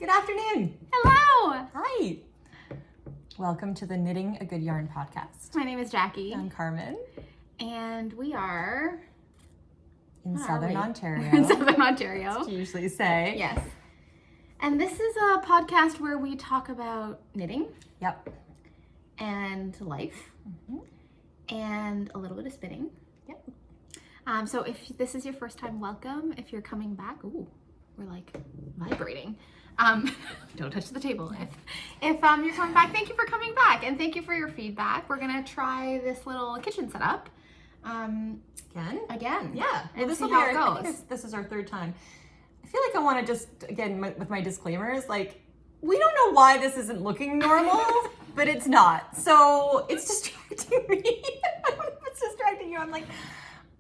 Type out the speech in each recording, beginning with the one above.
Good afternoon. Hello. Hi. Welcome to the Knitting a Good Yarn podcast. My name is Jackie. I'm Carmen. And we are... In Southern Ontario. In Southern Ontario. That's what you usually say. Yes. And this is a podcast where we talk about knitting. Yep. And life. And a little bit of spinning. Yep. So if this is your first time, welcome. If you're coming back, ooh, we're like vibrating. Don't touch the table. If you're coming back, thank you for coming back, and thank you for your feedback. We're gonna try this little kitchen setup. Again? Yeah. And this see will how be it I goes. think this is our third time. I feel like I want to just, again, with my disclaimers, like, we don't know why this isn't looking normal, but it's not. So it's distracting me. I don't know if it's distracting you. I'm like,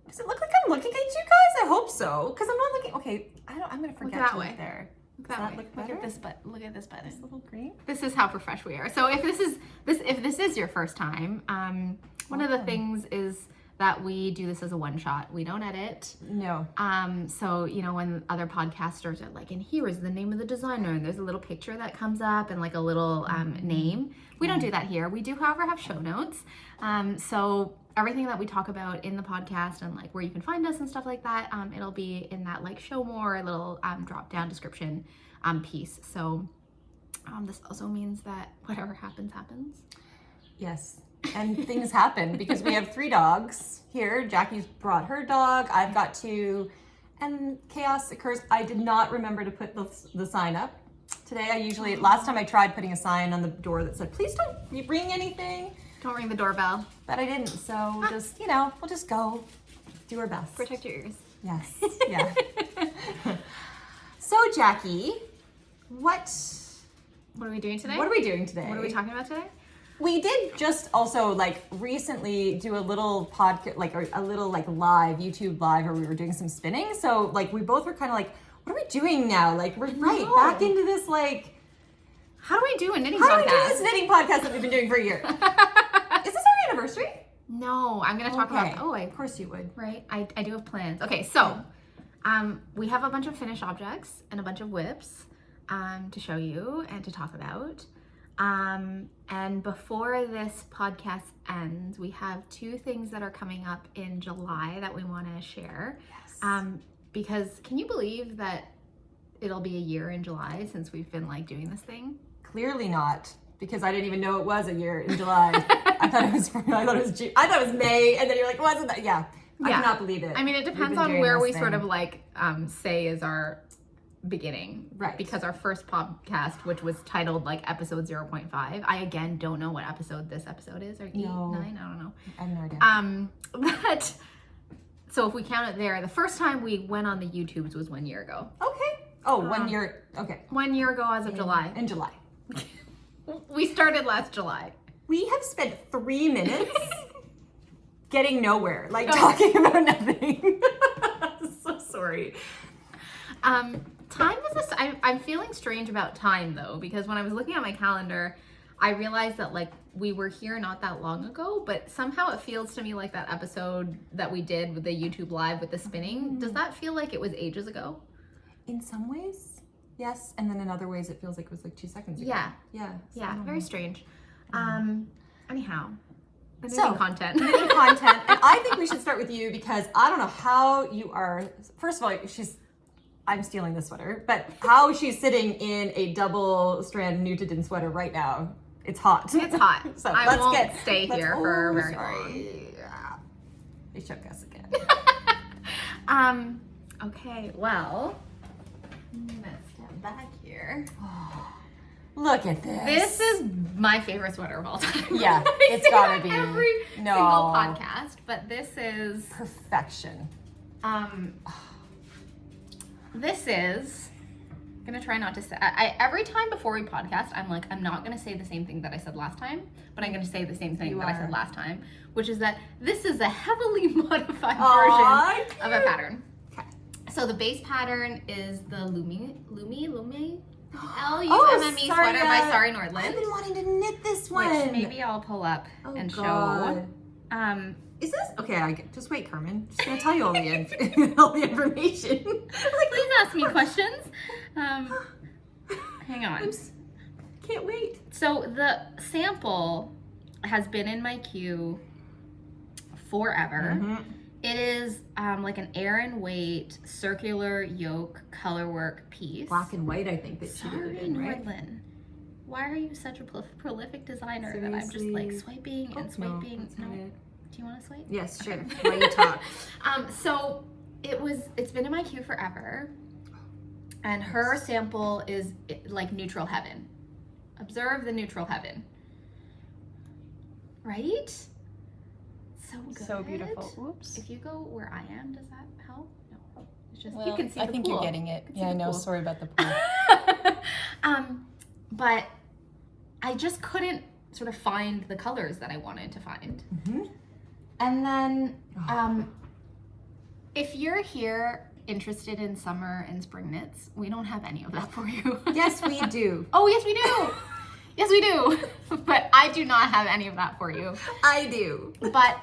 does it look like I'm looking at you guys? I hope so, because I'm not looking. Okay, I'm gonna forget that to way. look there. Look Does that that way. look Look better? at this button. Look at this button. This little green. This is how fresh we are. So if this is your first time, one of the things is that we do this as a one shot. We don't edit. No. So you know, when other podcasters are like, and here is the name of the designer, and there's a little picture that comes up and like a little name. We don't do that here. We do, however, have show notes. So everything that we talk about in the podcast and like where you can find us and stuff like that, it'll be in that like show more little drop down description piece. So this also means that whatever happens. Yes. And things happen because we have 3 dogs here. Jackie's brought her dog. I've got 2. And chaos occurs. I did not remember to put the sign up today. Last time I tried putting a sign on the door that said, please don't ring anything. Don't ring the doorbell. But I didn't. So just, we'll just go do our best. Protect your ears. Yes. Yeah. So Jackie, what are we doing today? What are we doing today? What are we talking about today? We did just also like recently do a little podcast, like a little like live YouTube live where we were doing some spinning. So like we both were kind of like, what are we doing now? Like we're right back into this like, how do we do a knitting how podcast? do we do this knitting podcast that we've been doing for a year? Is this our anniversary? No, I'm going to talk about. Of course you would. Right, I do have plans. Okay, so we have a bunch of finished objects and a bunch of whips to show you and to talk about. And before this podcast ends, we have 2 things that are coming up in July that we want to share. Yes. Because can you believe that it'll be a year in July since we've been like doing this thing? Clearly not, because I didn't even know it was a year in July. I thought it was June. I thought it was May, and then you're like, wasn't that? Yeah. I cannot believe it. I mean, it depends on where we sort of like say is our beginning, right? Because our first podcast, which was titled like episode 0.5, I again don't know what episode this episode is, or 8, 9, I don't know. I have no idea. But so if we count it there, the first time we went on the YouTubes was 1 year ago. Okay. Oh, 1 year. Okay. 1 year ago as of July. In July. We started last July. We have spent 3 minutes getting nowhere, like talking about nothing. So sorry. Time is I'm feeling strange about time though, because when I was looking at my calendar, I realized that like we were here not that long ago, but somehow it feels to me like that episode that we did with the YouTube live with the spinning. Does that feel like it was ages ago? In some ways, yes. And then in other ways, it feels like it was like 2 seconds ago. Yeah. Yeah. So Yeah, very strange. Anyhow, knitting content. Knitting content. And I think we should start with you because I don't know how you are. First of all, I'm stealing this sweater, but how she's sitting in a double strand Nutiden sweater right now. It's hot. It's hot. So I won't stay here for very long. Yeah. They shook us again. Okay, well, I'm gonna step back here. Look at this. This is my favorite sweater of all time. Yeah, I it's say gotta that be. every single podcast, but this is perfection. This is I'm gonna try not to say. Every time before we podcast, I'm like, I'm not gonna say the same thing that I said last time, but I'm gonna say the same thing I said last time, which is that this is a heavily modified version of a pattern. Okay. So the base pattern is the Lume L-U-M-M-E sweater by Sari Nordland. I've been wanting to knit this one. Which maybe I'll pull up and show. Is this okay? Just wait, Carmen. Just gonna tell you all the all the information. Please ask me questions. hang on. Can't wait. So the sample has been in my queue forever. Mm-hmm. It is like an Aran weight circular yoke colorwork piece. Black and white, I think that she did it in, right? Nordlyn, why are you such a prolific designer that I'm just like swiping and swiping? No. Do you want to swipe? Yes, sure. Okay. While you talk. So it's been in my queue forever, and her sample is like neutral heaven. Observe the neutral heaven. Right? So good. So beautiful. Oops. If you go where I am, does that help? No. It's just Well, you can see I the think pool. you're getting it. You can see Yeah, I the know. pool. Sorry about the pool. But I just couldn't sort of find the colors that I wanted to find. Mm-hmm. And then if you're here interested in summer and spring knits, we don't have any of that for you. Yes, we do. Oh, yes, we do. Yes, we do. But I do not have any of that for you. I do. But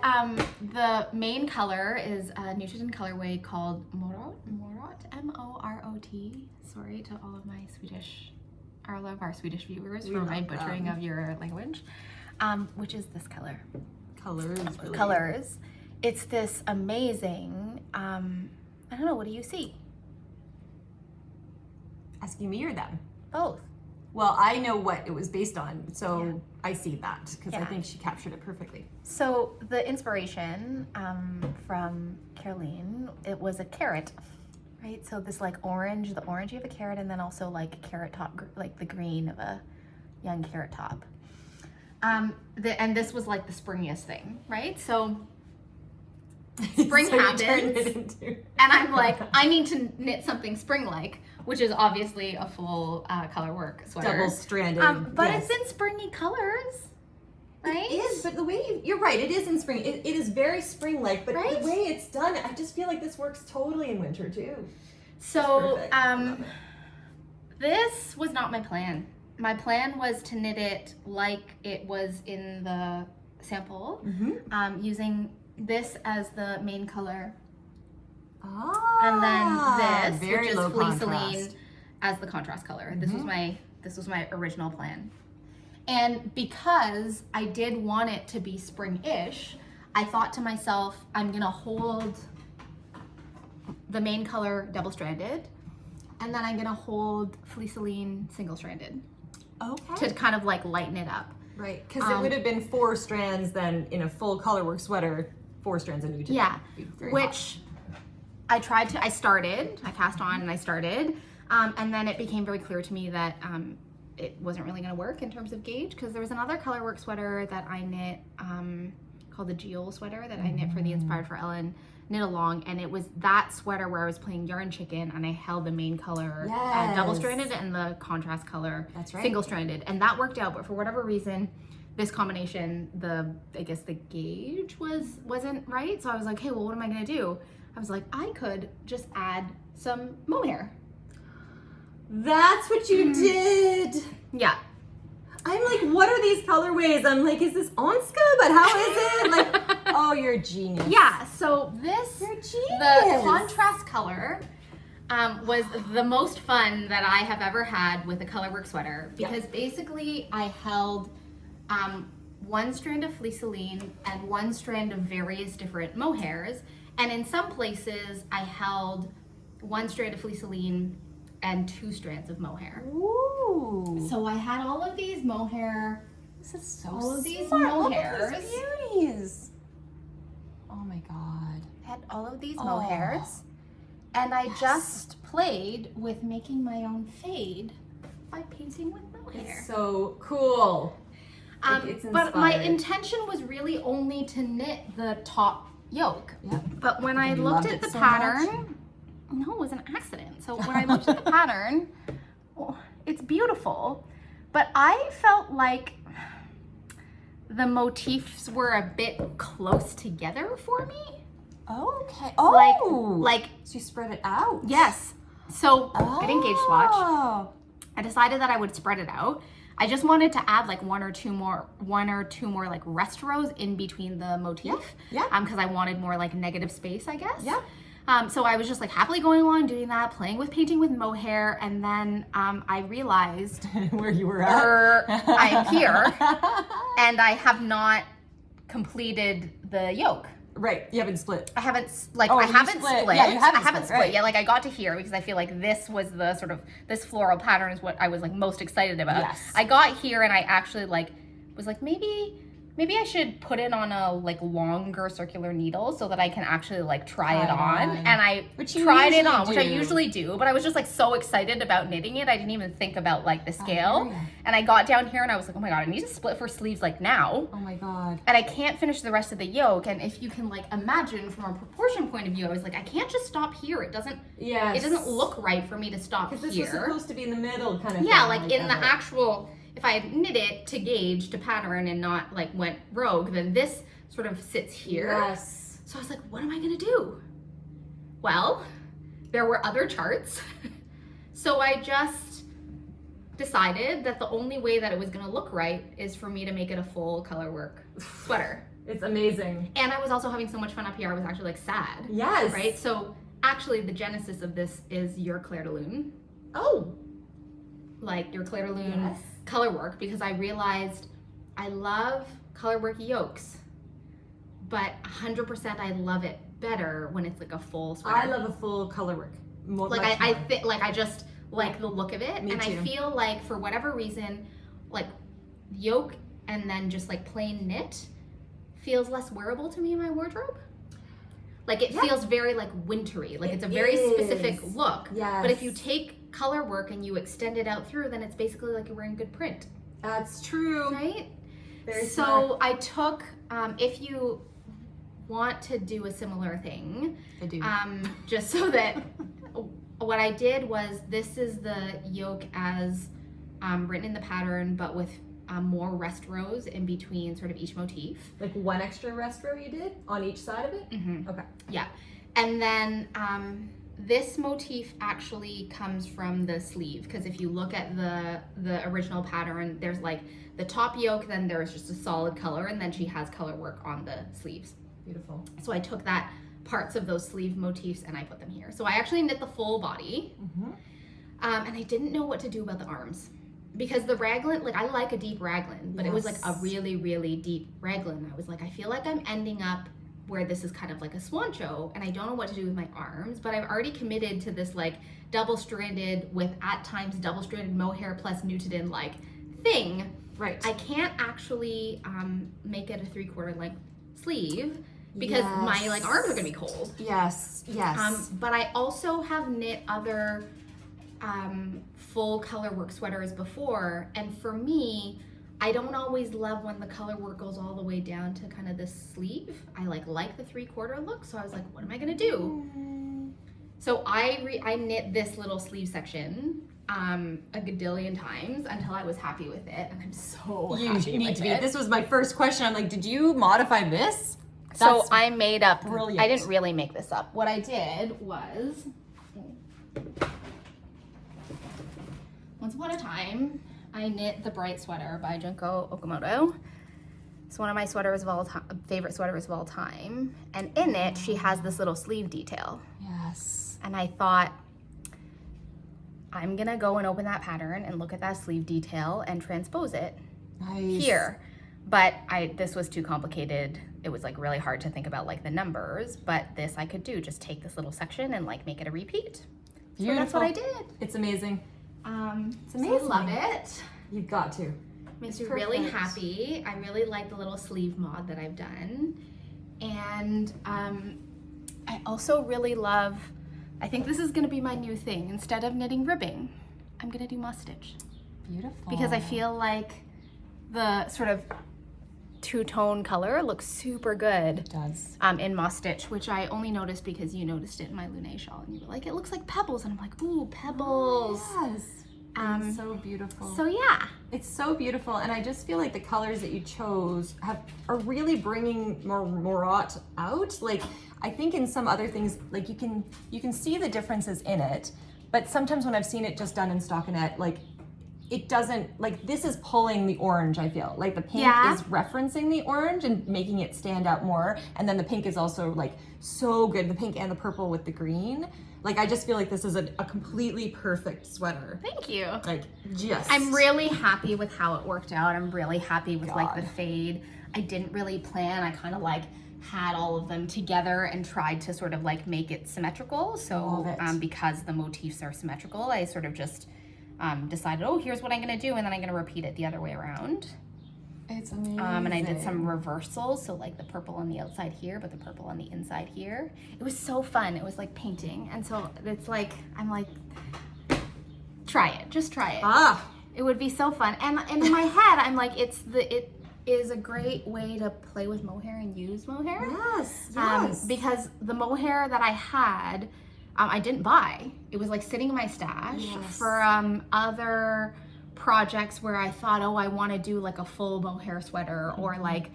the main color is a Nutiden colorway called Morot, M-O-R-O-T. Sorry to all of my all of our Swedish viewers for my butchering of your language, which is this color. Colors. Really. Colors. It's this amazing, I don't know, what do you see? Asking me or them? Both. Well, I know what it was based on, so I see that because I think she captured it perfectly. So the inspiration from Caroline, it was a carrot, right? So this like orange, the orangey of a carrot, and then also like a carrot top, like the green of a young carrot top. And this was like the springiest thing, right? So spring So you happens, turned it into... and I'm like, I need to knit something spring-like, which is obviously a full color work sweater. Double-stranded. But yes. it's in springy colors, right? It is, but the way you're right, it is in spring. It is very spring-like, but Right? the way it's done, I just feel like this works totally in winter too. So, Perfect. I love it. this was not my plan. My plan was to knit it like it was in the sample, using this as the main color, and then this, very which is low Flisselin, contrast. as the contrast color. This was my original plan. And because I did want it to be spring-ish, I thought to myself, I'm gonna hold the main color double-stranded, and then I'm gonna hold Flisselin single-stranded Okay. to kind of like lighten it up. Right, because it would have been 4 strands then in a full colorwork sweater, 4 strands and you did. Yeah, Very which I cast on and I started, and then it became very clear to me that it wasn't really gonna work in terms of gauge, because there was another colorwork sweater that I knit called the Hjelholts sweater that I knit for the Inspired for Ellen knit along, and it was that sweater where I was playing yarn chicken and I held the main color Yes. double-stranded and the contrast color That's right. single-stranded, and that worked out. But for whatever reason, this combination, I guess the gauge wasn't right. So I was like, hey, well, what am I gonna do? I was like, I could just add some mohair. That's what you did. Yeah. I'm like, what are these colorways? I'm like, is this Onska? But how is it? Like, oh, you're a genius. Yeah, so this, You're a genius. the contrast color was the most fun that I have ever had with a colorwork sweater, because basically I held one strand of Flisselin and one strand of various different mohairs, and in some places I held one strand of Flisselin and 2 strands of mohair. Ooh. So I had all of these mohair, This is so all of these smart. mohairs. Look at these beauties. Oh my god. I had all of these mohairs, and I just played with making my own fade by painting with mohair. It's so cool. It's But my inspired. intention was really only to knit the top yoke. Yeah. But when I You looked loved at it the so pattern, no, it was an accident. So when I looked at the pattern, it's beautiful, but I felt like the motifs were a bit close together for me. Okay. Oh. Like so you spread it out. yes. So getting gauge swatch, Oh. I decided that I would spread it out. I just wanted to add like one or two more like rest rows in between the motif. Yeah. Because I wanted more like negative space, I guess. Yeah. So I was just like happily going along doing that, playing with painting with mohair, and then I realized where you were at. I'm here, and I have not completed the yoke. Right, you haven't split. I haven't split. Yeah, you haven't split, right. Yeah, like I got to here because I feel like this was the sort of, this floral pattern is what I was like most excited about. Yes. I got here and I actually like was like maybe I should put it on a like longer circular needle so that I can actually like try it on. And I tried it on, which I usually do, but I was just like so excited about knitting it. I didn't even think about like the scale. And I got down here and I was like, oh my God, I need to split for sleeves like now. Oh my God. And I can't finish the rest of the yoke. And if you can like imagine from a proportion point of view, I was like, I can't just stop here. It doesn't look right for me to stop here. Because this was supposed to be in the middle kind of yeah, thing. like in the actual, if I had knit it to gauge, to pattern, and not like went rogue, then this sort of sits here. Yes. So I was like, what am I gonna do? Well, there were other charts. So I just decided that the only way that it was gonna look right is for me to make it a full color work sweater. It's amazing. And I was also having so much fun up here, I was actually like sad. Yes. Right? So actually the genesis of this is your Clair de Lune. Oh. Like your Clair de Lune. Yes. Color work, because I realized I love color work yokes, but 100% I love it better when it's like a full sweater. I love a full color work. I just like the look of it. Me and too. I feel like for whatever reason, like yoke and then just like plain knit feels less wearable to me in my wardrobe. Like it feels very like wintry, like it's a very specific look. Yes. But if you take color work and you extend it out through, then it's basically like you're wearing good print. That's true. Right? Very so smart. I took, if you want to do a similar thing, I do. just so that what I did was, this is the yoke as written in the pattern, but with more rest rows in between sort of each motif. Like one extra rest row you did on each side of it? Mm-hmm. Okay. Yeah. And then this motif actually comes from the sleeve, because if you look at the original pattern, there's like the top yoke, then there's just a solid color, and then she has color work on the sleeves. Beautiful. So I took that parts of those sleeve motifs and I put them here. So I actually knit the full body, and I didn't know what to do about the arms, because the raglan, like I like a deep raglan, but it was like a really, really deep raglan. I was like, I feel like I'm ending up where this is kind of like a swancho, and I don't know what to do with my arms, but I've already committed to this like double-stranded with at times double-stranded mohair plus Nutiden like thing. Right. I can't actually make it a 3/4 length sleeve because my like arms are gonna be cold. Yes. Yes. But I also have knit other full color work sweaters before, and for me, I don't always love when the color work goes all the way down to kind of this sleeve. I like the 3/4 look, so I was like, what am I gonna do? So I knit this little sleeve section a gadillion times until I was happy with it, and I'm so happy with it. This was my first question. I'm like, did you modify this? So I made up, brilliant. I didn't really make this up. What I did was, once upon a time, I knit the Bright Sweater by Junko Okamoto. It's one of my sweaters of all time, favorite sweaters of all time. And in it, she has this little sleeve detail. Yes. And I thought, I'm gonna go and open that pattern and look at that sleeve detail and transpose it here. But this was too complicated. It was like really hard to think about like the numbers, but this I could do, just take this little section and like make it a repeat. Beautiful. So that's what I did. It's amazing. It's amazing. So I love it. You've got to. Makes me really happy. I really like the little sleeve mod that I've done. And I also really love, I think this is gonna be my new thing. Instead of knitting ribbing, I'm gonna do moss stitch. Beautiful. Because I feel like the sort of two-tone color looks super good. It does. In moss stitch, which I only noticed because you noticed it in my Lune shawl, and you were like, it looks like pebbles, and I'm like, ooh, pebbles. Oh, yes. It's so beautiful. So yeah. It's so beautiful, and I just feel like the colors that you chose are really bringing Morot out. Like, I think in some other things, like you can see the differences in it, but sometimes when I've seen it just done in stockinette, like it doesn't, like, this is pulling the orange, I feel. Like, the pink is referencing the orange and making it stand out more. And then the pink is also, like, so good. The pink and the purple with the green. Like, I just feel like this is a completely perfect sweater. Thank you. Like, just. I'm really happy with how it worked out. I'm really happy with, like, the fade. I didn't really plan. I kind of, like, had all of them together and tried to sort of, like, make it symmetrical. So, because the motifs are symmetrical, I sort of just decided, oh, here's what I'm going to do, and then I'm going to repeat it the other way around. It's amazing. And I did some reversals, so like the purple on the outside here, but the purple on the inside here. It was so fun. It was like painting. And so it's like, I'm like, try it. Just try it. It would be so fun. And in my head, I'm like, it is a great way to play with mohair and use mohair. Yes. Because the mohair that I had, I didn't buy. It was like sitting in my stash for other projects where I thought, oh, I want to do like a full mohair sweater or like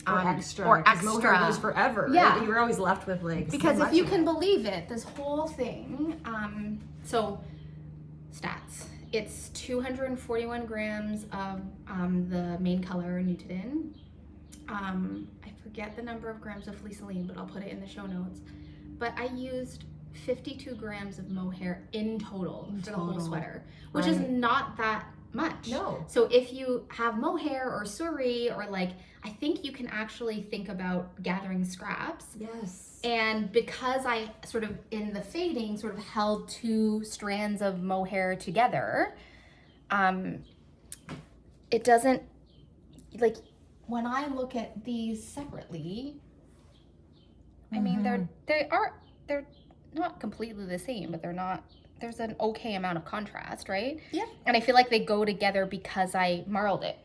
or extra. Mohair goes forever. Yeah, right? You were always left with like because so if you much can believe it, this whole thing. So stats. It's 241 grams of the main color Nutiden. I forget the number of grams of Flisselin, but I'll put it in the show notes. But I used 52 grams of mohair in total for the whole sweater, which is not that much. No. So if you have mohair or suri or like, I think you can actually think about gathering scraps. Yes. And because I sort of, in the fading, sort of held two strands of mohair together, it doesn't, like, when I look at these separately, I mean, they're not completely the same, but there's an okay amount of contrast, right? Yeah. And I feel like they go together because I marled it.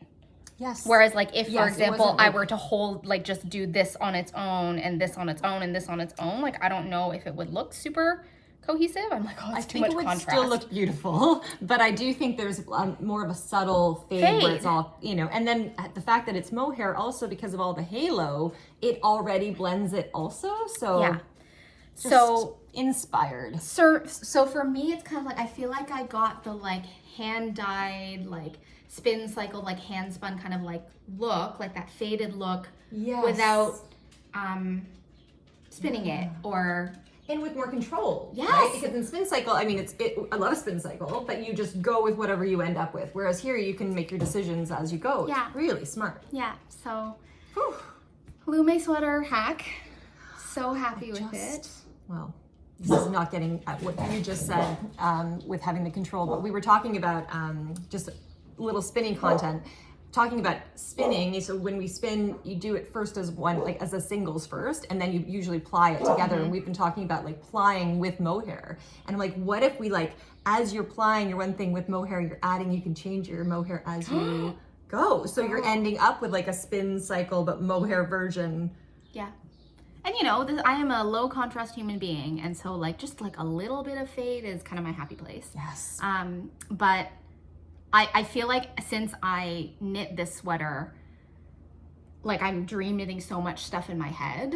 Yes. Whereas like if, for example, I like were to hold, like just do this on its own and this on its own and this on its own, like I don't know if it would look super cohesive. I'm like, oh, it's too much contrast. I think it would still look beautiful, but I do think there's more of a subtle fade where it's all, you know, and then the fact that it's mohair also because of all the halo, it already blends it also. So yeah. So inspired. So for me, it's kind of like, I feel like I got the like hand dyed, like spin cycle, like hand spun kind of like look, like that faded look without spinning it or. And with more control. Yes. Right? Because in spin cycle, I mean, I love spin cycle, but you just go with whatever you end up with. Whereas here you can make your decisions as you go. Yeah. It's really smart. Yeah. So, Lume sweater hack. So happy with it. Well, this is not getting at what you just said with having the control, but we were talking about just a little spinning content. Talking about spinning, so when we spin, you do it first as one, like as a singles first, and then you usually ply it together. And we've been talking about like plying with mohair. And I'm like, what if we like, as you're plying your one thing with mohair, you're adding, you can change your mohair as you go. So you're ending up with like a spin cycle, but mohair version. Yeah. And you know, I am a low contrast human being. And so like, just like a little bit of fade is kind of my happy place. Yes. But I feel like since I knit this sweater, like I'm dream knitting so much stuff in my head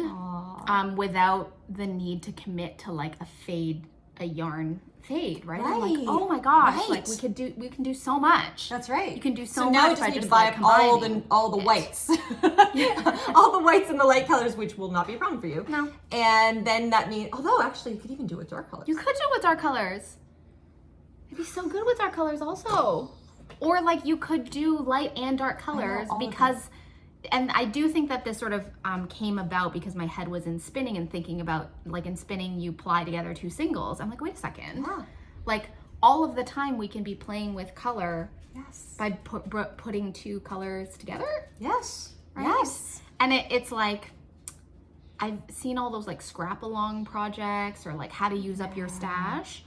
without the need to commit to like a yarn fade, right? I'm like, oh my gosh, like we can do so much. That's right. You can do so So much. now I just need to buy up all the whites. All the whites and the light colors, which will not be a problem for you. No. And then that means, although actually you could even do it with dark colors. You could do it with dark colors. It'd be so good with dark colors also. Or like you could do light and dark colors because, and I do think that this sort of came about because my head was in spinning and thinking about like in spinning you ply together two singles. I'm like, wait a second. Yeah. Like all of the time we can be playing with color by putting two colors together. Yes. Right? Yes. And it's like, I've seen all those like scrap along projects or like how to use up your stash.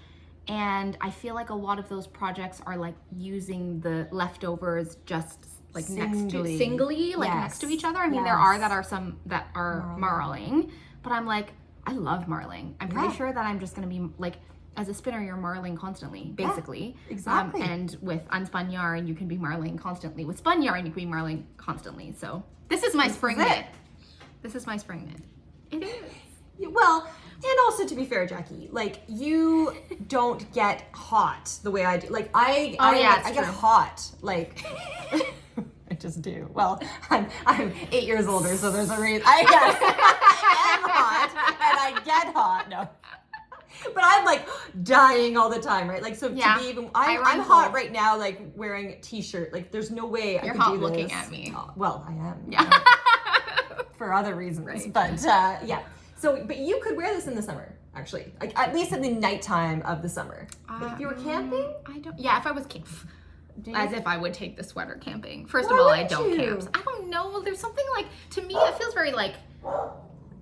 And I feel like a lot of those projects are like using the leftovers just like next to each other. I mean, there are some that are marling, but I'm like, I love marling. I'm pretty sure that I'm just going to be like, as a spinner, you're marling constantly, basically. Yeah, exactly. And with unspun yarn, you can be marling constantly. With spun yarn, you can be marling constantly. So this is my spring knit. This is my spring knit. It is. Well, And also, to be fair, Jackie, like, you don't get hot the way I do. Like, I get hot. Like, I just do. Well, I'm 8 years older, so there's a reason. I am hot, and I get hot. No. But I'm like dying all the time, right? Like, so to be even, I'm hot right now, like wearing a t-shirt. Like, there's no way I could do this. You're hot looking at me. Well, I am. Yeah. For other reasons, right. But yeah. So, but you could wear this in the summer, actually. Like, at least in the nighttime of the summer. But if you were camping? I don't. Yeah, if I was as if I would take the sweater camping. First Why of all, I wouldn't don't you? camp. I don't know. There's something like, to me, it feels very like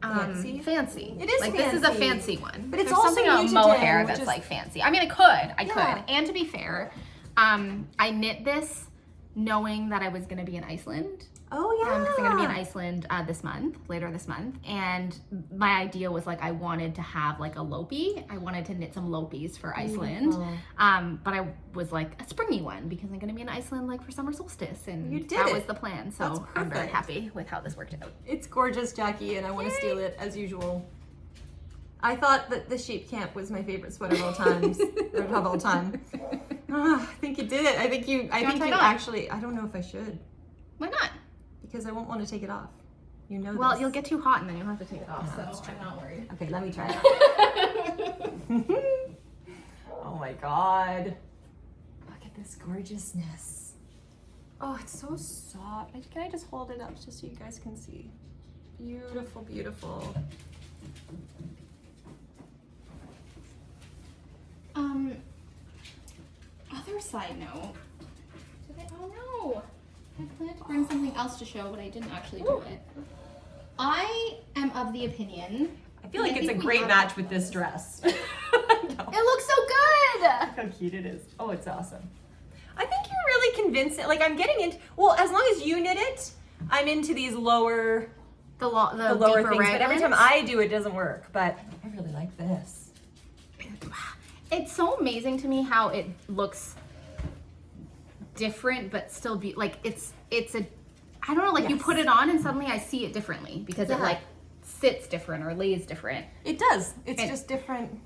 fancy. It is like fancy. This is a fancy one. But it's There's also something about Nutiden, mohair which that's is- like fancy. I mean, I Yeah. could. And to be fair, I knit this knowing that I was going to be in Iceland. Oh, yeah. Because I'm going to be in Iceland later this month. And my idea was like, I wanted to have like a lopi. I wanted to knit some lopis for Iceland. But I was like, a springy one because I'm going to be in Iceland like for summer solstice. And You did that it. was the plan. That's So I'm very perfect. happy with how this worked out. It's gorgeous, Jackie, and I want to steal it as usual. I thought that the sheep camp was my favorite sweater of all times, or of all time. I think you did it. I think you actually. I don't know if I should, Why not? because I won't want to take it off. You know. Well, this. you'll get too hot and then you'll have to take it off. Yeah, So that's true. I'm not worried. Okay, let me try it. Oh my god! Look at this gorgeousness. Oh, it's so soft. Can I just hold it up just so you guys can see? Beautiful, beautiful. Other side note. Oh no! I planned to bring something else to show, but I didn't actually do it. I am of the opinion. I feel like I it's a think we great have- match with this dress. It looks so good! How cute it is. Oh, it's awesome. I think you're really convincing. Like, I'm getting into, well, as long as you knit it, I'm into these lower, The lower deeper things. But every time raglans. I do it doesn't work. But I really like this. It's so amazing to me how it looks different, but still be like it's a. I don't know. Like you Yes. put it on and suddenly I see it differently because it Yeah. like sits different or lays different. It does. It's And- just different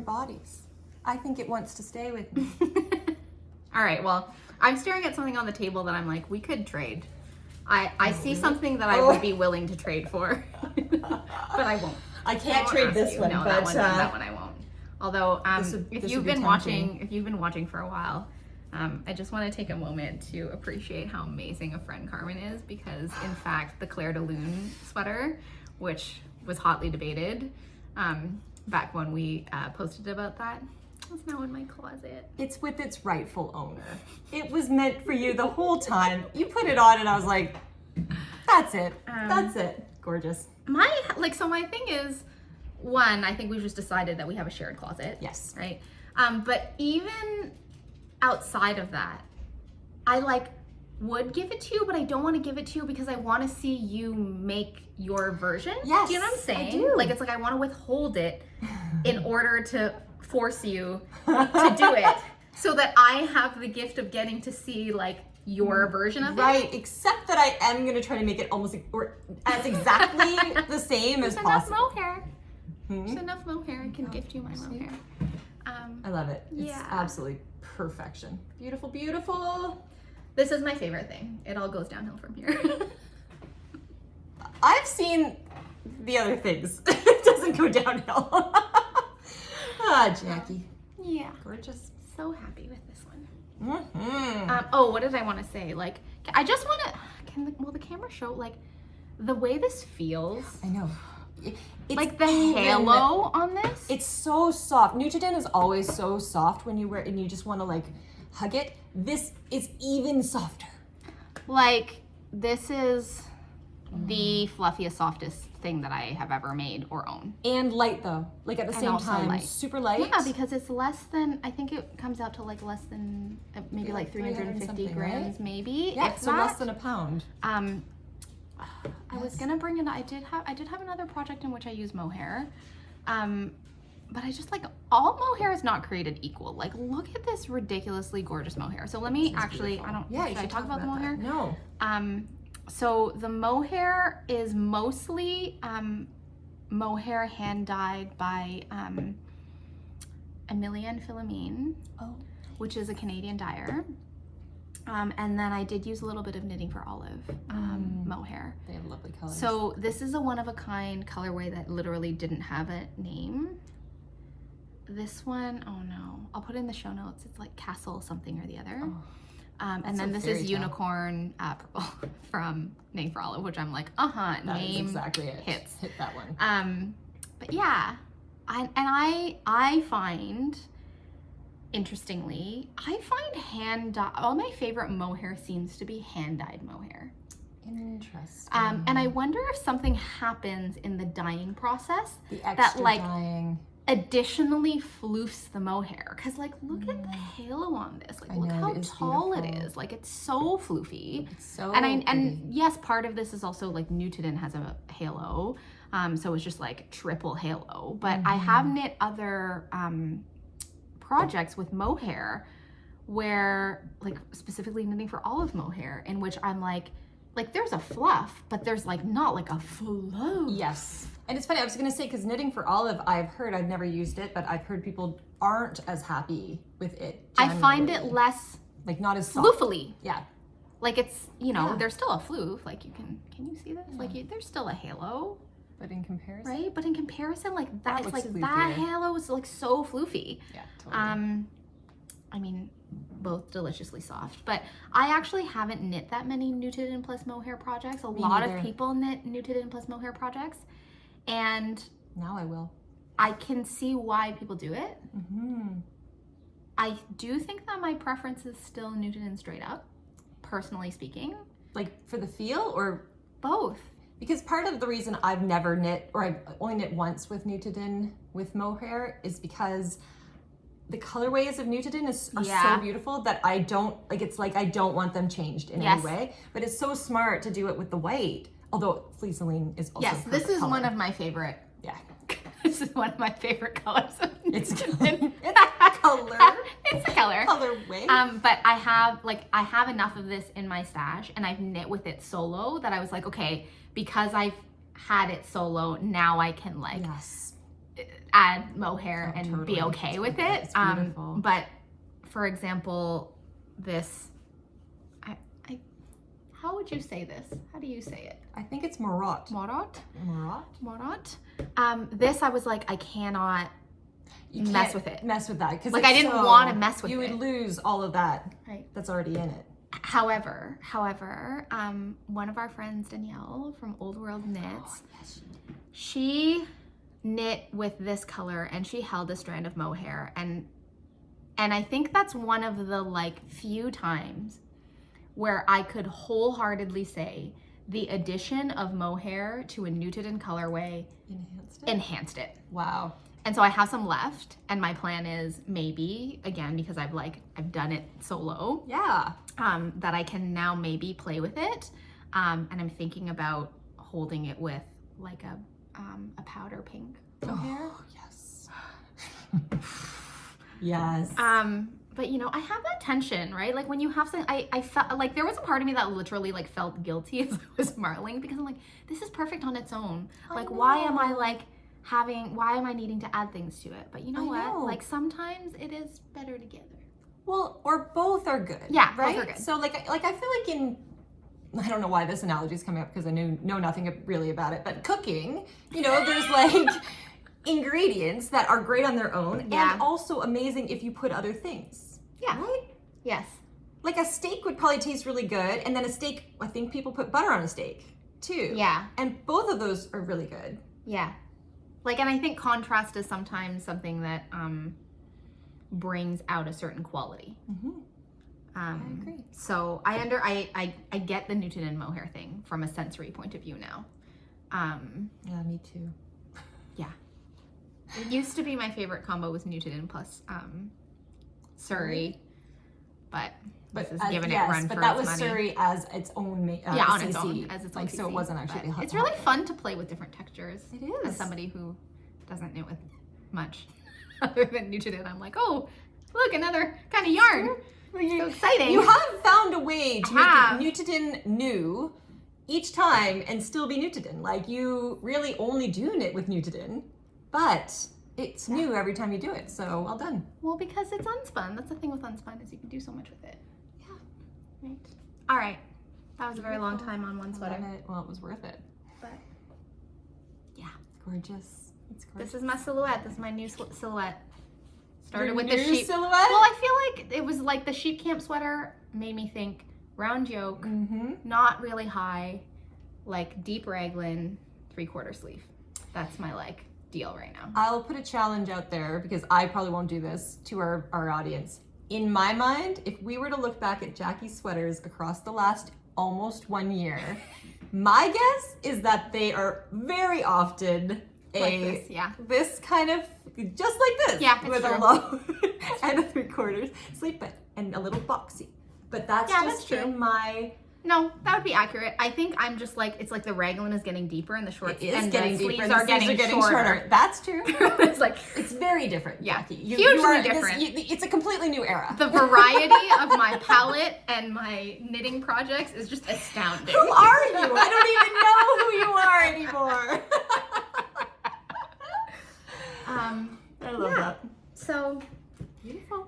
bodies. I think it wants to stay with me. All right. Well, I'm staring at something on the table that I'm like, we could trade. I see something that I would be willing to trade for, but I won't. I can't won't trade ask this you. one, No, but that one I won't. Although, this if would you've be been tempting. watching, if you've been watching for a while, I just want to take a moment to appreciate how amazing a friend Carmen is, because in fact, the Claire de Lune sweater, which was hotly debated, back when we posted about that, is now in my closet. It's with its rightful owner. It was meant for you the whole time. You put it on and I was like, that's it. That's it. Gorgeous. My thing is, one, I think we've just decided that we have a shared closet. Yes. Right? But even outside of that, I would give it to you, but I don't want to give it to you because I want to see you make your version. Yes, Do you know what I'm I saying? do. Like, it's like I want to withhold it in order to force you to do it so that I have the gift of getting to see your version of it. Right, except that I am going to try to make it almost or as exactly the same as There's enough possible. mohair. There's enough mohair. I can gift you my mohair. I love it. It's Yeah. absolutely perfection. Beautiful, beautiful. This is my favorite thing. It all goes downhill from here. I've seen the other things. It doesn't go downhill. Jackie. Yeah. Gorgeous. So happy with this one. Mm-hmm. What did I want to say? I just want to, will the camera show, the way this feels? I know. It's The halo on this? It's so soft. Nutiden is always so soft when you wear it and you just want to hug it. This is even softer. This is the fluffiest, softest thing that I have ever made or owned. And light though. At the same also time. light. Super light. Yeah, because it's less than, I think it comes out to less than, maybe 350 something, grams, right? maybe. Yeah, if so that. less than a pound. I was gonna bring it. I did have another project in which I use mohair, but I just all mohair is not created equal. Look at this ridiculously gorgeous mohair. So let me actually. beautiful. I don't. Yeah, should you I should talk about the that. mohair? No. So the mohair is mostly mohair hand dyed by Emilia Philomene, which is a Canadian dyer. And then I did use a little bit of Knitting for Olive mohair. They have lovely colors. So this is a one-of-a-kind colorway that literally didn't have a name. This one, oh no, I'll put it in the show notes. It's like Castle something or the other. And then this is Unicorn Purple from Knitting for Olive, which I'm like, that name is exactly it. hits. Hit that one. But yeah, I find, interestingly, I find hand-dyed, all my favorite mohair seems to be hand-dyed mohair. Interesting. And I wonder if something happens in the dyeing process the extra that like dyeing. Additionally floofs the mohair. Cause like, look at the halo on this. Like, look how tall it is. Like, it's so floofy. It's so and yes, part of this is also like Nutiden has a halo. So it's just like triple halo. But I have knit other projects with mohair where, like specifically Knitting for Olive mohair, in which I'm like there's a fluff, but there's like not like a flow. Yes. And it's funny, I was gonna say, because Knitting for Olive, I've never used it, but I've heard people aren't as happy with it. I find it less like not as soft. floofily. Yeah. Like it's, there's still a floof. Like you can you see this? Yeah. Like there's still a halo. But in comparison? Right? But in comparison, like that it's like floofier. that halo is like so floofy. Yeah, totally. I mean, both deliciously soft. But I actually haven't knit that many Nutiden plus mohair projects. A lot of people knit Nutiden plus mohair projects. And now I will. I can see why people do it. I do think that my preference is still Nutiden straight up, personally speaking. Like for the feel or? Both. Because part of the reason I've never knit, or I've only knit once with Nutiden with mohair, is because the colorways of Nutiden are so beautiful that I don't, like it's like I don't want them changed in any way. But it's so smart to do it with the white. Although Flisselin is also this is color. one of my favorite. Yeah. This is one of my favorite colors. It's a color. It's a color. Colorway. But I have enough of this in my stash, and I've knit with it solo that I was like, okay, because I've had it solo, now I can add mohair and be okay with it. It's beautiful. But for example, this. How would you say this? How do you say it? I think it's Morot. Morot? Morot. This I was like, I cannot mess with it. Mess with that. Because like I didn't want to mess with it. You would lose all of that that's already in it. However, one of our friends, Danielle from Old World Knits, she knit with this color and she held a strand of mohair. And I think that's one of the like few times where I could wholeheartedly say the addition of mohair to a Nutiden colorway enhanced it. Wow. And so I have some left, and my plan is maybe, again, because I've done it solo. Yeah. That I can now maybe play with it. And I'm thinking about holding it with like a powder pink mohair. Oh, yes. Yes. But I have that tension, right? Like when you have something, I felt like there was a part of me that literally like felt guilty as I was marling, because I'm like, this is perfect on its own. Like, why am I needing to add things to it? But you know what? Like sometimes it is better together. Well, or both are good. Yeah, right? Both are good. So like I feel like I don't know why this analogy is coming up because I know nothing really about it, but cooking, there's like ingredients that are great on their own and also amazing if you put other things. Yeah. Right? Yes. Like a steak would probably taste really good, and then a steak, I think people put butter on a steak too. Yeah. And both of those are really good. Yeah. Like, and I think contrast is sometimes something that brings out a certain quality. I agree. So I get the Nutiden mohair thing from a sensory point of view now. Yeah, me too. Yeah. It used to be my favorite combo was Nutiden plus Surrey, but this is giving it a run for its money. But that was Surrey as its own on CC. its own, as its own CC. So it wasn't actually It's really fun to play with different textures. It is. As somebody who doesn't knit with much other than Nutiden, I'm like, oh, look, another kind of yarn. So exciting. You have found a way to make Nutiden new each time and still be Nutiden. Like you really only do knit with Nutiden, but it's new every time you do it. So well done. Well, because it's unspun. That's the thing with unspun is you can do so much with it. Yeah. Right. All right. That was a very long time on one sweater. Love it. Well, it was worth it. But yeah, Gorgeous. It's gorgeous. this is my silhouette. This is my new silhouette. Started Your with the new sheep silhouette. Well, I feel like it was like the sheep camp sweater made me think round yoke, not really high, like deep raglan, 3/4 sleeve. That's my like deal right now. I'll put a challenge out there because I probably won't do this to our audience. In my mind, if we were to look back at Jackie's sweaters across the last almost 1 year, my guess is that they are very often this kind of, just like this, with true. a low and a 3/4 sleeve, but and a little boxy. But that's just true. in my. No, that would be accurate. I think I'm just like, it's like the raglan is getting deeper and the shorts and getting the deeper, sleeves and are the sleeves getting shorter. That's true. It's like, It's very different, Yeah, Jackie. hugely different. It's a completely new era. the variety of my palette and my knitting projects is just astounding. Who are you? I don't even know who you are anymore. I love that. So, Beautiful.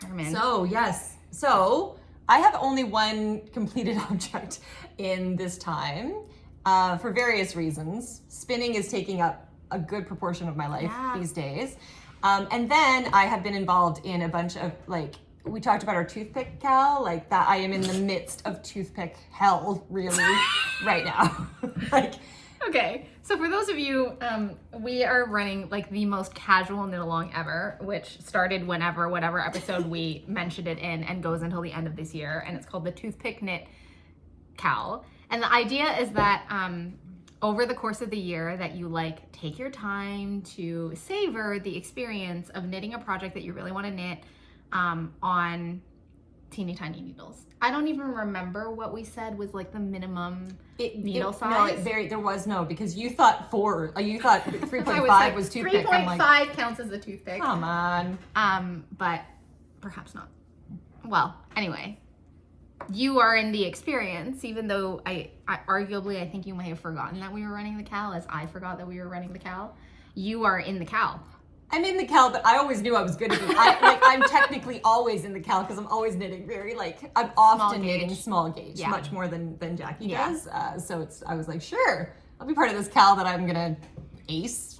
Herman. So, yes. So, I have only one completed object in this time for various reasons. Spinning is taking up a good proportion of my life these days. And then I have been involved in a bunch of, like, we talked about our toothpick cal, like that I am in the midst of toothpick hell, really, right now. Like, Okay, so for those of you, we are running like the most casual knit along ever, which started whatever episode we mentioned it in, and goes until the end of this year, and it's called the Toothpick Knit Cal. And the idea is that over the course of the year that you like take your time to savor the experience of knitting a project that you really want to knit on teeny tiny needles. I don't even remember what we said was like the minimum needle size. No, there was no, because you thought 3.5 was toothpick. 3.5 counts as a toothpick. Come on. But perhaps not. Well, anyway, you are in the experience, even though I arguably, I think you may have forgotten that we were running the cal, as I forgot that we were running the cal. You are in the cal. I'm in the cal, but I always knew I was good at it. I'm technically always in the cal because I'm always knitting I'm often knitting small gauge, much more than Jackie does. So I was like, sure, I'll be part of this cal that I'm gonna ace.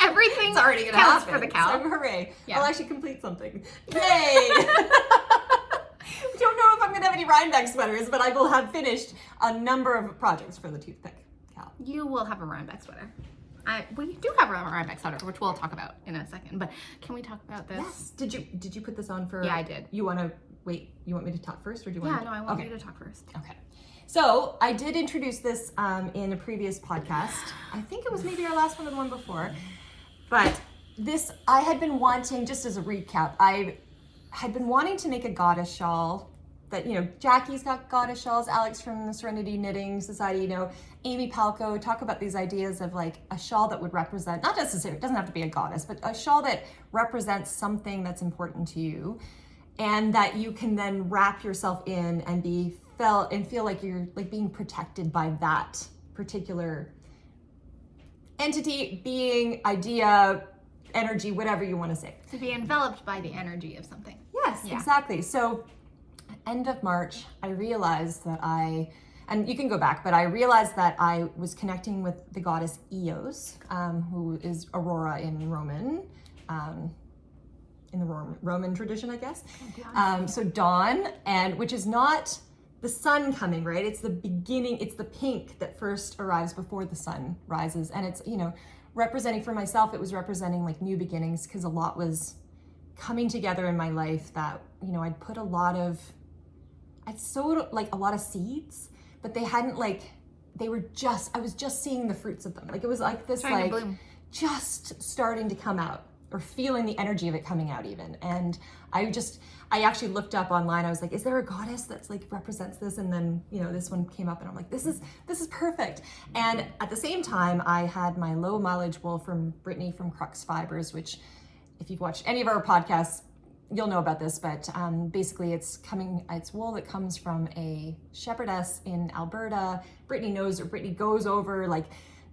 Everything's already gonna counts happen. for the cal. So hooray! Yeah. I'll actually complete something. Yay! I don't know if I'm gonna have any Rhinebeck sweaters, but I will have finished a number of projects for the toothpick cal. You will have a Rhinebeck sweater. We do have a Rhinebeck sweater, which we'll talk about in a second. But can we talk about this? Yes. Did you put this on for? Yeah, I did. You want me to talk first, or do you want? Yeah, no, I want you to talk first. Okay. So I did introduce this in a previous podcast. I think it was maybe our last one or the one before. But this, I had been wanting, just as a recap, I had been wanting to make a goddess shawl. That, Jackie's got goddess shawls, Alex from the Serenity Knitting Society, Amy Palco, talk about these ideas of like a shawl that would represent, not necessarily, it doesn't have to be a goddess, but a shawl that represents something that's important to you, and that you can then wrap yourself in and feel like you're like being protected by that particular entity, being, idea, energy, whatever you want to say. To be enveloped by the energy of something. Yes, exactly. So end of March, I realized that and you can go back, but I realized that I was connecting with the goddess Eos, who is Aurora in Roman, in the Roman tradition, I guess. So dawn, and which is not the sun coming, right? It's the beginning, it's the pink that first arrives before the sun rises. And it's, representing for myself, it was representing like new beginnings, because a lot was coming together in my life that, I'd put I'd sowed like a lot of seeds, but they hadn't I was just seeing the fruits of them. Like it was like this, starting to bloom. Just starting to come out, or feeling the energy of it coming out even. And I actually looked up online. I was like, is there a goddess that's like represents this? And then, this one came up and I'm like, this is perfect. And at the same time, I had my low mileage wool from Brittany from Crux Fibres, which if you've watched any of our podcasts, you'll know about this, but basically it's wool that comes from a shepherdess in Alberta. Brittany goes over, like,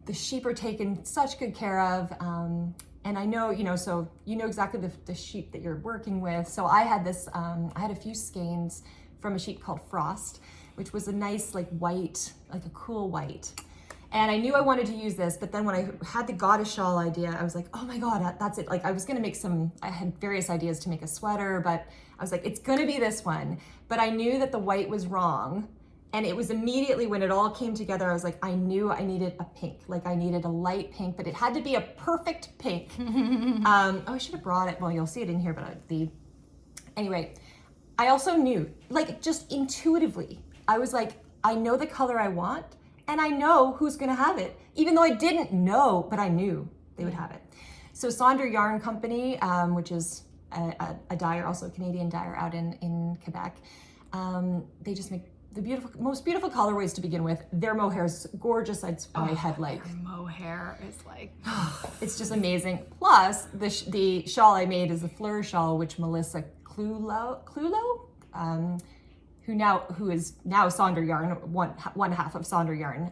the sheep are taken such good care of. And I know, so you know exactly the sheep that you're working with. So I had I had a few skeins from a sheep called Frost, which was a nice, like, white, like a cool white. And I knew I wanted to use this, but then when I had the goddess shawl idea, I was like, oh my God, that's it. Like, I was gonna make I had various ideas to make a sweater, but I was like, it's gonna be this one. But I knew that the white was wrong. And it was immediately when it all came together, I was like, I knew I needed a pink. Like, I needed a light pink, but it had to be a perfect pink. I should have brought it. Well, you'll see it in here, but anyway, I also knew, like, just intuitively, I was like, I know the color I want, and I know who's gonna have it, even though I didn't know, but I knew they would have it. So Sonder Yarn Company, which is a dyer, also a Canadian dyer out in Quebec, they just make the most beautiful colorways to begin with. Their mohair is gorgeous. I had like... Their mohair is like... it's just amazing. Plus, the shawl I made is the Fleur shawl, which Melissa Clulow, who is now Sonder Yarn, one half of Sonder Yarn.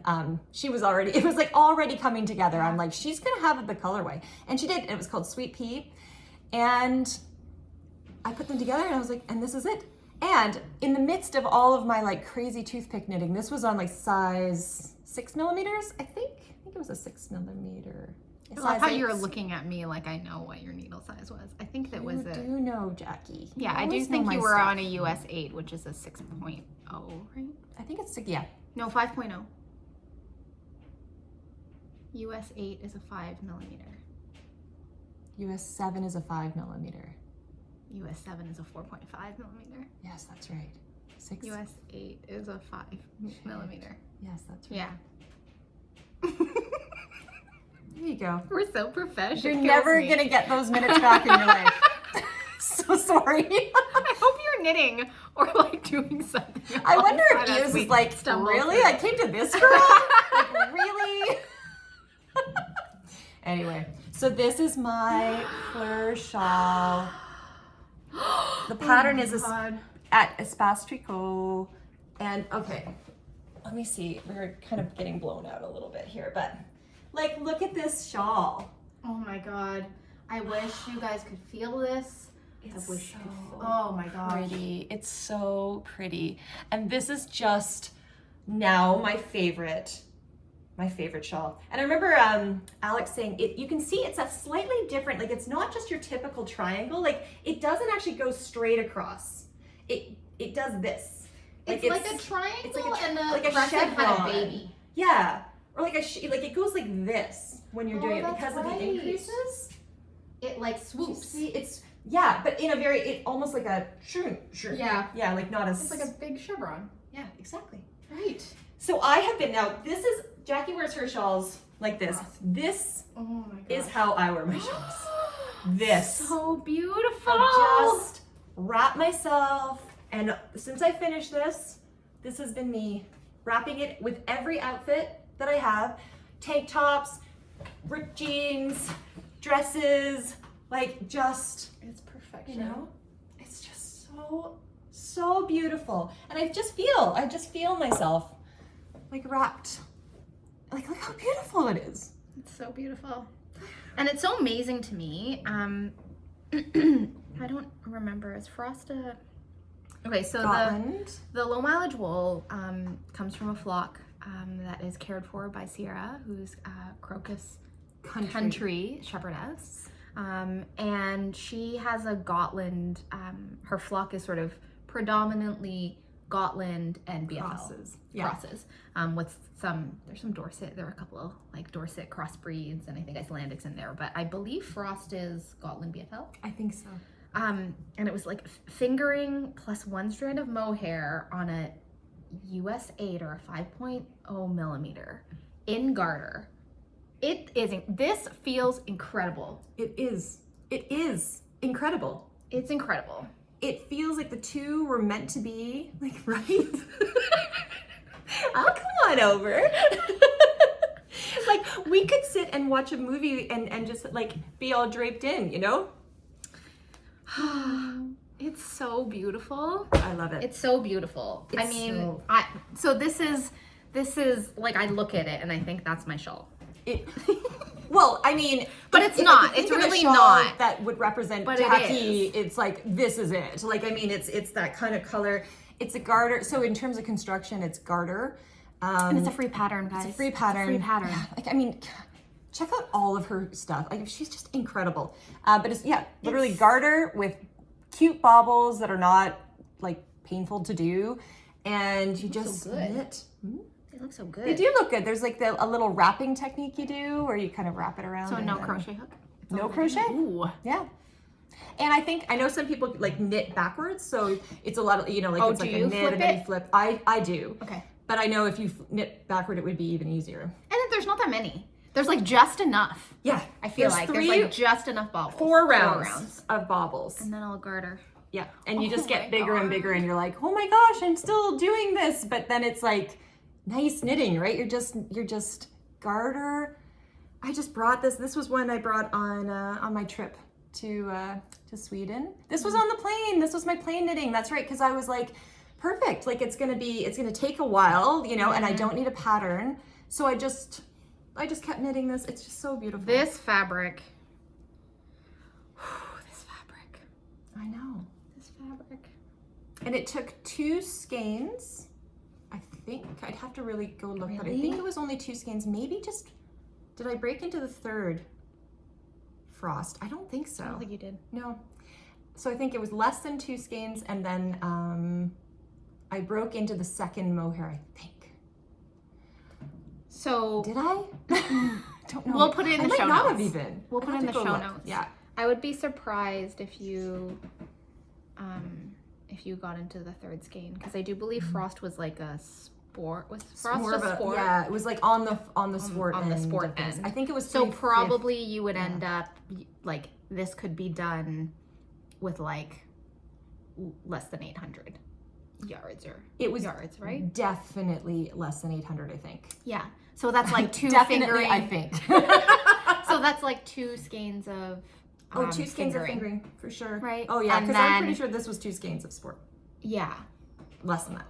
It was like already coming together. I'm like, she's gonna have the colorway. And she did. It was called Sweet Pea. And I put them together and I was like, and this is it. And in the midst of all of my, like, crazy toothpick knitting, this was on, like, size 6 millimeters, I think it was a 6 millimeter. I love how you're looking at me like I know what your needle size was. I think that was it. You do know, Jackie. Yeah, I do think you were on a US 8, which is a 6.0, right? I think it's, yeah. No, 5.0. US 8 is a 5 millimeter. US 7 is a 5 millimeter. US 7 is a 4.5 millimeter. Yes, that's right. 6. US 8 is a 5 millimeter. Yes, that's right. Yeah. There you go. We're so professional. You're never gonna get those minutes back in your life. So sorry. I hope you're knitting or, like, doing something. I wonder if Eurus is like, really? I came to this girl? Like, really? Anyway, so this is my Fleur shawl. The pattern is at Espace Tricot. And okay, let me see. We're kind of getting blown out a little bit here, but, like, look at this shawl. Oh my God. I wish you guys could feel this. It's I wish so you could feel. Oh my gosh. pretty. It's so pretty. And this is just now my favorite shawl. And I remember Alex saying you can see it's a slightly different, like, it's not just your typical triangle. Like, it doesn't actually go straight across. It does this. It's like a triangle, it's like and like a crescent chevron. had a baby. Yeah. Or like like it goes like this when you're doing it that's because of the increases. It, like, swoops. See, it's, yeah, but in a very, almost like a sure. Yeah. Yeah, like not as. It's like a big chevron. Yeah, exactly. Right. So I have been, now this is, Jackie wears her shawls like this. This Oh my God. is how I wear my shawls. This. So beautiful. I just wrap myself, and since I finished this has been me wrapping it with every outfit that I have. Tank tops, ripped jeans, dresses, like, just, It's perfection. you know, it's just so beautiful. And I just feel myself, like, wrapped. Like, look how beautiful it is. It's so beautiful. And it's so amazing to me. I don't remember. Is Frost a... Okay, so Scotland. the low mileage wool comes from a flock that is cared for by Sierra, who's Crocus country shepherdess. And she has a Gotland, her flock is sort of predominantly Gotland and BFL Crosses. Yeah. crosses, with there's some Dorset, there are a couple of, like, Dorset crossbreeds, and I think Icelandics in there, but I believe Frost is Gotland BFL. I think so. And it was like fingering plus 1 strand of mohair on a US 8 or a 5.0 millimeter in garter. This feels incredible. It is incredible. It's incredible. It feels like the two were meant to be, like, right? I'll come on over. Like, we could sit and watch a movie and just, like, be all draped in, you know? It's so beautiful. I love it. It's so beautiful. I It's mean, so- this is like, I look at it and I think that's my shawl. Well, I mean, but it's if not. I could think It's of a really shawl not. that would represent But it tacky. is. It's like, this is it. Like, I mean, it's that kind of color. It's a garter. So in terms of construction, it's garter. And it's a free pattern, guys. It's a free pattern. Free pattern. Yeah, like, I mean, check out all of her stuff. Like, she's just incredible. But it's, literally garter with cute baubles that are not, like, painful to do. And you just knit. They look so good. They do look good. There's like a little wrapping technique you do where you kind of wrap it around. So and no then- crochet hook? No crochet. Ooh. Yeah. And I know some people like knit backwards, so it's a lot of, like it's do like a you knit flip and then it? you flip. I do. Okay. But I know if you knit backward, it would be even easier. And there's not that many. There's like just enough. Yeah. I feel There's like three- there's like just enough baubles. four rounds of baubles. And then I'll garter. Yeah. And you just Oh get my bigger and God. bigger and you're like, oh my gosh, I'm still doing this. But then it's like nice knitting, right? You're just garter. I just brought this. This was one I brought on my trip to Sweden. This was on the plane. This was my plane knitting. That's right. Cause I was like, perfect. Like it's gonna take a while, and I don't need a pattern. So I just kept knitting this. It's just so beautiful. This fabric. This fabric. I know. This fabric. And it took 2 skeins. I think I'd have to really go look, but I Really? think it was only 2 skeins. Maybe did I break into the 3rd frost? I don't think so. I don't think you did. No. So I think it was less than 2 skeins, and then I broke into the 2nd mohair, I think. So Did I? Don't know. We'll put it in the I show might not notes. have even. We'll I'd put have it in to the go show look. notes. Yeah. I would be surprised if you got into the 3rd skein, because I do believe frost was like a sport. Was frost More of a sport? Yeah, it was like on the sport on the end sport of this. end. I think it was So 3/5. probably you would end up like, this could be done with like less than 800 yards or It was yards, right? definitely less than 800, I think. Yeah. So that's like 2 Definitely, fingering. I think. So that's like 2 skeins of 2 skeins of fingering for sure. Right. Oh yeah, And because I'm then- pretty sure this was 2 skeins of sport. Yeah. Less than that.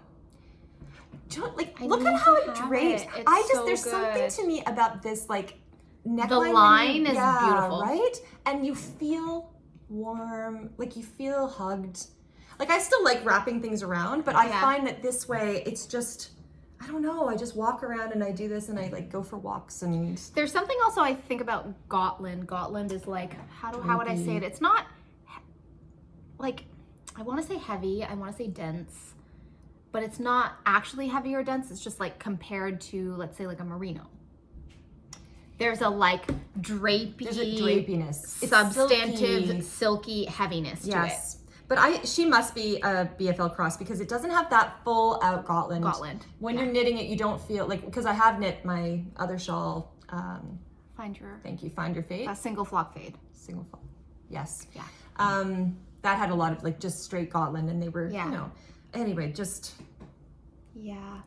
Like, I look need at how to it have drapes. it. It's so there's something good. to me about this like neckline. The when line you- is yeah, beautiful. right? And you feel warm, like you feel hugged. Like I still like wrapping things around, but I Yeah. find that this way it's just, I don't know, I just walk around and I do this and I like go for walks and There's something also I think about Gotland. Gotland is like, how would I say it? It's not like, I want to say heavy, I want to say dense, but it's not actually heavy or dense. It's just like compared to, let's say, like a merino. There's a like drapey, there's a drapiness. It's substantive, silky. silky heaviness to it. Yes. But she must be a BFL cross because it doesn't have that full out Gotland. Gotland. When you're knitting it, you don't feel like, because I have knit my other shawl. Find your Thank you. Find your fade. a single flock fade. Single fold. Yes. Yeah. That had a lot of like just straight Gotland, and they were, Yeah. Anyway, just. Yeah.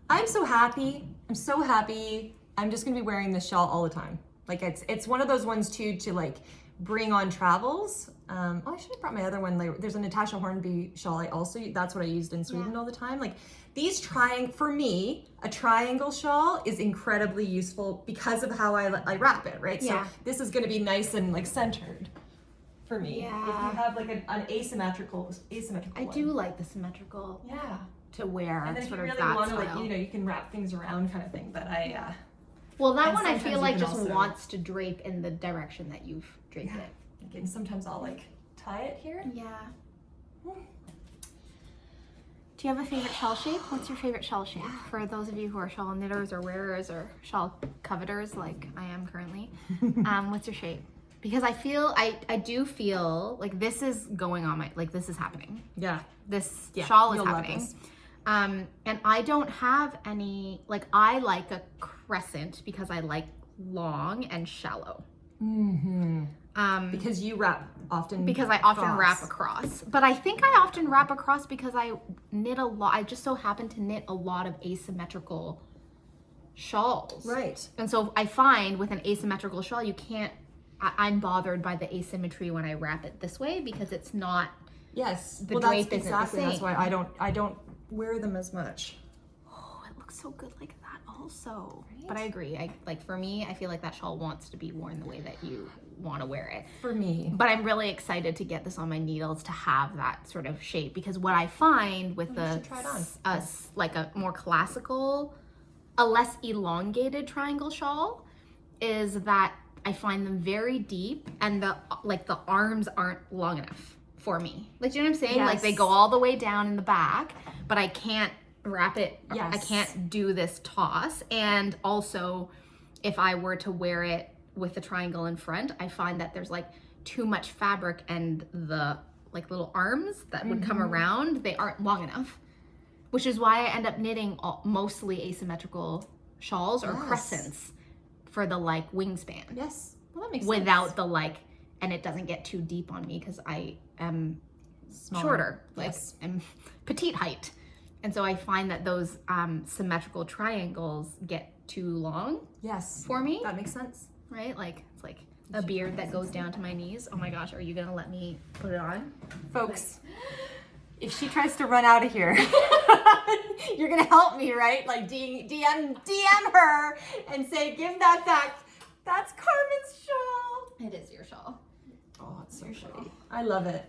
I'm so happy. I'm so happy. I'm just gonna be wearing this shawl all the time. Like it's one of those ones too to like bring on travels. I should have brought my other one. Like, there's a Natasha Hornby shawl. That's what I used in Sweden all the time. Like these for me, a triangle shawl is incredibly useful because of how I wrap it, right? Yeah. So this is gonna be nice and like centered for me. Yeah. If you have like an asymmetrical I one. do like the symmetrical Yeah. to wear. And then if you sort of really that want to style. like, you can wrap things around kind of thing. But Well, that And one I sometimes feel you like can just also- wants to drape in the direction that you've draped it. again, sometimes I'll like tie it here. Yeah. Do you have a favorite shawl shape? What's your favorite shawl shape? For those of you who are shawl knitters or wearers or shawl coveters like I am currently, what's your shape? Because I do feel like this is going on this is happening. Yeah. This Yeah, shawl is you'll love happening. this. And I don't have any, I like a crescent because I like long and shallow. Mm-hmm. Because you wrap often. Because I often across. wrap across. But I think I often wrap across because I knit a lot. I just so happen to knit a lot of asymmetrical shawls. Right. And so I find with an asymmetrical shawl, I'm bothered by the asymmetry when I wrap it this way because it's not Yes. The well, drape that's isn't the exactly. That's same. why I don't wear them as much. Oh, it looks so good like that also. Right? But I agree. For me, I feel like that shawl wants to be worn the way that you want to wear it. For me. But I'm really excited to get this on my needles to have that sort of shape, because what I find with try it on. like a more classical, a less elongated triangle shawl is that I find them very deep and the arms aren't long enough for me. Like, do you know what I'm saying? Yes. Like they go all the way down in the back, but I can't wrap it. Yes. I can't do this toss. And also, if I were to wear it with the triangle in front, I find that there's like too much fabric and the like little arms that would come around, they aren't long enough. Which is why I end up knitting mostly asymmetrical shawls or crescents for the like wingspan. Yes. Well, that makes Without sense. the like, and it doesn't get too deep on me because I am Smaller. shorter, like Yes. I'm petite height. And so I find that those symmetrical triangles get too long Yes. for me, That makes sense. right? Like it's like a beard that goes down to my knees. Oh my gosh, are you gonna let me put it on? Folks, if she tries to run out of here, you're gonna help me, right? Like DM her and say, give that back. That's Carmen's shawl. It is your shawl. Oh, it's so pretty. I love it.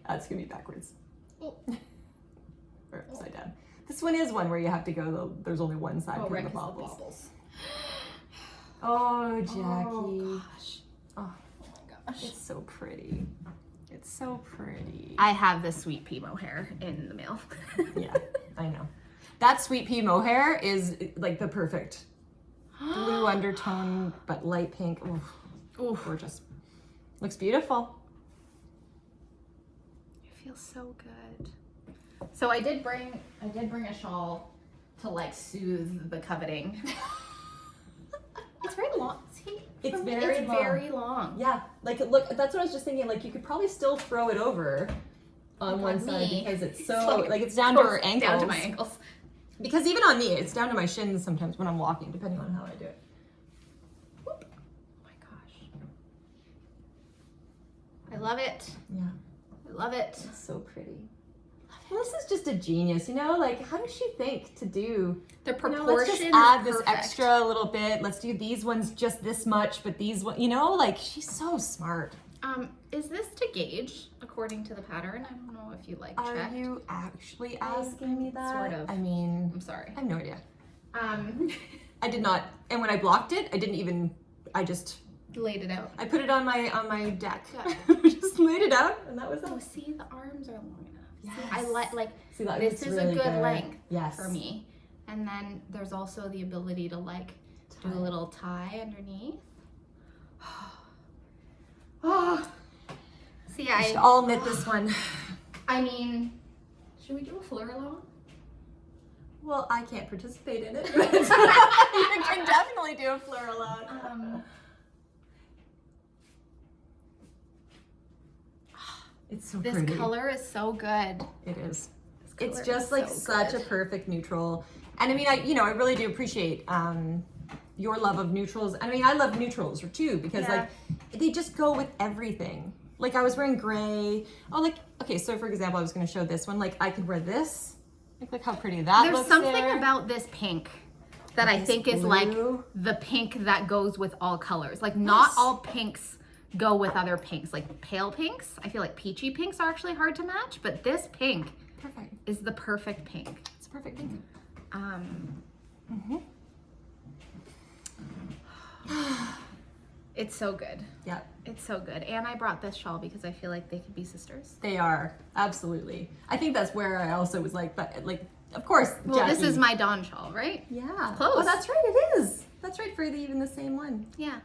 That's gonna be backwards. Oh. Or upside down. This one is one where you have to go, there's only one side for the bobbles. Oh, Jackie. Oh gosh. Oh, Oh my gosh. it's so pretty. It's so pretty. I have this sweet pea mohair in the mail. Yeah, I know. That sweet pea mohair is like the perfect blue undertone, but light pink. Ooh, gorgeous. Looks beautiful. It feels so good. So I did bring a shawl to like soothe the coveting. It's very long. See? It's For me, very it's long. very long. Yeah, like look, that's what I was just thinking. Like you could probably still throw it over on one side me. because it's so like it's down to her ankles. Down to my ankles. Because even on me, it's down to my shins sometimes when I'm walking, depending on how I do it. Whoop. Oh my gosh. I love it. Yeah, I love it. it's so pretty. Well, this is just a genius, you know? Like, how does she think to do? The You proportion know, let's just add is this perfect. extra little bit. Let's do these ones just this much, but these one, you know, like she's so smart. Is this to gauge according to the pattern? I don't know if you like Are checked. you actually asking me that? Sort of. I mean, I'm sorry. I have no idea. I I did not, and when I blocked it, I didn't even. I just laid it out. I put it on my deck. Yeah. Just laid it out, and that was Oh, it. see, the arms are long enough. Yes. See, I like See, that this looks is really a good length Yes. for me. And then there's also the ability to like do a little tie underneath. Oh, see, We should all knit this one. I mean, should we do a Fleur along? Well, I can't participate in it, but you can definitely do a Fleur alone. It's so This pretty. color is so good. It is. This It's color just is like so such good. a perfect neutral. And I mean, I really do appreciate your love of neutrals. I mean, I love neutrals too because Yeah. like they just go with everything. Like I was wearing gray. Oh, like okay. So for example, I was going to show this one. Like I could wear this. Like look how pretty that There's looks. something there. about this pink that I This think is like blue. the pink that goes with all colors. Like not Yes. all pinks go with other pinks. Like pale pinks, I feel like peachy pinks are actually hard to match, but this pink Perfect. is the perfect pink. It's a perfect pink. It's so good. Yeah, It's so good. And I brought this shawl because I feel like they could be sisters. they are absolutely. I think that's where I also was like, but like, of course. Well, this Jackie- is my Dawn shawl, right? Yeah. Close. Oh, that's right. It is. That's right. For even the same one. Yeah.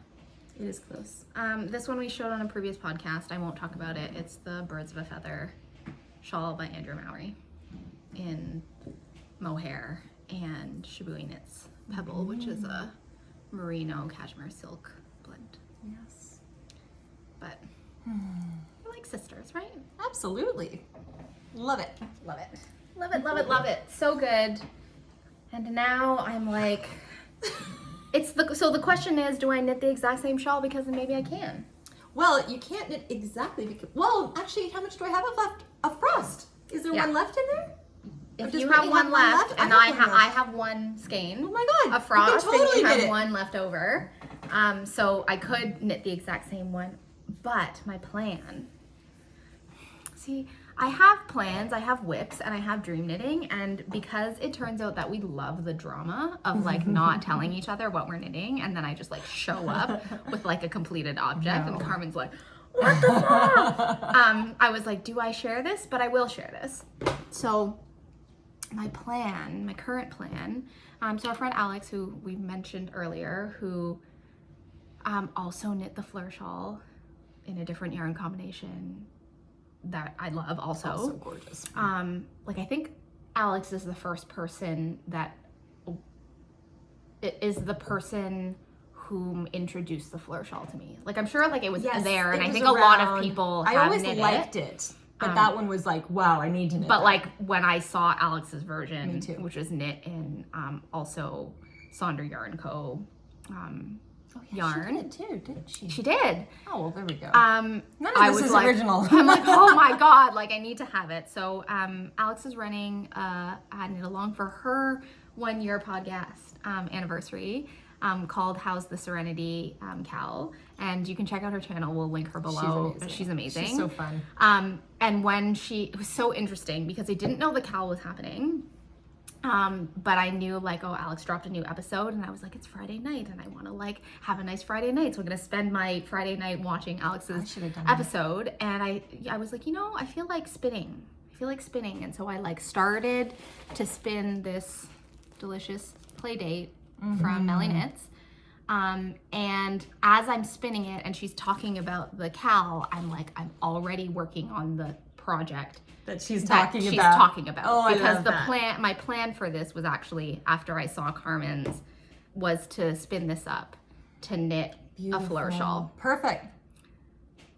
It is close. This one we showed on a previous podcast. I won't talk about it. It's the Birds of a Feather shawl by Andrea Mowry in mohair and Shibui Knits Pebble, which is a merino cashmere silk blend. Yes. But we're like sisters, right? Absolutely. Love it. Love it. Love it, love it, love it. So good. And now I'm like, so the question is, do I knit the exact same shawl because then maybe I can? Well, you can't knit exactly because, well, actually, how much do I have left of frost? Is there Yeah. one left in there? Or If does you Brittany have one left, and I have one left. have one skein Oh my god. of frost, you can totally and you knit have it. one left over. So I could knit the exact same one, but my plan. See, I have plans, I have whips, and I have dream knitting, and because it turns out that we love the drama of like not telling each other what we're knitting, and then I just like show up with like a completed object, and Carmen's like, what the fuck? I was like, do I share this? But I will share this. So my plan, my current plan, so our friend Alex, who we mentioned earlier, who also knit the Fleur shawl in a different yarn combination that I love also. Oh, so gorgeous. Like I think Alex is the first person that is the person whom introduced the Fleur shawl to me. Like I'm sure like it was there, and I think a lot of people I have always knit liked it. But that one was like, wow, I need to knit But that. like when I saw Alex's version, Me too. which was knit in also Sonder Yarn Co. Yarn. She did too, didn't she? She did. Oh, well, there we go. None of I this was is like, original. I'm like, oh my god, like I need to have it. So Alex is running a knit along for her 1 year podcast anniversary called How's the Serenity Cal, and you can check out her channel. We'll link her below. She's amazing. She's so fun. And when it was so interesting because I didn't know the Cal was happening. But I knew like, oh, Alex dropped a new episode, and I was like, it's Friday night and I want to like have a nice Friday night. So I'm going to spend my Friday night watching Alex's episode. And I was like, I feel like spinning. And so I like started to spin this delicious play date from Melly Knits. And as I'm spinning it and she's talking about the Cal, I'm already working on the project that she's talking about. Oh, because I love my plan for this was actually after I saw Carmen's was to spin this up to knit a Fleur shawl. Perfect.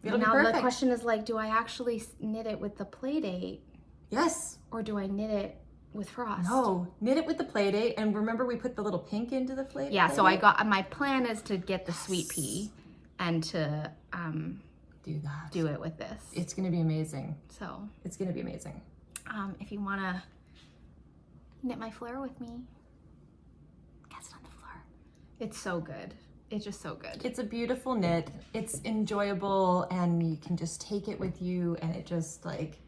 It'll now be perfect. the question is like, do I actually knit it with the play date? Yes. Or do I knit it with frost? No, knit it with the play date, and remember we put the little pink into the play. Yeah. So I got my plan is to get the sweet pea and to do it with this. It's gonna be amazing. So it's gonna be amazing. If you wanna knit my Fleur with me, cast it on the Fleur. It's so good. It's just so good. It's a beautiful knit. It's enjoyable, and you can just take it with you, and it just like.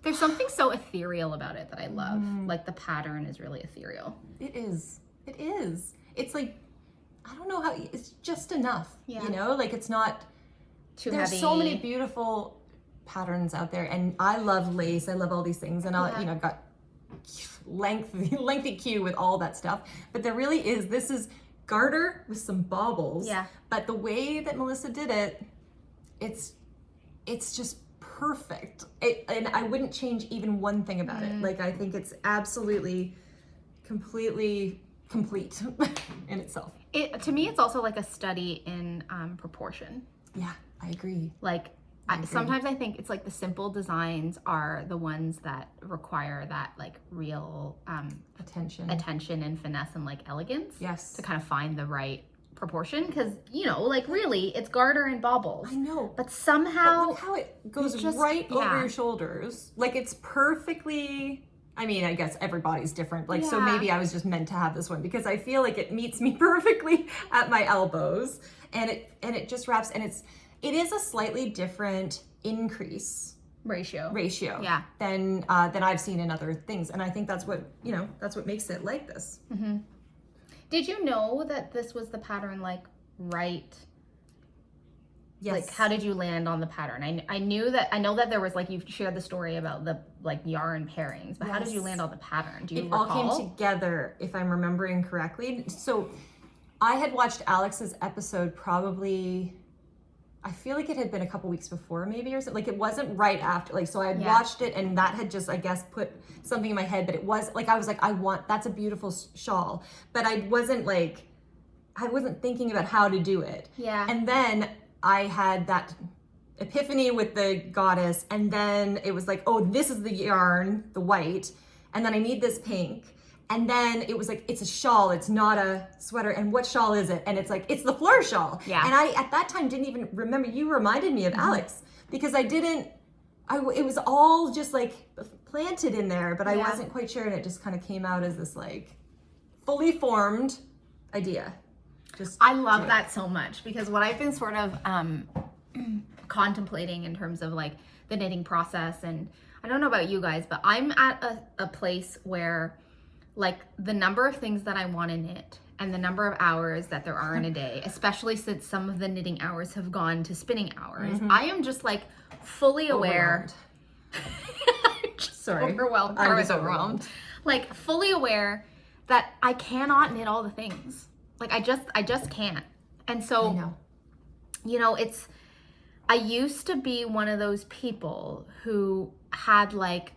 There's something so ethereal about it that I love. Like the pattern is really ethereal. It is. It is. It's like, I don't know how. It's just enough. Yeah. Like it's not. There's There's so many beautiful patterns out there, and I love lace. I love all these things, and I've got lengthy queue with all that stuff. But there really is. This is garter with some baubles. Yeah. But the way that Melissa did it, it's just perfect. And I wouldn't change even one thing about it. Like I think it's absolutely, completely complete in itself. To me, it's also like a study in proportion. Yeah, I agree. Like sometimes I think it's like the simple designs are the ones that require that like real attention and finesse and like elegance. Yes. To kind of find the right proportion, because like really it's garter and baubles. I know. But somehow look how it goes right over your shoulders. Like it's perfectly. I mean, I guess everybody's different. Like, so maybe I was just meant to have this one because I feel like it meets me perfectly at my elbows, and it just wraps, and it is a slightly different increase ratio. Yeah. Than I've seen in other things, and I think that's what makes it like this. Mm-hmm. Did you know that this was the pattern right? Yes. Like, how did you land on the pattern? I know that there was you've shared the story about the yarn pairings, but how did you land on the pattern? Do you recall? It all came together, if I'm remembering correctly. So I had watched Alex's episode probably, I feel like it had been a couple weeks before maybe, or something. Like it wasn't right after, so I had watched it, and that had just, I guess, put something in my head, but it was I was like, that's a beautiful shawl, but I wasn't thinking about how to do it. Yeah. And then I had that epiphany with the goddess, and then it was like, oh, this is the yarn, the white, and then I need this pink, And then it was like, it's a shawl, it's not a sweater. And what shawl is it? And it's like, it's the Fleur shawl. Yeah. And I, at that time, didn't even remember. You reminded me of Alex because it was all just like planted in there, but I wasn't quite sure. And it just kind of came out as this like fully formed idea. I love that so much because what I've been sort of contemplating in terms of like the knitting process, and I don't know about you guys, but I'm at a place where like the number of things that I want to knit and the number of hours that there are in a day, especially since some of the knitting hours have gone to spinning hours, I am just like fully aware. Sorry. Overwhelmed. I was overwhelmed. Like fully aware that I cannot knit all the things. Like I just can't. And so, you know, I used to be one of those people who had like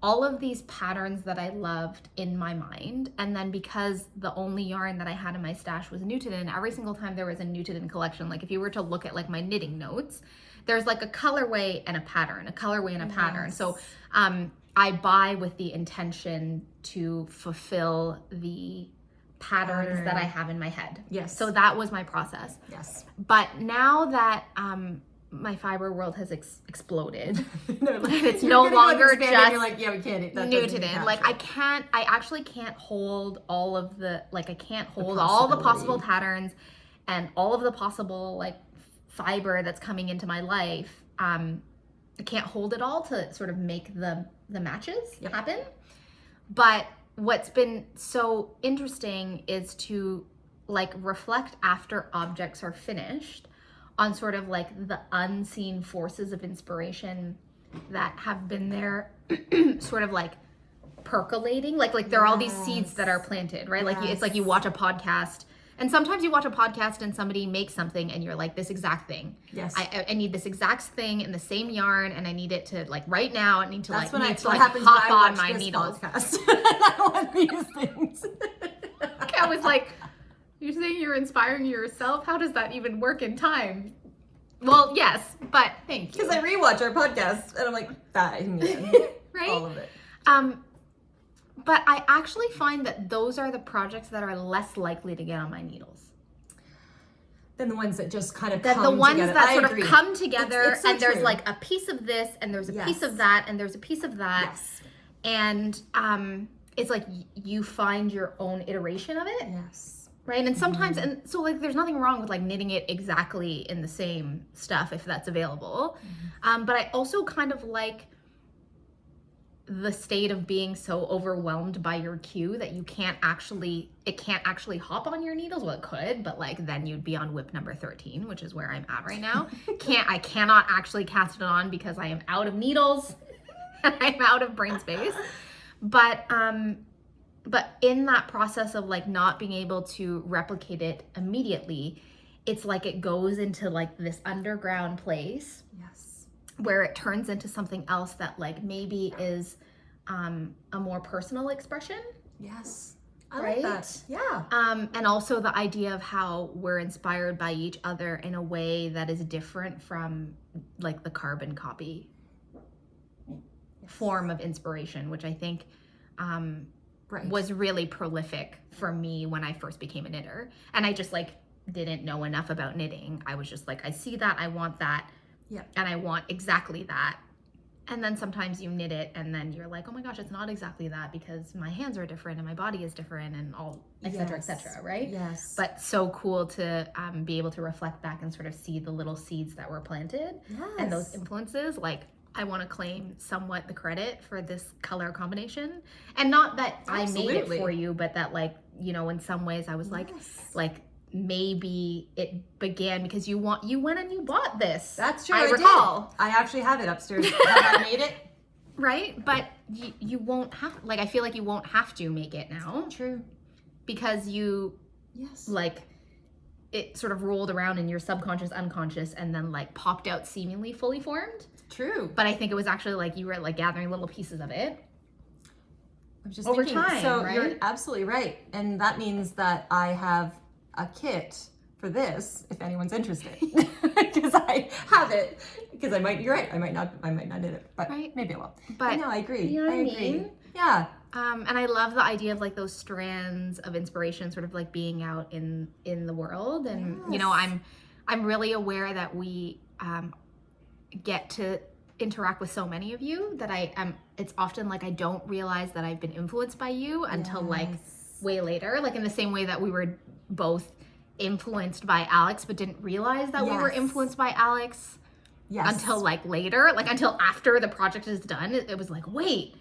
all of these patterns that I loved in my mind. And then because the only yarn that I had in my stash was Nutiden, every single time there was a Nutiden collection, like if you were to look at like my knitting notes, there's like a colorway and a pattern, a colorway and a pattern. So I buy with the intention to fulfill the patterns that I have in my head. Yes. So that was my process. Yes. But now that my fiber world has exploded, Like, it's no longer just you're like, we can't eat that. Nutiden. Like I actually can't hold all of I can't hold all the possible patterns and all of the possible like fiber that's coming into my life. I can't hold it all to sort of make the matches happen. But what's been so interesting is to like reflect after objects are finished on sort of like the unseen forces of inspiration that have been there sort of like percolating. Like there are all these seeds that are planted, right? Like it's like you watch a podcast, and sometimes you watch a podcast and somebody makes something and you're like, this exact thing. Yes. I need this exact thing in the same yarn, and I need it to like right now. I need to That's like happens hop when I on watch my this needles. Podcast. I want these things. I was like, you're saying you're inspiring yourself? How does that even work in time? Well, yes, but thank you. Because I rewatch our podcast and I'm like, that I mean, right? All of it. But I actually find that those are the projects that are less likely to get on my needles. Than the ones that just kind of come together. The ones that sort of come together, it's so and there's true. like a piece of this, and there's a piece of that, and there's a piece of that. Yes. And it's like you find your own iteration of it. Yes. Right? And sometimes, and so like there's nothing wrong with like knitting it exactly in the same stuff if that's available. But I also kind of like the state of being so overwhelmed by your cue that it can't actually hop on your needles. Well, it could, but like then you'd be on whip number 13, which is where I'm at right now. I cannot actually cast it on because I am out of needles and I'm out of brain space. But in that process of like not being able to replicate it immediately, it's like it goes into like this underground place. Yes. Where it turns into something else that like maybe is a more personal expression. Yes. I right? like that. Yeah. And also the idea of how we're inspired by each other in a way that is different from like the carbon copy form of inspiration, which I think was really prolific for me when I first became a knitter. And I just like didn't know enough about knitting. I was just like, I see that, I want that. Yeah. And I want exactly that. And then sometimes you knit it and then you're like, oh my gosh, it's not exactly that because my hands are different and my body is different and all, et cetera, right? Yes. But so cool to be able to reflect back and sort of see the little seeds that were planted and those influences. Like, I want to claim somewhat the credit for this color combination. And not that I made it for you, but that like, you know, in some ways I was like maybe it began because you went and you bought this. That's true. I recall. I actually have it upstairs. Have I made it? Right? But you won't have, like, I feel like you won't have to make it now. True. Because you, like, it sort of rolled around in your subconscious, unconscious, and then, like, popped out seemingly fully formed. True. But I think it was actually, like, you were, like, gathering little pieces of it. I was just over thinking, time, so right? You're absolutely right. And that means that I have a kit for this if anyone's interested. Because I have it. Because you're right, I might not knit it, but maybe I will. But no, I agree. You know what I agree. mean? Yeah. And I love the idea of like those strands of inspiration sort of like being out in the world. And, you know, I'm really aware that we get to interact with so many of you that it's often like I don't realize that I've been influenced by you until like way later, like in the same way that we were both influenced by Alex but didn't realize that we were influenced by Alex until like later, like until after the project is done. It was like, wait,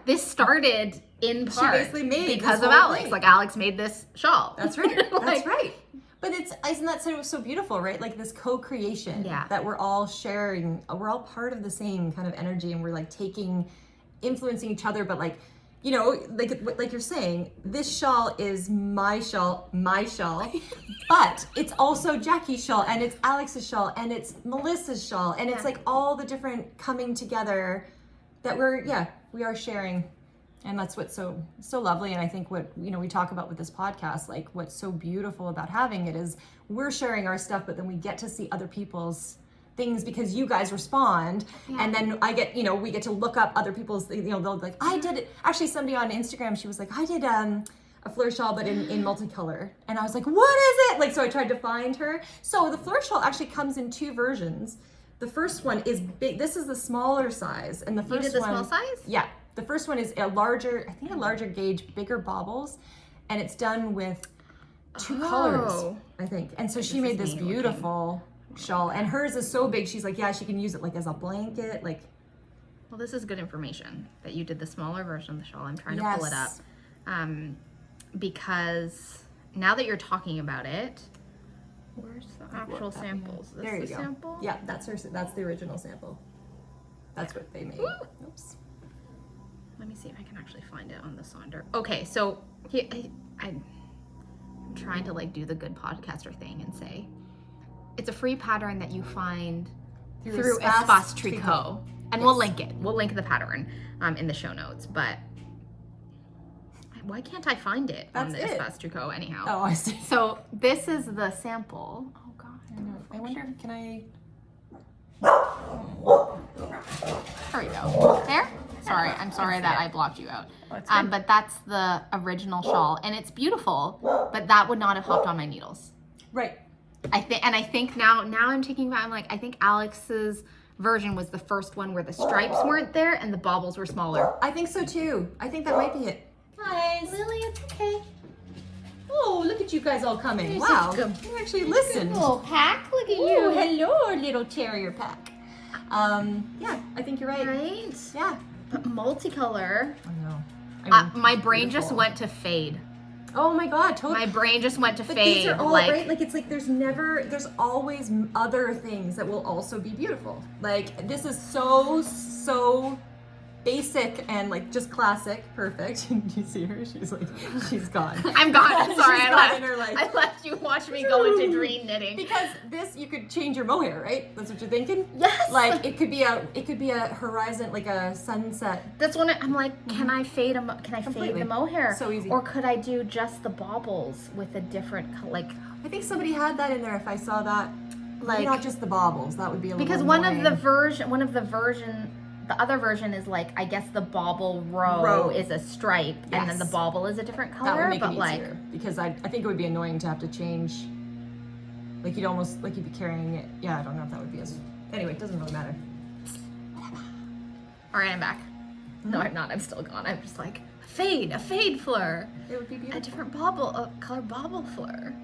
this started in part she basically made because of Alex. Like Alex made this shawl. That's right. That's right. But isn't that so beautiful, right? Like this co-creation that we're all sharing. We're all part of the same kind of energy, and we're like influencing each other. But like, you know, like you're saying, this shawl is my shawl, but it's also Jackie's shawl, and it's Alex's shawl, and it's Melissa's shawl, and it's like all the different coming together that we are sharing. And that's what's so lovely. And I think what, you know, we talk about with this podcast, like what's so beautiful about having it is we're sharing our stuff, but then we get to see other people's things because you guys respond. And then we get to look up other people's, you know, they'll like, I did it. Actually, somebody on Instagram, she was like, I did a Fleur shawl, but in multicolor. And I was like, what is it? Like, so I tried to find her. So the Fleur shawl actually comes in 2 versions. The first one is big. This is the smaller size. And the first You did the small size? Yeah. The first one is a larger gauge, bigger bobbles, and it's done with 2 colors, I think. And so she made this beautiful shawl, and hers is so big. She's like, she can use it like as a blanket, like. Well, this is good information that you did the smaller version of the shawl. I'm trying to pull it up, because now that you're talking about it, where's the actual samples? There you go. Sample? Yeah, that's the original sample. That's what they made. Oops. Let me see if I can actually find it on the Sonder. Okay, so I'm trying to like do the good podcaster thing and say it's a free pattern that you find through Espace Tricot. And we'll link it. We'll link the pattern in the show notes. But why can't I find it on the Espace Tricot anyhow? Oh, I see. So this is the sample. Oh God. I know. I wonder, can I? There we go. There? Sorry, I'm sorry that I blocked you out. But that's the original shawl, and it's beautiful, but that would not have hopped on my needles. Right. I think now I'm taking back, I'm like, I think Alex's version was the first one where the stripes weren't there and the baubles were smaller. I think so too. I think that might be it. Hi, Lily, it's okay. Oh, look at you guys all coming. Wow. You actually listened. Little pack, look at Oh, you. hello, little terrier pack. I think you're right. Right? Yeah. But multicolor. I know. My brain just went to fade. Oh my God, totally. My brain just went to but fade. These are all right. Like it's like there's always other things that will also be beautiful. Like this is so basic and like just classic, perfect. You see her? She's gone. I'm gone. I'm sorry. I left you watch me go into dream knitting. Because this you could change your mohair, right? That's what you're thinking? Yes. Like it could be a horizon, like a sunset. That's when I'm like, can I fade fade the mohair? So easy. Or could I do just the baubles with a different like? I think somebody had that in there. If I saw that, like not just the baubles, that would be a little. Because one of the other version is like, I guess the bauble row is a stripe, and then the bauble is a different color. That would make but it easier, because I think it would be annoying to have to change. Like you'd almost like you'd be carrying it. Yeah, I don't know if that would be as. Anyway, it doesn't really matter. All right, I'm back. No, I'm not. I'm still gone. I'm just like a fade Fleur. It would be beautiful. A different bauble, a color bauble Fleur.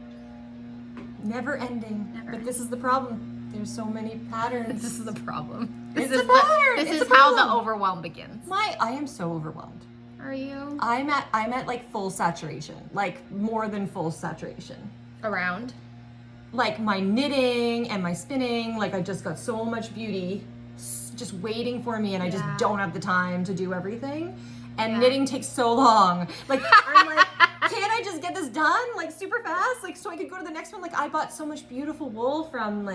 Never ending. But this is the problem. There's so many patterns. This is the problem. This is how the overwhelm begins. I am so overwhelmed. Are you? I'm at like full saturation, like more than full saturation. Around? Like my knitting and my spinning, like I just got so much beauty just waiting for me, and I just don't have the time to do everything. And knitting takes so long. Like I'm like, can't I just get this done like super fast? Like so I could go to the next one. Like I bought so much beautiful wool from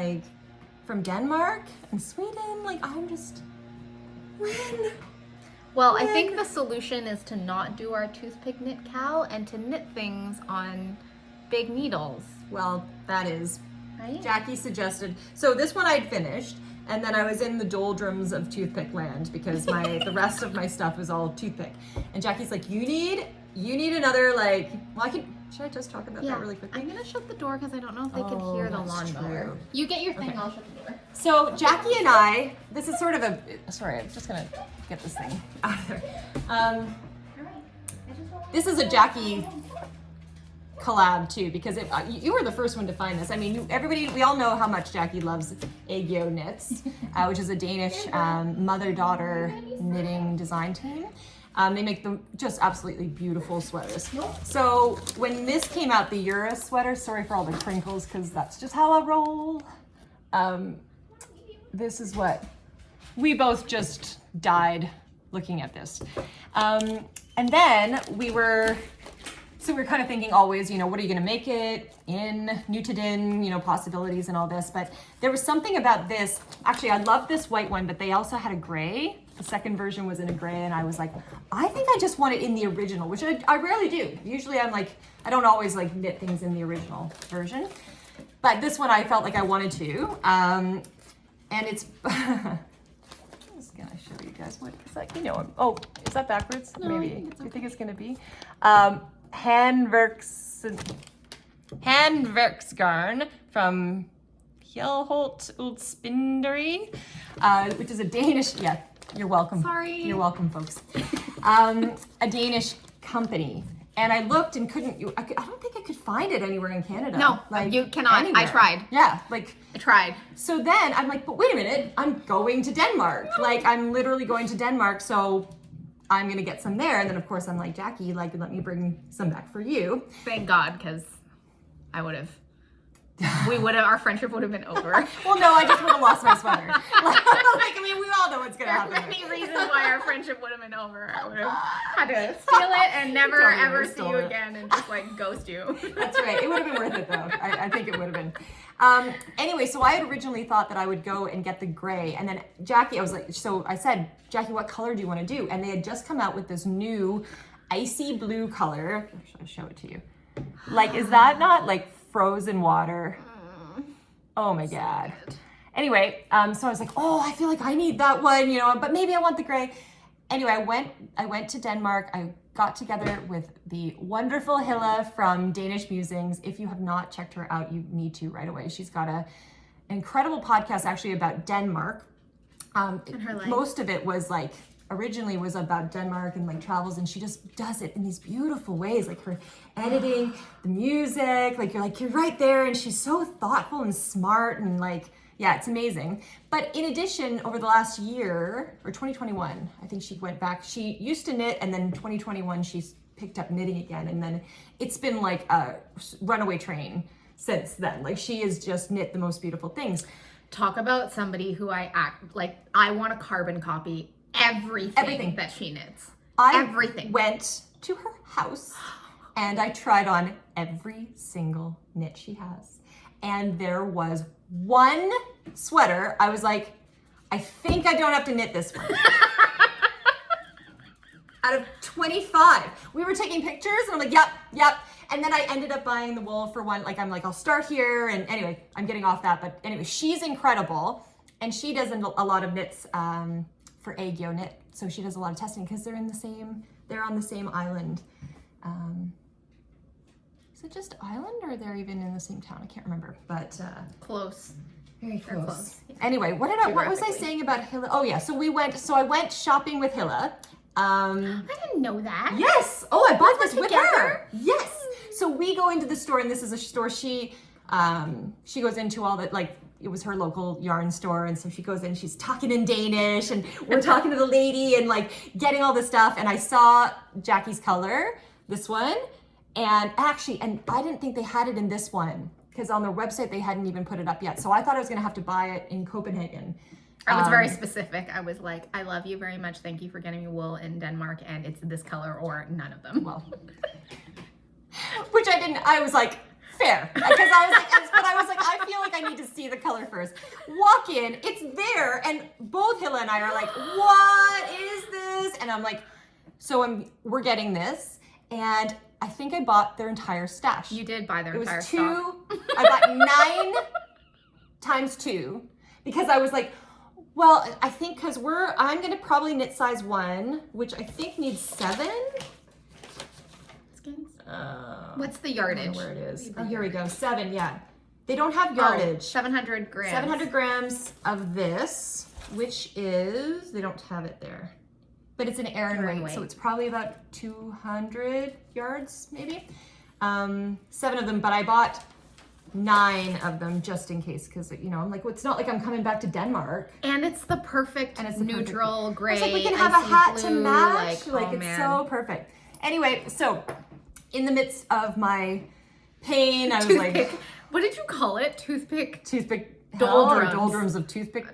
Denmark and Sweden. Like I'm just Well, I think the solution is to not do our toothpick knit cowl and to knit things on big needles. Well, that is right. Jackie suggested. So this one I'd finished, And then I was in the doldrums of toothpick land because the rest of my stuff was all toothpick. And Jackie's like, you need another like, well, should I just talk about that really quickly? I'm gonna shut the door because I don't know if they can hear the lawnmower. True. You get your thing, I'll shut the door. So Jackie and I, this is sort of sorry, I'm just gonna get this thing out of there. This is a Jackie collab too, because you were the first one to find this. I mean, we all know how much Jackie loves Aegyo Knits, which is a Danish mother-daughter knitting design team. They make them just absolutely beautiful sweaters. So when this came out, the Eurus sweater, sorry for all the crinkles, because that's just how I roll. This is what we both just died looking at this. And then we were kind of thinking always, what are you gonna make it in Nutiden, possibilities and all this. But there was something about this. Actually, I love this white one, but they also had a gray. The second version was in a gray, and I was like, I think I just want it in the original, which I rarely do. Usually I'm like, I don't always like knit things in the original version. But this one I felt like I wanted to. And it's, I'm just gonna show you guys what is that, oh, is that backwards? No, Maybe. I think it's Do you okay. think it's gonna be? Handverksgarn from Hjelholts Uldspinderi, which is a Danish, you're welcome. Sorry. You're welcome, folks. A Danish company. And I looked and I don't think I could find it anywhere in Canada. No, you cannot. Anywhere. I tried. Yeah, I tried. so then I'm like, but wait a minute, I'm going to Denmark. Like, I'm literally going to Denmark, so I'm gonna get some there. And then of course I'm like, Jackie, like, let me bring some back for you. Thank God, because our friendship would have been over. Well, no, I just would have lost my sweater. We all know what's gonna There are happen. many reasons why our friendship would have been over. I would have had to steal it and never Totally ever would've see stole you it. again and just like ghost you. That's right. It would have been worth it though. I think it would have been. Anyway, so I had originally thought that I would go and get the gray, and then Jackie, I said, Jackie, what color do you want to do? And they had just come out with this new icy blue color. Should I show it to you? Like, is that not like frozen water? Oh my God. Anyway, so I was like, oh, I feel like I need that one, but maybe I want the gray. Anyway, I went to Denmark. I got together with the wonderful Hille from Danish Musings. If you have not checked her out, you need to right away. She's got an incredible podcast actually about Denmark. her life. Most of it was like, originally was about Denmark and like travels, and she just does it in these beautiful ways, like her editing, the music, you're right there, and she's so thoughtful and smart, and like, yeah, it's amazing. But in addition, over the last year, or 2021, I think she went back, she used to knit, and then 2021 she's picked up knitting again, and then it's been like a runaway train since then. Like, she has just knit the most beautiful things. Talk about somebody who I want to carbon copy everything that she knits. I Everything. went to her house and I tried on every single knit she has. And there was one sweater, I was like, I think I don't have to knit this one. Out of 25. We were taking pictures and I'm like, yep. And then I ended up buying the wool for one. Like, I'm like, I'll start here. And anyway, I'm getting off that. But anyway, she's incredible. And she does a lot of knits for Aegyo Knit. So she does a lot of testing because they're on the same island. Is it just island, or they're even in the same town? I can't remember, but Close. very They're close. Yeah. Anyway, what was I Geographically. saying about Hille? Oh yeah, so I went shopping with Hille. I didn't know that. Yes. Oh, I bought this with together? her. Yes. So we go into the store, and this is a store she goes into all that, like, it was her local yarn store, and so she goes in, she's talking in Danish, and we're talking to the lady and like getting all this stuff, and I saw Jackie's color, this one, and I didn't think they had it in this one because on their website they hadn't even put it up yet. So I thought I was gonna have to buy it in Copenhagen. I was very specific. I was like, I love you very much. Thank you for getting me wool in Denmark, and it's this color or none of them. Well, which I didn't. I was like, fair, because I was like, I feel like I need to see the color first. Walk in, it's there, and both Hille and I are like, what is this? And I'm like, we're getting this, and I think I bought their entire stash. You did buy their entire It was stock. I bought 9 times 2, because I was like, Well, I think because I'm gonna probably knit size 1, which I think needs 7. What's the I yardage? don't know where it is. Oh, here we go. 7, yeah. They don't have yardage. 700 grams. 700 grams of this, which is, they don't have it there. But it's an Aran weight, so it's probably about 200 yards, maybe. 7 of them, but I bought 9 of them just in case, because, you know, I'm like, well, it's not like I'm coming back to Denmark. And it's the perfect neutral gray. It's like we can have a hat to match. Like, it's so perfect. Anyway, so in the midst of my pain, I was like, what did you call it? Toothpick hell, or doldrums of toothpick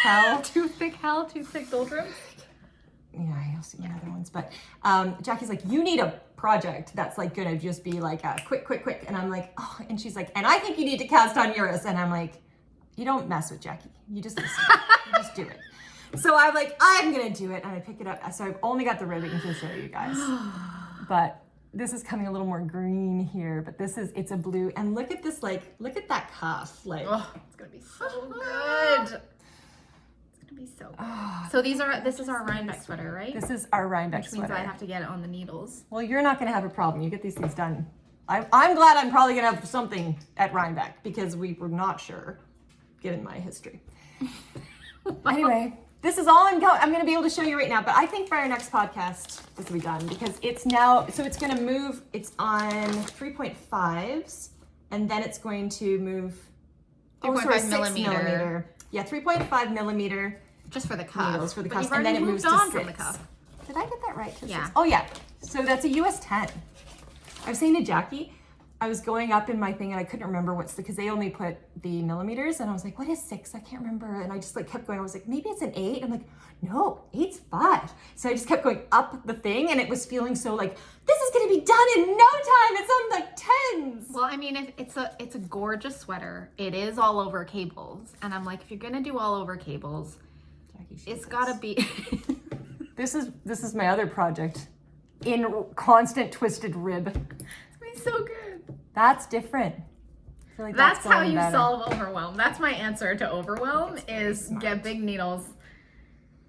hell? Toothpick hell, toothpick doldrums. Yeah, you'll see other ones. But Jackie's like, you need a project that's like gonna just be like a quick. And I'm like, oh, and she's like, and I think you need to cast on Eurus. And I'm like, you don't mess with Jackie. You just listen. You just do it. So I'm like, I'm gonna do it. And I pick it up. So I've only got the ribbing to show you guys. But this is coming a little more green here, but it's a blue. And look at this, like, look at that cuff. Like, oh, it's gonna be so good. Be so good. So this is our Rhinebeck sweater, right? This is our Rhinebeck sweater. Which means sweater. I have to get it on the needles. Well, you're not going to have a problem. You get these things done. I'm glad I'm probably going to have something at Rhinebeck because we were not sure, given my history. Anyway, this is all I'm going to be able to show you right now, but I think for our next podcast, this will be done because it's now, so it's going to move, it's on 3.5s, and then it's going to move 3.5 millimeter. Yeah, 3.5 millimeter. Just for the cuff. Needles for the cuff, and then it moves to 6. From the cuff. Did I get that right? Yeah. 6? Oh yeah. So that's a US 10. I was saying to Jackie, I was going up in my thing and I couldn't remember because they only put the millimeters, and I was like, what is 6? I can't remember. And I just like kept going. I was like, maybe it's an 8. I'm like, no, 8's 5. So I just kept going up the thing, and it was feeling so like, this is gonna be done in no time. It's on like 10s. Well, I mean, it's a gorgeous sweater. It is all over cables, and I'm like, if you're gonna do all over cables, it's gotta be. This is my other project, in constant twisted rib. It's gonna be so good. That's different. I feel like that's how you better. solve overwhelm. That's my answer to overwhelm is get big needles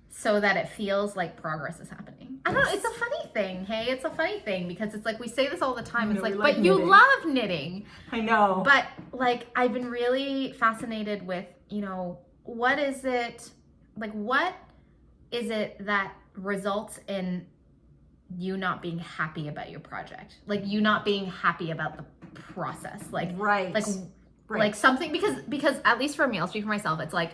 so that it feels like progress is happening. I don't know, it's a funny thing, hey? It's a funny thing because it's like we say this all the time. It's like, but you love knitting. I know. But like I've been really fascinated with, you know, what is it that results in you not being happy about your project? Like you not being happy about the process. Like like something because at least for me, I'll speak for myself, it's like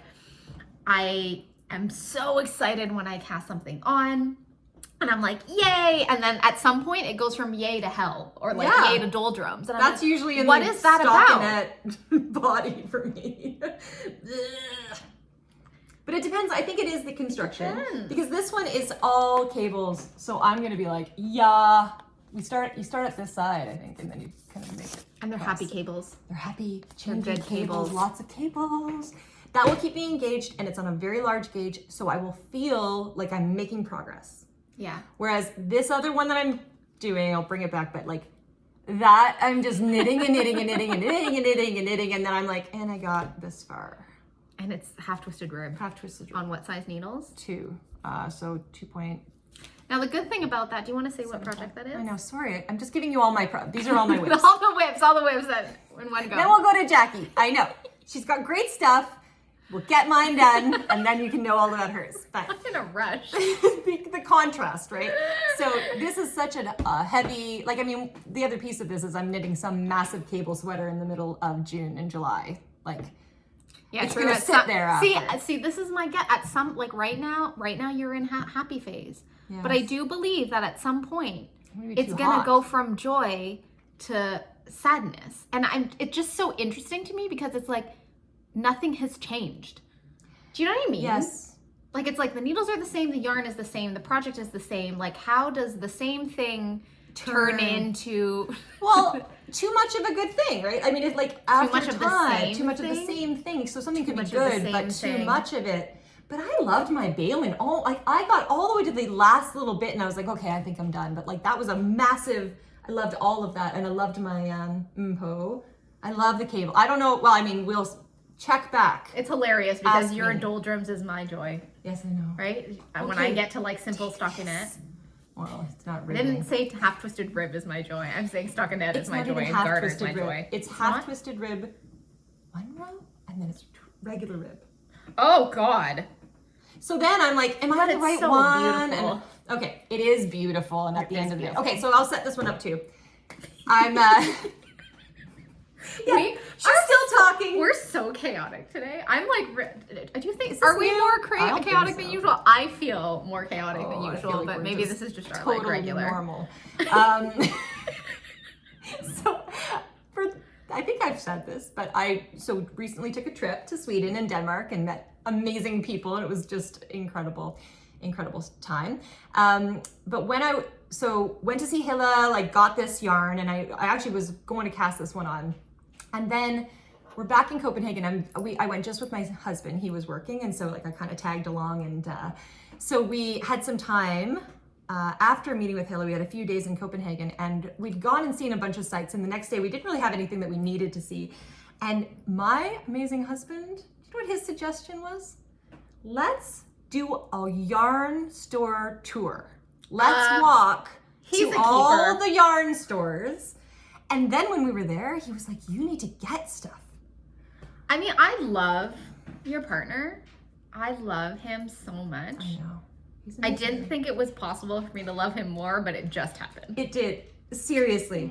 I am so excited when I cast something on and I'm like, yay, and then at some point it goes from yay to hell or like yay to doldrums. And that's usually in what the is that stockinette body for me. But it depends. I think it is the construction because this one is all cables. So I'm gonna be like, yeah. You start at this side, I think, and then you kind of make it. And they're happy cables. They're happy, They're good cables. Lots of cables. That will keep me engaged, and it's on a very large gauge, so I will feel like I'm making progress. Yeah. Whereas this other one that I'm doing, I'll bring it back, but like that, I'm just knitting and knitting and knitting and knitting and knitting and knitting, and then I'm like, and I got this far. And it's half twisted rib. Half twisted rib. On what size needles? 2. So 2 point. Now the good thing about that, do you want to say what project that is? I know, sorry. I'm just giving you all my these are all my whips. all the whips that in one go. Then we'll go to Jackie. I know. She's got great stuff. We'll get mine done, and then you can know all about hers. But I'm in a rush. the contrast, right? So this is such a heavy, like, I mean, the other piece of this is I'm knitting some massive cable sweater in the middle of June and July. Like, yeah, it's gonna sit there after. See, this is my get at some, like right now you're in happy phase. Yes. But I do believe that at some point it's gonna go from joy to sadness. And it's just so interesting to me because it's like nothing has changed. Do you know what I mean? Yes. Like it's like the needles are the same, the yarn is the same, the project is the same. Like how does the same thing turn into well, too much of a good thing, right? I mean, it's like after much of the time, same too much of the thing? same thing. So something could be much of the good, but same too much of it. But I loved my baling. I got all the way to the last little bit, and I was like, okay, I think I'm done. But like that was a massive. I loved all of that, and I loved my mpo. I love the cable. I don't know. Well, I mean, we'll check back. It's hilarious because Ask your me. doldrums is my joy, Yes, I know. right? When Okay. I get to like simple stockinette. Well, it's not I ribbing. didn't say half twisted rib is my joy. I'm saying stockinette is my not joy even and half garter is my twisted rib. joy. It's half twisted rib, one row, and then it's regular rib. Oh God. So then I'm like, am I But the it's right so one? beautiful. And, okay, it is beautiful. And at the It end is of the day, beautiful. okay, so I'll set this one up too. I'm, We she's still talking. We're so chaotic today. I'm like, do you think, Is are this we new? more I don't chaotic think than so. usual? I feel more chaotic Oh, than I feel usual, like but we're maybe just this is just our totally like regular. normal. So I think I've said this, but I so recently took a trip to Sweden and Denmark and met amazing people, and it was just incredible time. But when I went to see Hilla, like got this yarn, and I actually was going to cast this one on, and then we're back in Copenhagen. I went just with my husband. He was working, and so like I kind of tagged along, and so we had some time. After meeting with Hilla, we had a few days in Copenhagen, and we'd gone and seen a bunch of sites, and the next day we didn't really have anything that we needed to see. And my amazing husband, you know what his suggestion was? Let's do a yarn store tour. Let's walk he's to a all keeper. the yarn stores. And then when we were there, he was like, you need to get stuff. I mean, I love your partner. I love him so much. I know. I didn't think it was possible for me to love him more, but it just happened. It did. Seriously.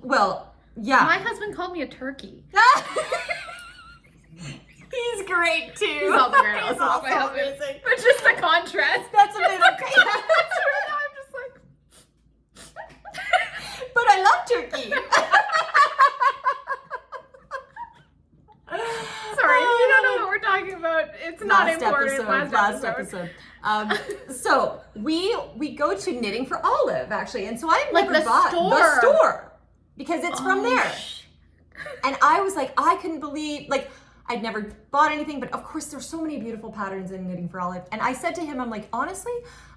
Well, yeah. My husband called me a turkey. He's great too. He's also great. He's Also love my also husband. amazing. But just the contrast. That's amazing. I'm just like, But I love turkey. sorry, if you don't know what we're talking about, it's not important. Last episode. So we go to Knitting for Olive actually, and so I Like never the bought store. the store because it's from there. sh- And I was like, I couldn't believe, like, I'd never bought anything, but of course there's so many beautiful patterns in Knitting for Olive. And I said to him, I'm like, honestly,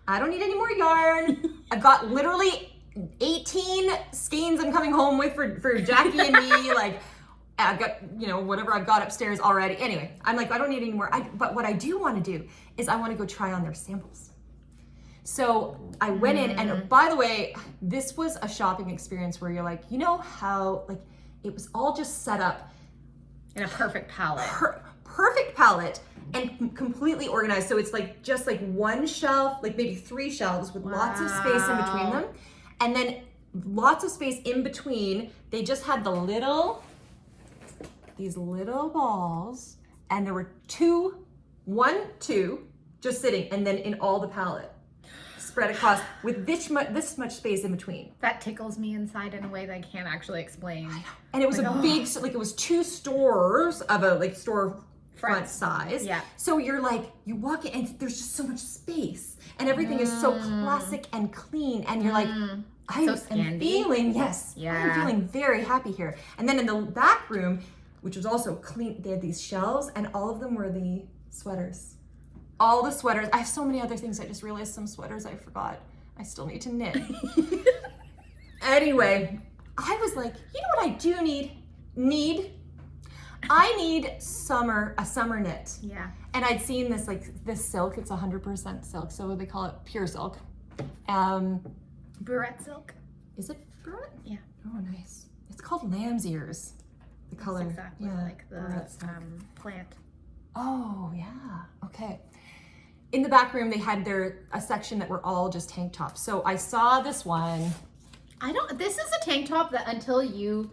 I don't need any more yarn. I've got literally 18 skeins I'm coming home with for Jackie and me. Like, I've got, you know, whatever I've got upstairs already. Anyway, I'm like, I don't need any more. But what I do want to do is I want to go try on their samples. So I went in, and by the way, this was a shopping experience where you're like, you know how, like, it was all just set up in a perfect palette. perfect palette and completely organized. So it's like just like one shelf, like maybe 3 shelves with lots of space in between them. And then lots of space in between. They just had these little balls, and there were 2, just sitting, and then in all the palette, spread across with this much space in between. That tickles me inside in a way that I can't actually explain. And it was a big, like it was 2 stores of a like store front Front. size. Yeah. So you're like, you walk in and there's just so much space, and everything is so classic and clean, and you're like, I So am Scandi. feeling, yes, Yeah. I'm feeling very happy here. And then in the back room, which was also clean, they had these shelves, and all of them were the sweaters. All the sweaters. I have so many other things. I just realized some sweaters I forgot. I still need to knit. Anyway, I was like, you know what I do need? I need a summer knit. Yeah. And I'd seen this silk. It's 100% silk, so they call it pure silk. Burette silk. Is it Burette? Yeah. Oh, nice. It's called lamb's ears. The color. That's exactly like the Burette silk. plant. Oh, yeah. Okay. In the back room, they had a section that were all just tank tops. So I saw this one. This is a tank top that until you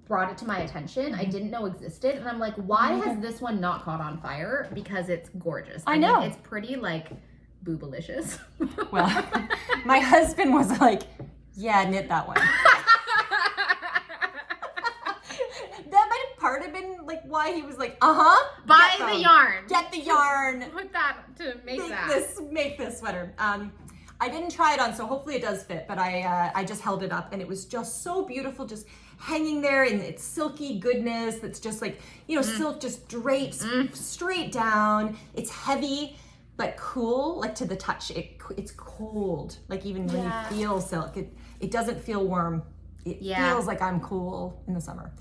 brought it to my attention, I didn't know existed. And I'm like, why has this one not caught on fire? Because it's gorgeous. I know. It's pretty like boobalicious. Well, my husband was like, yeah, knit that one. That might have part of been like why he was like, Buy the yarn. Get the yarn. Put that to make that. Make this sweater. I didn't try it on, so hopefully it does fit, but I just held it up, and it was just so beautiful, just hanging there in its silky goodness. That's just like, you know, silk just drapes straight down. It's heavy, but cool, like to the touch. It's cold, like even when you feel silk, it doesn't feel warm. It feels like I'm cool in the summer,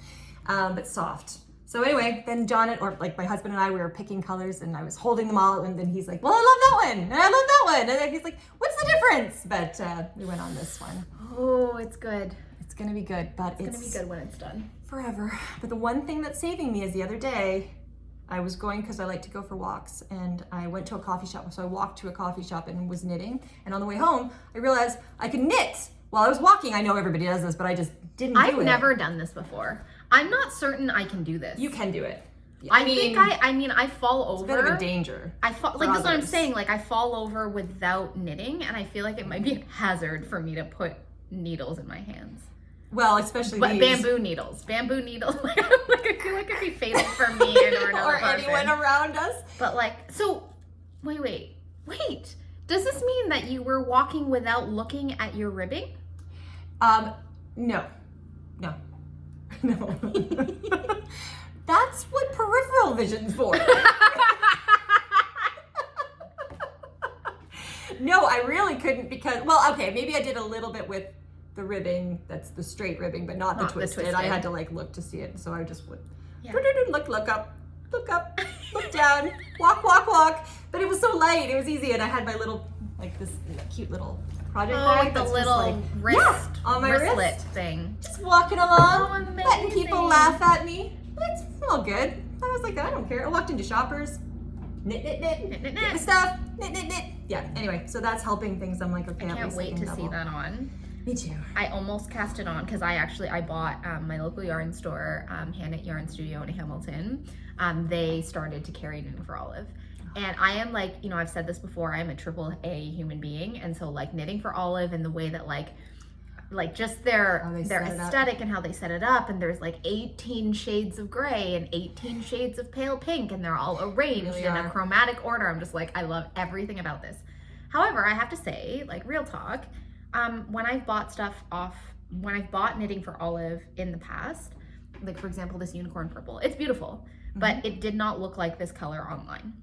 but soft. So anyway, then John or like my husband and I, we were picking colors and I was holding them all. And then he's like, well, I love that one. And I love that one. And then he's like, what's the difference? But we went on this one. Oh, it's good. It's going to be good, but It's gonna be good when it's done. Forever. But the one thing that's saving me is the other day, I was going because I like to go for walks and I went to a coffee shop. So I walked to a coffee shop and was knitting. And on the way home, I realized I could knit while I was walking. I know everybody does this, but I just didn't do it. I've never done this before. I'm not certain I can do this. You can do it. I mean, I fall over. It's a bit of a danger. Like that's what I'm saying. Like I fall over without knitting, and I feel like it might be a hazard for me to put needles in my hands. Well, especially but these. Bamboo needles. Like I feel like it'd be fatal for me or another or person. anyone around us. But like, so wait. Does this mean that you were walking without looking at your ribbing? No. That's what peripheral vision's for. No, I really couldn't because, well, okay, maybe I did a little bit with the ribbing, that's the straight ribbing, but not the twisted. I had to like look to see it, so I just would look up, look down, walk. But it was so light, it was easy, and I had my little, like this cute little project bag. The little like, wrist, on my wristlet wrist thing. Just walking along, Oh, letting people laugh at me. It's all good. I was like, I don't care. I walked into Shoppers, knit, get the stuff, knit. Yeah, anyway, so that's helping things. I'm like, okay, I can't wait to see that on. Me too. I almost cast it on because I bought my local yarn store, Hand Knit Yarn Studio in Hamilton. They started to carry knitting for Olive. And I am like, I've said this before, I'm a triple A human being. And so like knitting for Olive and the way that like just their aesthetic and how they set it up. And there's like 18 shades of gray and 18 shades of pale pink. And they're all arranged in a chromatic order. I'm just like, I love everything about this. However, I have to say, like real talk, when I've bought knitting for Olive in the past, like for example, this unicorn purple, it's beautiful, but it did not look like this color online.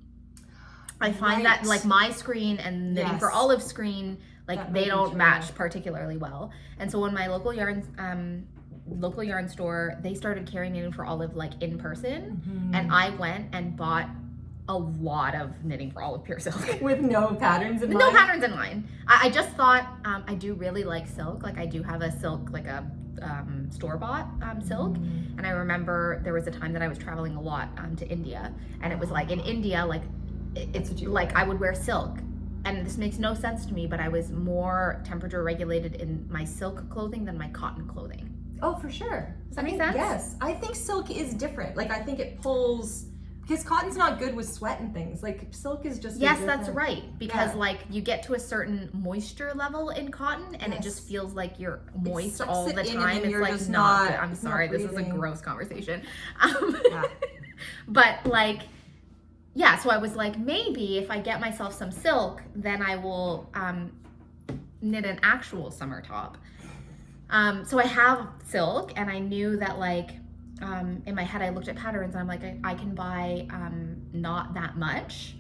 I find that like my screen and knitting for Olive screen, like they don't match particularly well. And so when my local yarn store, they started carrying knitting for Olive like in person, and I went and bought a lot of knitting for Olive pure silk with no patterns in mind. No patterns in mind. I just thought I do really like silk. Like I do have a silk, like a store-bought silk. And I remember there was a time that I was traveling a lot to India, and it was like in India, like it's like I would wear silk, and this makes no sense to me, but I was more temperature regulated in my silk clothing than my cotton clothing. Oh, for sure. Does that make sense? Yes. I think silk is different. Like I think it pulls, because cotton's not good with sweat and things. Like silk is just that's right. Because like you get to a certain moisture level in cotton, and it just feels like you're moist all the time. It's like not good. I'm sorry, this is a gross conversation. But like, yeah, so I was like, maybe if I get myself some silk, then I will knit an actual summer top. So I have silk, and I knew that like, in my head I looked at patterns, and I'm like, I can buy not that much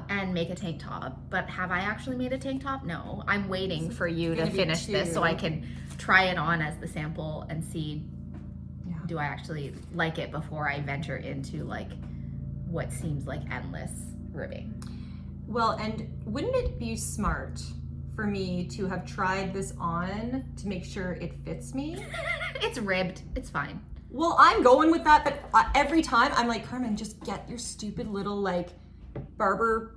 and make a tank top. But have I actually made a tank top? No. I'm waiting for you to finish this so I can try it on as the sample and see do I actually like it before I venture into like what seems like endless ribbing. Well, and wouldn't it be smart for me to have tried this on to make sure it fits me? It's ribbed. It's fine. Well, I'm going with that, but every time I'm like, Carmen, just get your stupid little like barber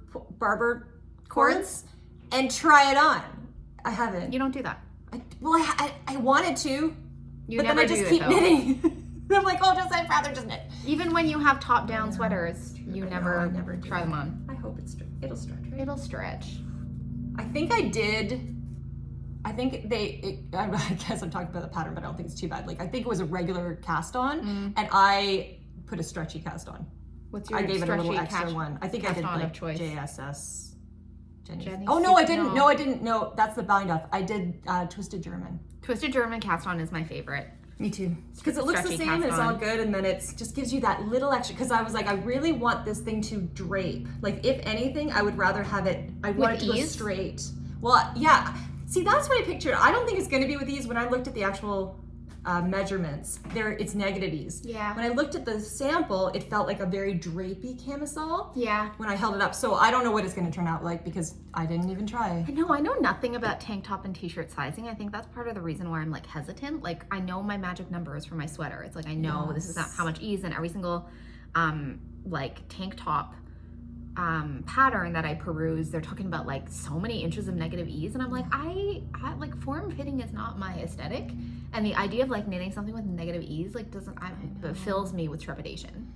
cords and try it on. I haven't. You don't do that. I wanted to, but then I just keep knitting. I'm like, I'd rather just knit. Even when you have top-down sweaters, you never try them on. I hope it'll stretch, right? It'll stretch. I think I did. I guess I'm talking about the pattern, but I don't think it's too bad. Like, I think it was a regular cast on, and I put a stretchy cast on. What's your I gave it a little extra one. I think I did like JSS. Jenny. Oh, no, I didn't. No, I didn't. No, that's the bind off. I did Twisted German. Twisted German cast on is my favorite. Me too. Because it looks the same, it's all good, and then it just gives you that little extra, because I was like, I really want this thing to drape. Like, if anything, I would rather have it, I want it to go straight. Well, yeah. See, that's what I pictured. I don't think it's going to be with these. When I looked at the actual measurements, it's negative ease. Yeah. When I looked at the sample, it felt like a very drapey camisole. Yeah. When I held it up. So I don't know what it's going to turn out like because I didn't even try. I know nothing about tank top and t-shirt sizing. I think that's part of the reason why I'm like hesitant. Like I know my magic numbers for my sweater. It's like I know this is not how much ease, and every single like tank top pattern that I peruse, they're talking about like so many inches of negative ease, and I'm like, I like form fitting is not my aesthetic, and the idea of like knitting something with negative ease like it fills me with trepidation.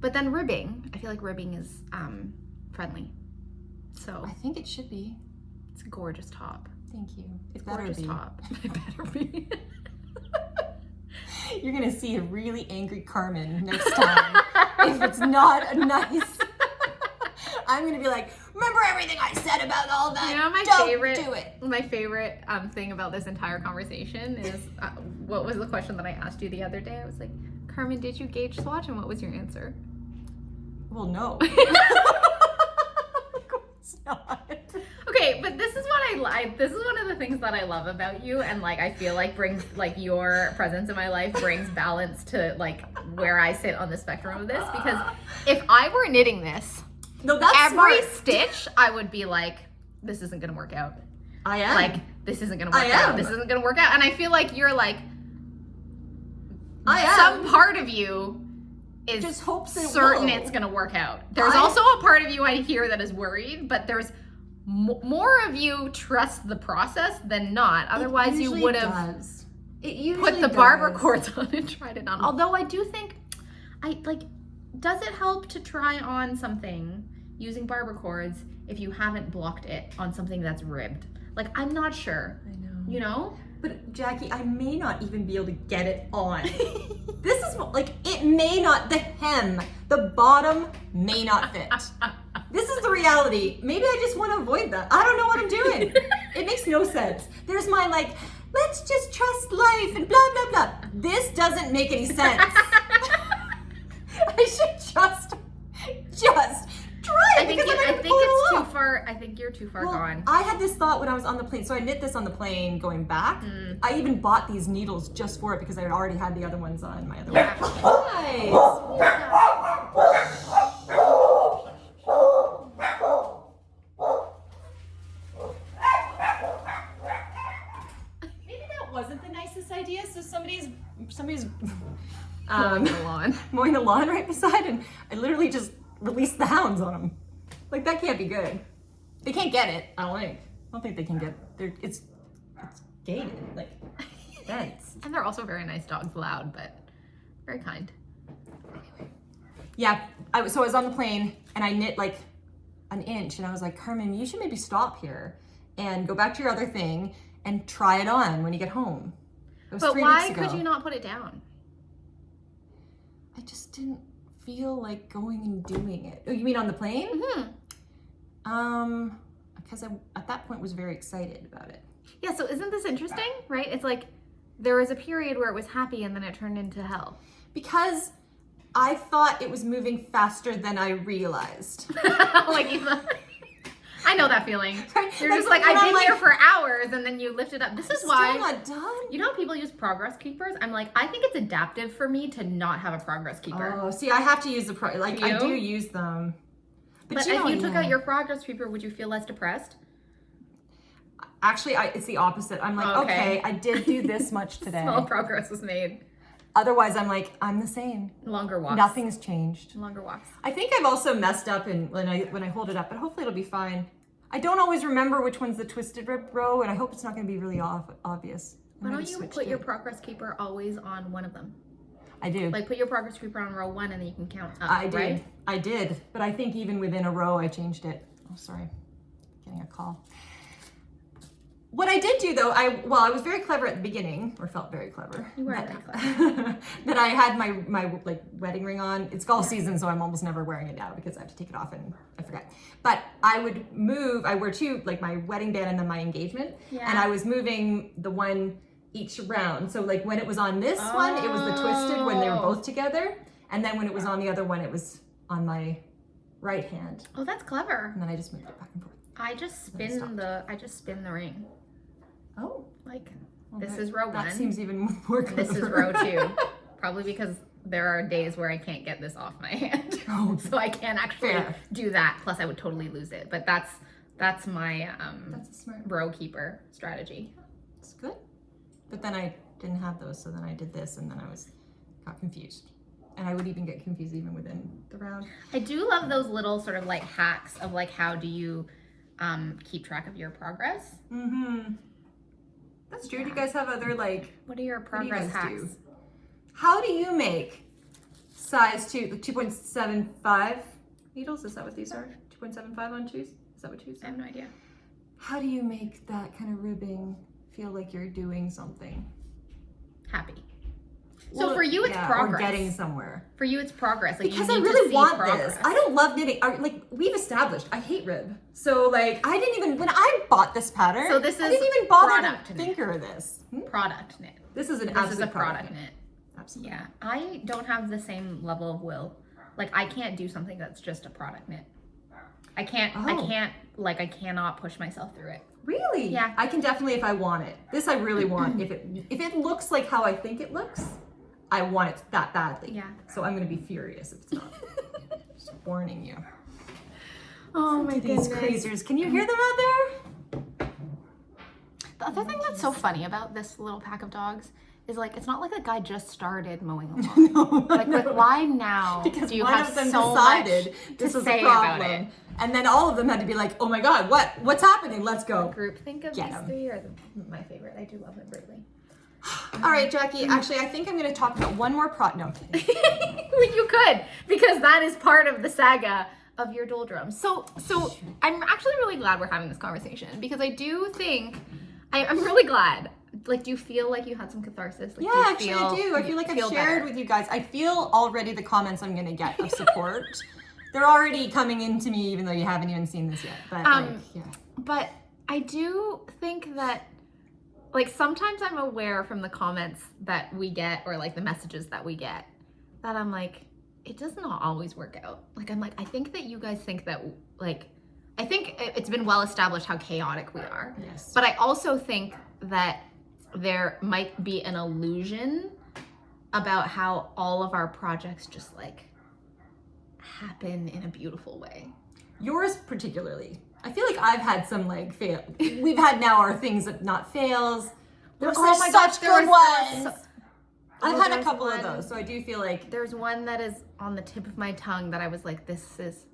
But then ribbing, I feel like ribbing is friendly, so I think it should be. It's a gorgeous top. Thank you. It's gorgeous top. It better be. You're gonna see a really angry Carmen next time if it's not a nice. I'm gonna be like, remember everything I said about all that? You know, my favorite thing about this entire conversation is what was the question that I asked you the other day? I was like, Carmen, did you gauge swatch, and what was your answer? Well, no. Of course not. Okay, but this is what I like. This is one of the things that I love about you, and like I feel like brings like your presence in my life brings balance to like where I sit on the spectrum of this. Because if I were knitting this, every stitch I would be like, this isn't gonna work out. I am. Like this isn't gonna work out. This isn't gonna work out. And I feel like you're like, some part of you is just hopes certain it's gonna work out. There's also a part of you I hear that is worried, but there's more of you trust the process than not. Otherwise you would have put the barber cords on and tried it on. Although I do think, does it help to try on something using barber cords if you haven't blocked it on something that's ribbed? Like, I'm not sure. I know. You know? But Jackie, I may not even be able to get it on. This is like, it may not, the hem, the bottom may not fit. This is the reality. Maybe I just want to avoid that. I don't know what I'm doing. It makes no sense. There's my like, let's just trust life and blah, blah, blah. This doesn't make any sense. I should just try it. I think it's too far. I think you're too far gone. I had this thought when I was on the plane. So I knit this on the plane going back. I even bought these needles just for it because I had already had the other ones on my other one. Nice. Maybe that wasn't the nicest idea. So somebody's mowing the lawn right beside, and I literally just released the hounds on them. Like, that can't be good. They can't get it. I don't think they can get it. It's gated, like fence. And they're also very nice dogs, loud but very kind. Yeah, so I was on the plane and I knit like an inch, and I was like, Carmen, you should maybe stop here and go back to your other thing and try it on when you get home. It was but 3 why weeks ago. could you not put it down? I just didn't feel like going and doing it. Oh, you mean on the plane? Because I at that point was very excited about it. Yeah, so isn't this interesting, right? It's like there was a period where it was happy and then it turned into hell. Because I thought it was moving faster than I realized. I know that feeling. Right? You're just like, I've been here for hours, and then you lift it up. This is why. Still not done. You know how people use progress keepers? I'm like, I think it's adaptive for me to not have a progress keeper. Oh, see, I have to use I do use them. But if you took out your progress keeper, would you feel less depressed? Actually, it's the opposite. I'm like, okay, I did do this much today. Small progress was made. Otherwise, I'm like, I'm the same. Longer walks. Nothing's changed. Longer walks. I think I've also messed up when I hold it up, but hopefully it'll be fine. I don't always remember which one's the twisted rib row, and I hope it's not going to be really obvious. Why don't you put your progress keeper always on one of them? I do. Like, put your progress keeper on row 1, and then you can count up, I did. Right? I did. But I think even within a row, I changed it. Oh, sorry. Getting a call. What I did do, though, I was very clever at the beginning, or felt very clever. You were very clever. That I had my like wedding ring on. It's golf season, so I'm almost never wearing it now because I have to take it off and I forget. But I would move. I wear two, like my wedding band and then my engagement. Yeah. And I was moving the one each round. So like when it was on this one, it was the twisted when they were both together, and then when it was on the other one, it was on my right hand. Oh, that's clever. And then I just moved it back and forth. I just spin the ring. Oh, Like This is row 1. That seems even more clever. This is row 2. Probably because there are days where I can't get this off my hand. So I can't actually do that. Plus I would totally lose it. But that's my that's a smart row keeper strategy. It's good. But then I didn't have those, so then I did this, and then got confused. And I would even get confused even within the round. I do love those little sort of like hacks of like how do you keep track of your progress. Mm-hmm. That's true. Do you guys have other like... What are your progress hacks? How do you make size 2.75 needles? Is that what these are? 2.75 on 2s? Is that what 2s are? I have no idea. How do you make that kind of ribbing feel like you're doing something? Happy. So for you, it's progress. Or getting somewhere. For you, it's progress. Like, because I really want this. I don't love knitting. Like, we've established, I hate rib. So, like, I didn't even, when I bought this pattern, so this is I didn't even bother product to think of this. Product knit. This is This is a product knit. Absolutely. Yeah. I don't have the same level of will. Like, I can't do something that's just a product knit. I cannot push myself through it. Really? Yeah. I can definitely if I want it. This I really want. If it looks like how I think it looks, I want it that badly. Yeah. So I'm gonna be furious if it's not. Just warning you. Oh my These goodness. crazers. Can you hear them out there? The other thing that's so funny about this little pack of dogs is like it's not like the guy just started mowing a lawn. No, like why now because do you one have of them so decided much this to was say a problem, about it? And then all of them had to be like, "Oh my God, what's happening? Let's go." Groupthink of Get these 'em. 3 are my favorite. I do love them greatly. All right, Jackie. Actually, I think I'm going to talk about one more No, I'm kidding. You could, because that is part of the saga of your doldrums. So I'm actually really glad we're having this conversation because I do think I'm really glad. Like, do you feel like you had some catharsis? Like, Yeah, actually, I do. I feel like I've shared better? with you guys. I feel already the comments I'm going to get of support. They're already coming into me, even though you haven't even seen this yet. But But I do think that, like, sometimes I'm aware from the comments that we get or like the messages that we get that I'm like, it does not always work out. Like, I'm like, I think that you guys think that, like, I think it's been well established how chaotic we are. Yes. But I also think that there might be an illusion about how all of our projects just like happen in a beautiful way. Yours particularly. I feel like I've had some like fail. We've had now our things that not fails. There's such good ones. I've had a couple of those, so I do feel like there's one that is on the tip of my tongue that I was like, this is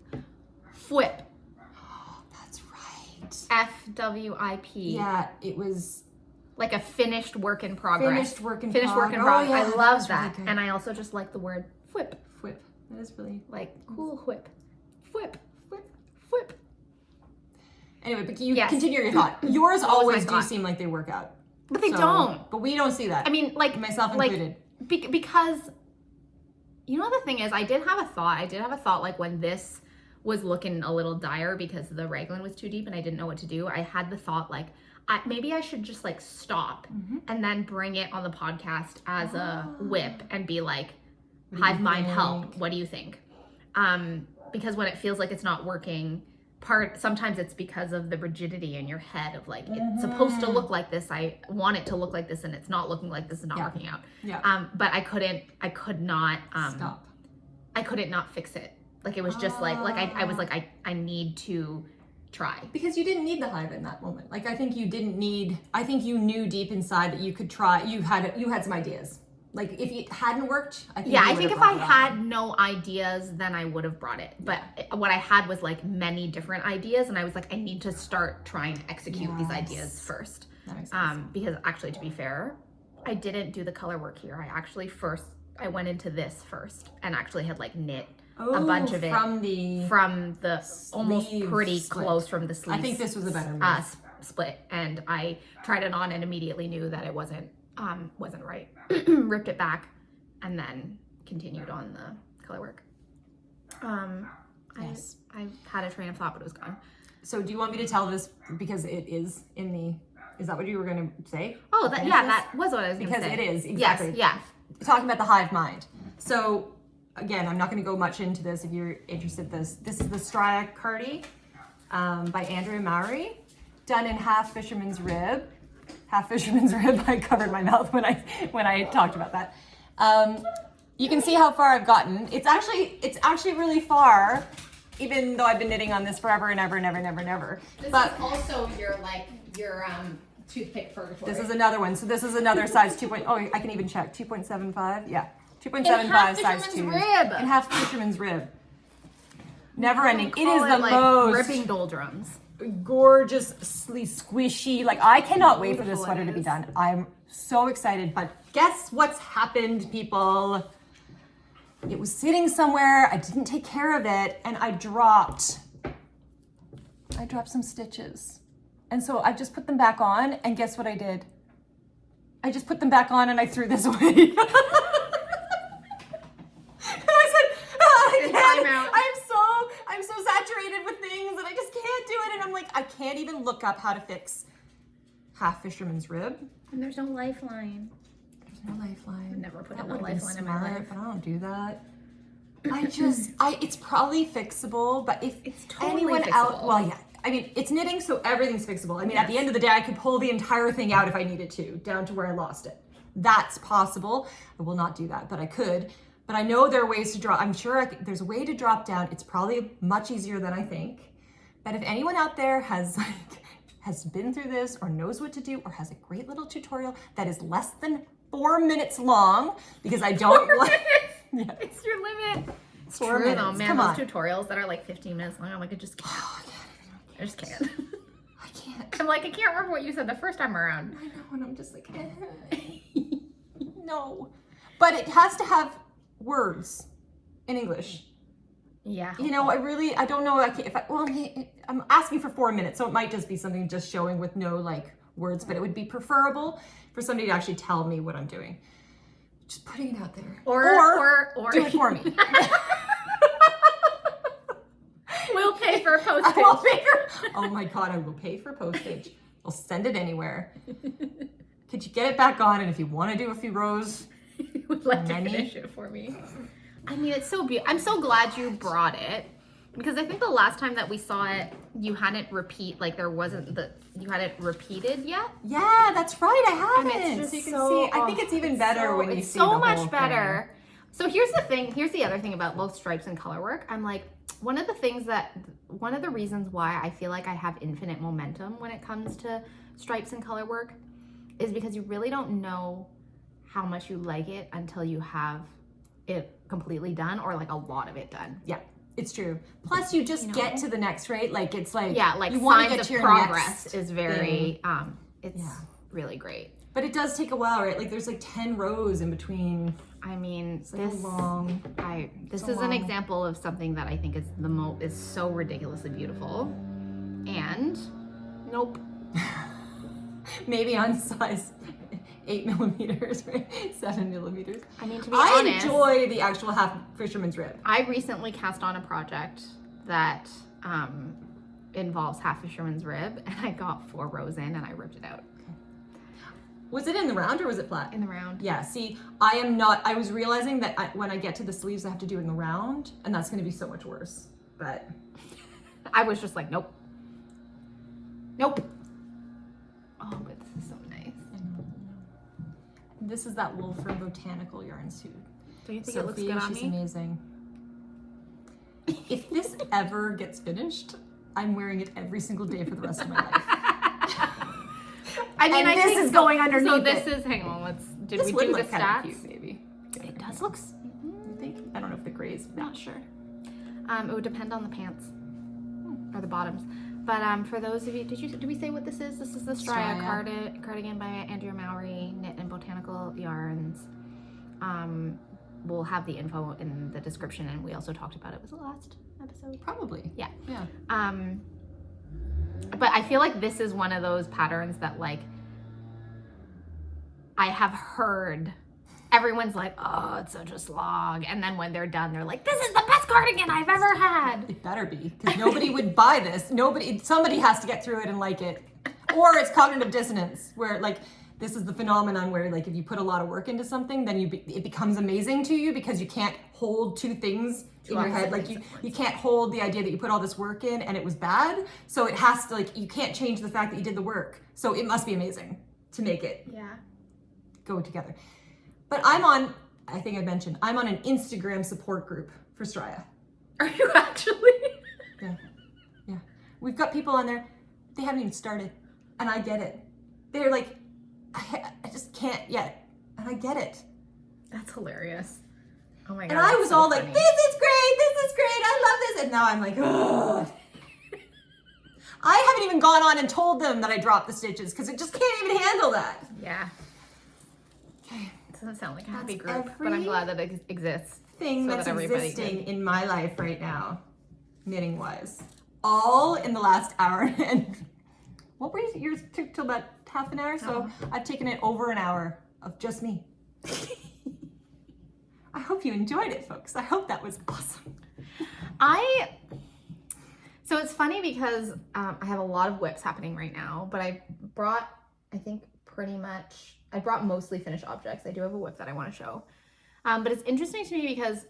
FWIP. Oh, that's right. FWIP. Yeah, it was like a finished work in progress. Finished work in progress. Oh, yeah, I love that. Really, and I also just like the word FWIP. FWIP. That is really like cool whip. FWIP. FWIP. FWIP. Anyway, but you continue your thought. Yours always do seem like they work out. But they don't. But we don't see that. I mean, like myself included. Because you know the thing is, I did have a thought like when this was looking a little dire because the raglan was too deep and I didn't know what to do. I had the thought like maybe I should just like stop and then bring it on the podcast as a whip and be like, hive mind help. What do you think? Because when it feels like it's not working, sometimes it's because of the rigidity in your head of like it's supposed to look like this. I want it to look like this, and it's not looking like this. Is not working out. Yeah. But I could not stop. I couldn't not fix it. Like it was just like I was like I need to try because you didn't need the hive in that moment. Like I think you didn't need. I think you knew deep inside that you could try. You had some ideas. Like if it hadn't worked, I think if I had no ideas, then I would have brought it. But what I had was like many different ideas, and I was like, I need to start trying to execute these ideas first. That makes sense. Because actually, to be fair, I didn't do the color work here. I went into this first, and actually had like knit a bunch of it from the almost pretty split. Close from the sleeves. I think this was a better move. Split, and I tried it on and immediately knew that it wasn't right. Ripped it back and then continued on the color work. Yes. I had a train of thought, but it was gone. So do you want me to tell this because it is in the, is that what you were going to say? Oh, that was what I was going to say. Because it is, exactly. Yes, yeah. Talking about the hive mind. So again, I'm not going to go much into this if you're interested in this. This is the Stria Cardi by Andrea Mowry, done in half fisherman's rib. half fisherman's rib. I covered my mouth when I talked about that. You can see how far I've gotten. It's actually really far, even though I've been knitting on this forever and ever and ever and ever and ever. This but is also your toothpick purgatory. this is another one. So this is another size 2. Oh, I can even check. 2.75. Yeah, 2.75 size 2. Rib. And half fisherman's rib. Never ending. It is Call the like most ripping doldrums. gorgeously squishy. Like, I cannot wait for this sweater to be Beautiful done. I'm so excited. But guess what's happened, people? It was sitting somewhere. I didn't take care of it, and I dropped some stitches. And so I just put them back on, and guess what I did? I just put them back on and I threw this away. And I said, I can't. I'm so saturated with things and I just can't do it. And I'm like, I can't even look up how to fix half fisherman's rib. And there's no lifeline. There's no lifeline. I've never put That in a would've been lifeline in my smart, life. but I don't do that. It's probably fixable, but if It's totally anyone fixable. out, well, yeah. I mean, it's knitting, so everything's fixable. I mean, at the end of the day, I could pull the entire thing out if I needed to, down to where I lost it. That's possible. I will not do that, but I could. But I know there are ways to drop. I'm sure there's a way to drop down. It's probably much easier than I think. But if anyone out there has been through this or knows what to do or has a great little tutorial that is less than 4 minutes long, because I don't like. Yeah. It's your limit. It's 4 true minutes. though, man. Come Those on. tutorials that are like 15 minutes long, I'm like, I just can't. I just can't. I can't. I'm like, I can't remember what you said the first time around. I know, and I'm just like, no. But it has to have words in English. Yeah. You know, I don't know. I'm asking for 4 minutes, so it might just be something just showing with no like words, but it would be preferable for somebody to actually tell me what I'm doing. Just putting it out there. Or do it for me. We'll pay for I will postage. pay for, oh my God, I will pay for postage. I'll send it anywhere. Could you get it back on? And if you want to do a few rows, Would like to Many? finish it for me. I mean, it's so beautiful. I'm so glad you brought it because I think the last time that we saw it, you hadn't you hadn't repeated yet. yeah, that's right. I And haven't. it's So you just can so, see. I think it's even better when you it's see so the much whole better. So here's the thing. Here's the other thing about both stripes and color work. I'm like, one of the reasons why I feel like I have infinite momentum when it comes to stripes and color work is because you really don't know how much you like it until you have it completely done or like a lot of it done. Yeah, it's true. Plus, you just get to the next, right? Like it's like Like you want to signs get of to your progress next is very thing. it's really great. But it does take a while, right? Like there's like 10 rows in between. I mean, It's like this is so an long. example of something that I think is is so ridiculously beautiful. And nope. maybe on size 8 millimeters, right? 7 millimeters. I mean, to be I honest, enjoy the actual half fisherman's rib. I recently cast on a project that involves half fisherman's rib, and I got 4 rows in, and I ripped it out Was it in the round or was it flat? in the round. Yeah, see, I was realizing that when I get to the sleeves, I have to do it in the round, and that's going to be so much worse. But I was just like, nope. Oh, but this is so nice. this is that wool from Botanical Yarn suit. Do you think Sophie, it looks good on she's me? amazing. If this ever gets finished, I'm wearing it every single day for the rest of my life. I mean, And I this think is going underneath So this it. is. Hang on. Did This we would do the look kind of stats? cute, maybe. It does look. You think? I don't know if the grays. Not sure. It would depend on the pants or the bottoms. But for those of you, did we say what this is? This is the Stria cardigan by Andrea Mowry, knit in Botanical Yarns. We'll have the info in the description, and we also talked about it. Was the last episode? Probably. Yeah. Yeah. But I feel like this is one of those patterns that like I have heard everyone's like, oh, it's such a slog. And then when they're done, they're like, this is the best cardigan I've ever had. It better be, because nobody would buy this. Somebody has to get through it and like it. Or it's cognitive dissonance, where like, this is the phenomenon where like, if you put a lot of work into something, then it becomes amazing to you because you can't hold two things in your head. Like you can't hold the idea that you put all this work in and it was bad. So it has to like, you can't change the fact that you did the work. So it must be amazing. to make it Yeah. go together. But I think I mentioned, I'm on an Instagram support group for Stria. Are you actually? Yeah. We've got people on there, they haven't even started. And I get it. They're like, I just can't yet. And I get it. That's hilarious. Oh my God. And I was so all funny. like, this is great, I love this. And now I'm like, ugh. I haven't even gone on and told them that I dropped the stitches because it just can't even handle that. Yeah. Okay. It doesn't sound like a happy That's group, but I'm glad that it exists. Thing so that's that everybody existing in my life right now, knitting wise, all in the last hour. And what were yours took till about half an hour? So I've taken it over an hour of just me. I hope you enjoyed it, folks. I hope that was awesome. So it's funny because I have a lot of whips happening right now, but I brought mostly finished objects. I do have a whip that I want to show. But it's interesting to me because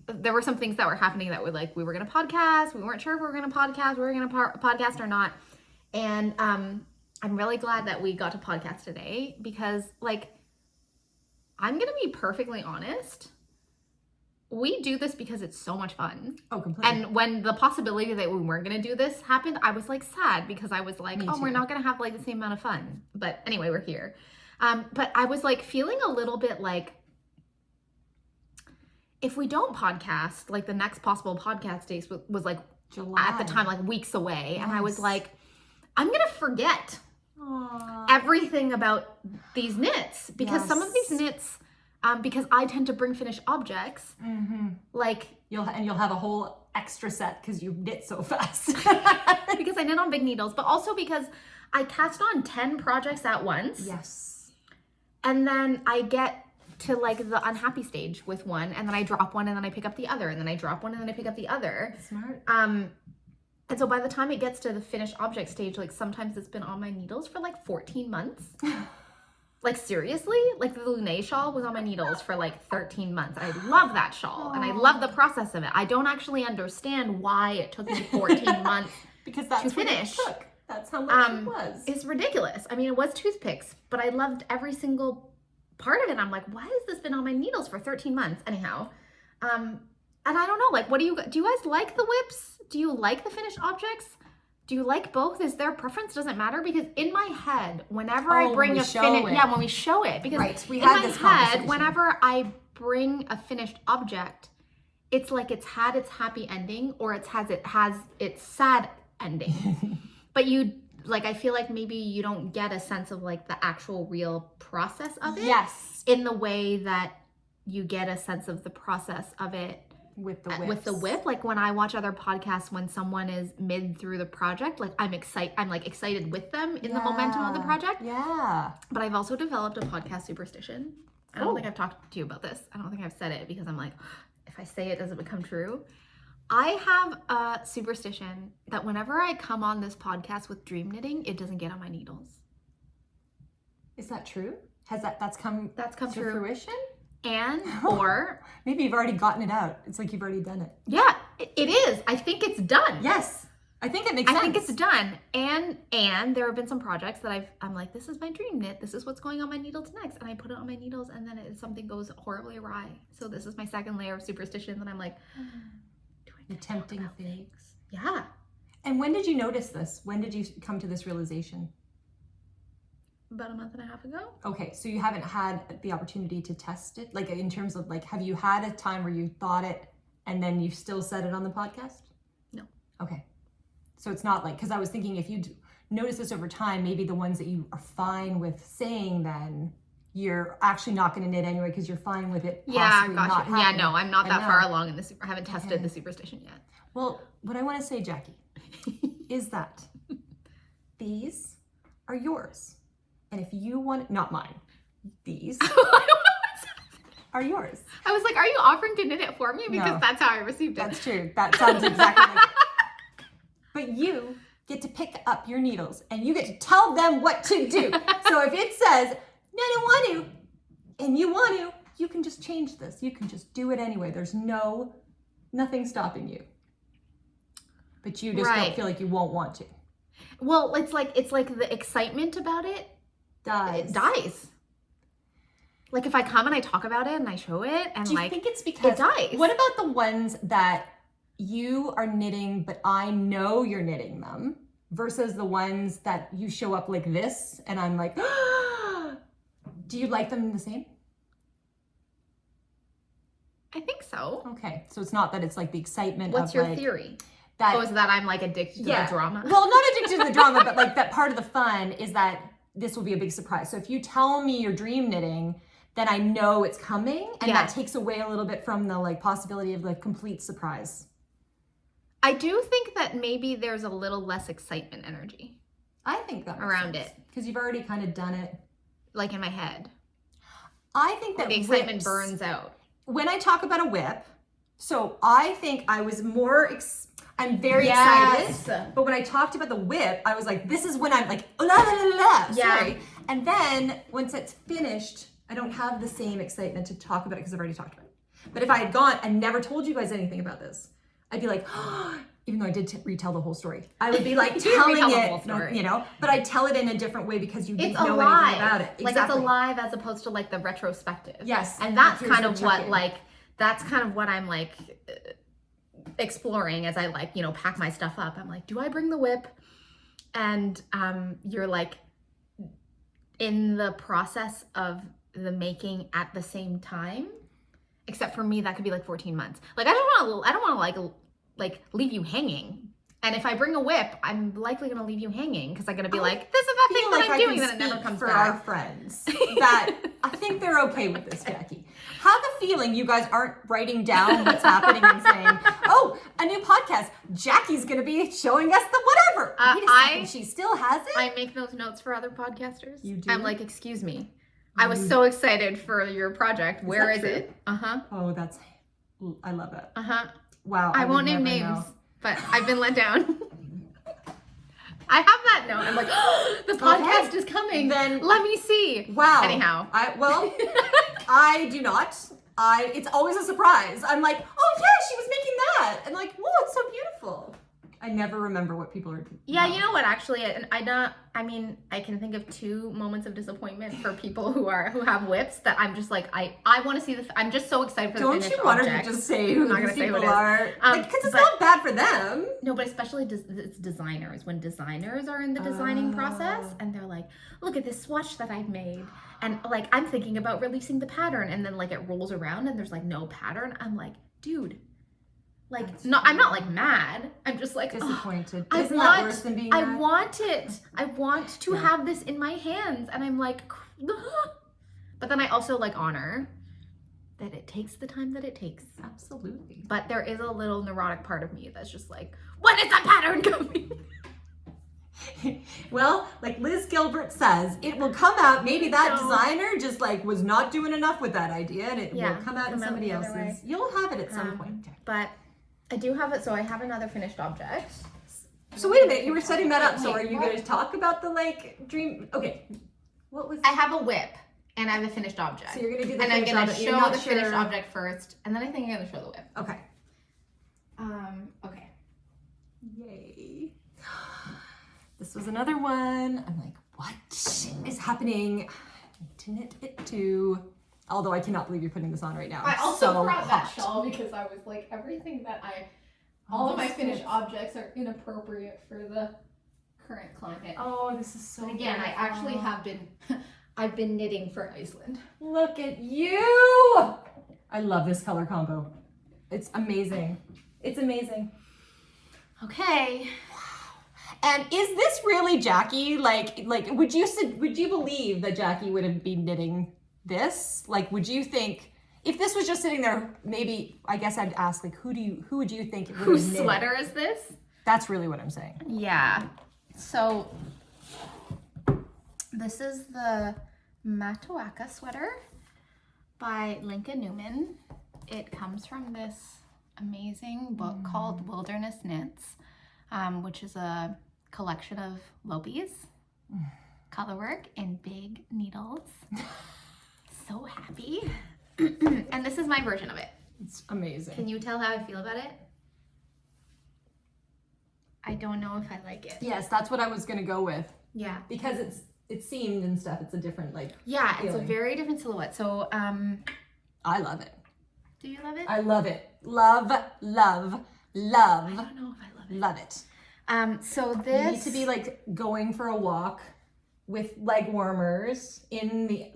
there were some things that were happening that were like, we were going to podcast. We weren't sure if we were going to podcast. We were going to podcast or not. And I'm really glad that we got to podcast today because like, I'm going to be perfectly honest. We do this because it's so much fun. Oh, completely. And when the possibility that we weren't going to do this happened, I was like sad because I was like, we're not going to have like the same amount of fun. But anyway, we're here. But I was like feeling a little bit like, if we don't podcast, like the next possible podcast date was like July. At the time, like weeks away. Yes. And I was like, I'm going to forget everything about these knits because some of these knits, because I tend to bring finished objects, like you'll have a whole extra set because you knit so fast. Because I knit on big needles, but also because I cast on 10 projects at once. Yes. And then I get to like the unhappy stage with one, and then I drop one, and then I pick up the other, and then I drop one, and then I pick up the other. Smart. And so by the time it gets to the finished object stage, like sometimes it's been on my needles for like 14 months. Like seriously, like the Lune shawl was on my needles for like 13 months. I love that shawl and I love the process of it. I don't actually understand why it took me 14 months because that's to finish. What it took. That's how much it was. It's ridiculous. I mean, it was toothpicks, but I loved every single part of it. I'm like, why has this been on my needles for 13 months? Anyhow, and I don't know, like, do you guys like the whips? Do you like the finished objects? Do you like both? Is there a preference? Doesn't matter because in my head, whenever I bring a finished, when we show it, because in my head, whenever I bring a finished object, it's like it's had its happy ending or it has its sad ending. But I feel like maybe you don't get a sense of like the actual real process of it. Yes. In the way that you get a sense of the process of it with the whip. Like when I watch other podcasts, when someone is mid through the project, like I'm excited with them in the momentum of the project. Yeah. But I've also developed a podcast superstition. I don't think I've talked to you about this. I don't think I've said it because I'm like, if I say it, does it become true? I have a superstition that whenever I come on this podcast with dream knitting, it doesn't get on my needles. Is that true? That's come to fruition? And or maybe you've already gotten it out. It's like you've already done it. Yeah, it is. I think it's done. Yes. I think it makes sense. I think it's done. And there have been some projects that I'm like, this is my dream knit. This is what's going on my needles next. And I put it on my needles and then something goes horribly awry. So this is my second layer of superstition that I'm like, do I tempting things? Yeah. And when did you notice this? When did you come to this realization? About a month and a half ago. Okay, so you haven't had the opportunity to test it? Like in terms of like, have you had a time where you thought it and then you still said it on the podcast? No. Okay. So it's not like, because I was thinking if you notice this over time, maybe the ones that you are fine with saying then, you're actually not going to knit anyway because you're fine with it possibly not happening. Yeah, no, I'm not that far along in I haven't tested the superstition yet. Well, what I want to say, Jackie, is that these are yours. And if you want, not mine, these are yours. I was like, are you offering to knit it for me? Because that's how I received it. That's true. That sounds exactly like it. But you get to pick up your needles and you get to tell them what to do. So if it says, no, I don't want to, and you want to, you can just change this. You can just do it anyway. There's nothing stopping you. But you just don't feel like you won't want to. Well, it's like the excitement about it Dies. It dies. Like if I come and I talk about it and I show it and Do you like think it's because it dies? What about the ones that you are knitting but I know you're knitting them versus the ones that you show up like this and I'm like, do you like them the same? I think so. Okay, so it's not that it's like the excitement What's of your like, theory? that. Oh, is that I'm like addicted to the drama? Well, not addicted to the drama, but like that part of the fun is that this will be a big surprise. So if you tell me you're dream knitting, then I know it's coming, and that takes away a little bit from the like possibility of like complete surprise. I do think that maybe there's a little less excitement energy. I think that around it because you've already kind of done it. Like in my head. I think that the excitement whips, burns out. When I talk about a whip, so I think I was more, I'm very excited. But when I talked about the whip, I was like, this is when I'm like, la la la la. Sorry. And then once it's finished, I don't have the same excitement to talk about it because I've already talked about it. But if I had gone and never told you guys anything about this, I'd be like, oh, even though I did retell the whole story, I would be like telling it, you know, but I'd tell it in a different way because you didn't know anything about it. Like it's alive as opposed to like the retrospective. Yes. And that's kind of what like, that's kind of what I'm like exploring as I like, you know, pack my stuff up. I'm like, do I bring the whip? And you're like in the process of the making at the same time. Except for me, that could be like 14 months. Like I don't want to like leave you hanging. And if I bring a whip, I'm likely going to leave you hanging because I'm going to be like, this is that thing that I'm doing, that it never comes for back. Our friends that I think they're okay with this, Jackie. Have a feeling you guys aren't writing down what's happening and saying, oh, a new podcast. Jackie's going to be showing us the whatever. Wait a second, she still has it? I make those notes for other podcasters. You do? I'm like, excuse me. I was so excited for your project. Where is it? Uh-huh. Oh, I love it. Uh-huh. Wow. I won't name names, but I've been let down. I have that note. I'm like, oh, the podcast is coming. Then let me see. Wow. Anyhow. I do not. It's always a surprise. I'm like, oh yeah, she was making that. And like, whoa, it's so beautiful. I never remember what people are. Yeah, you know what? Actually, I can think of 2 moments of disappointment for people who have whips that I'm just like, I want to see I'm just so excited for the finished object. Don't you want to just say who these people are? Because it's not bad for them. No, but especially it's designers. When designers are in the designing process and they're like, look at this swatch that I've made. And like, I'm thinking about releasing the pattern. And then like it rolls around and there's like no pattern. I'm like, dude. Like, I'm not like mad. I'm just like disappointed. Isn't that worse than being mad? I want it. I want to have this in my hands. And I'm like, but then I also like honor that it takes the time that it takes. Absolutely. But there is a little neurotic part of me that's just like, when is that pattern coming? Well, like Liz Gilbert says, it will come out. Maybe that designer just like was not doing enough with that idea and it will come out in somebody else's. You'll have it at some point. But I do have it, so I have another finished object. So wait a minute, you were setting that up. So are you going to talk about the like dream? Okay. What was? I have a whip and I have a finished object. So you're going to do the and finished object. I'm going to show the finished object first, and then I think I'm going to show the whip. Okay. Okay. Yay. This was another one. I'm like, what is happening? I need to knit it too. Although I cannot believe you're putting this on right now. I also brought that shawl because I was like, everything that all of my finished objects are inappropriate for the current climate. Oh, this is so again, beautiful. I actually have been, I've been knitting for Iceland. Look at you. I love this color combo. It's amazing. It's amazing. Okay. And is this really Jackie? Like, would you believe that Jackie would have been knitting this? Like, would you think if this was just sitting there? Maybe I guess I'd ask like, who would you think it would whose have knitted? Sweater is this? That's really what I'm saying. Yeah. So this is the Matoaka sweater by Linka Neumann. It comes from this amazing book called Wilderness Knits, which is a collection of Lopies, colorwork, and big needles. So happy. And this is my version of it. It's amazing. Can you tell how I feel about it? I don't know if I like it. Yes, that's what I was gonna go with. Yeah. Because it's seamed and stuff. It's a different Yeah, feeling. it's a very different silhouette. So I love it. do you love it? I love it. Love. I don't know if I love it. Love it. So You this need to be like going for a walk with leg warmers in the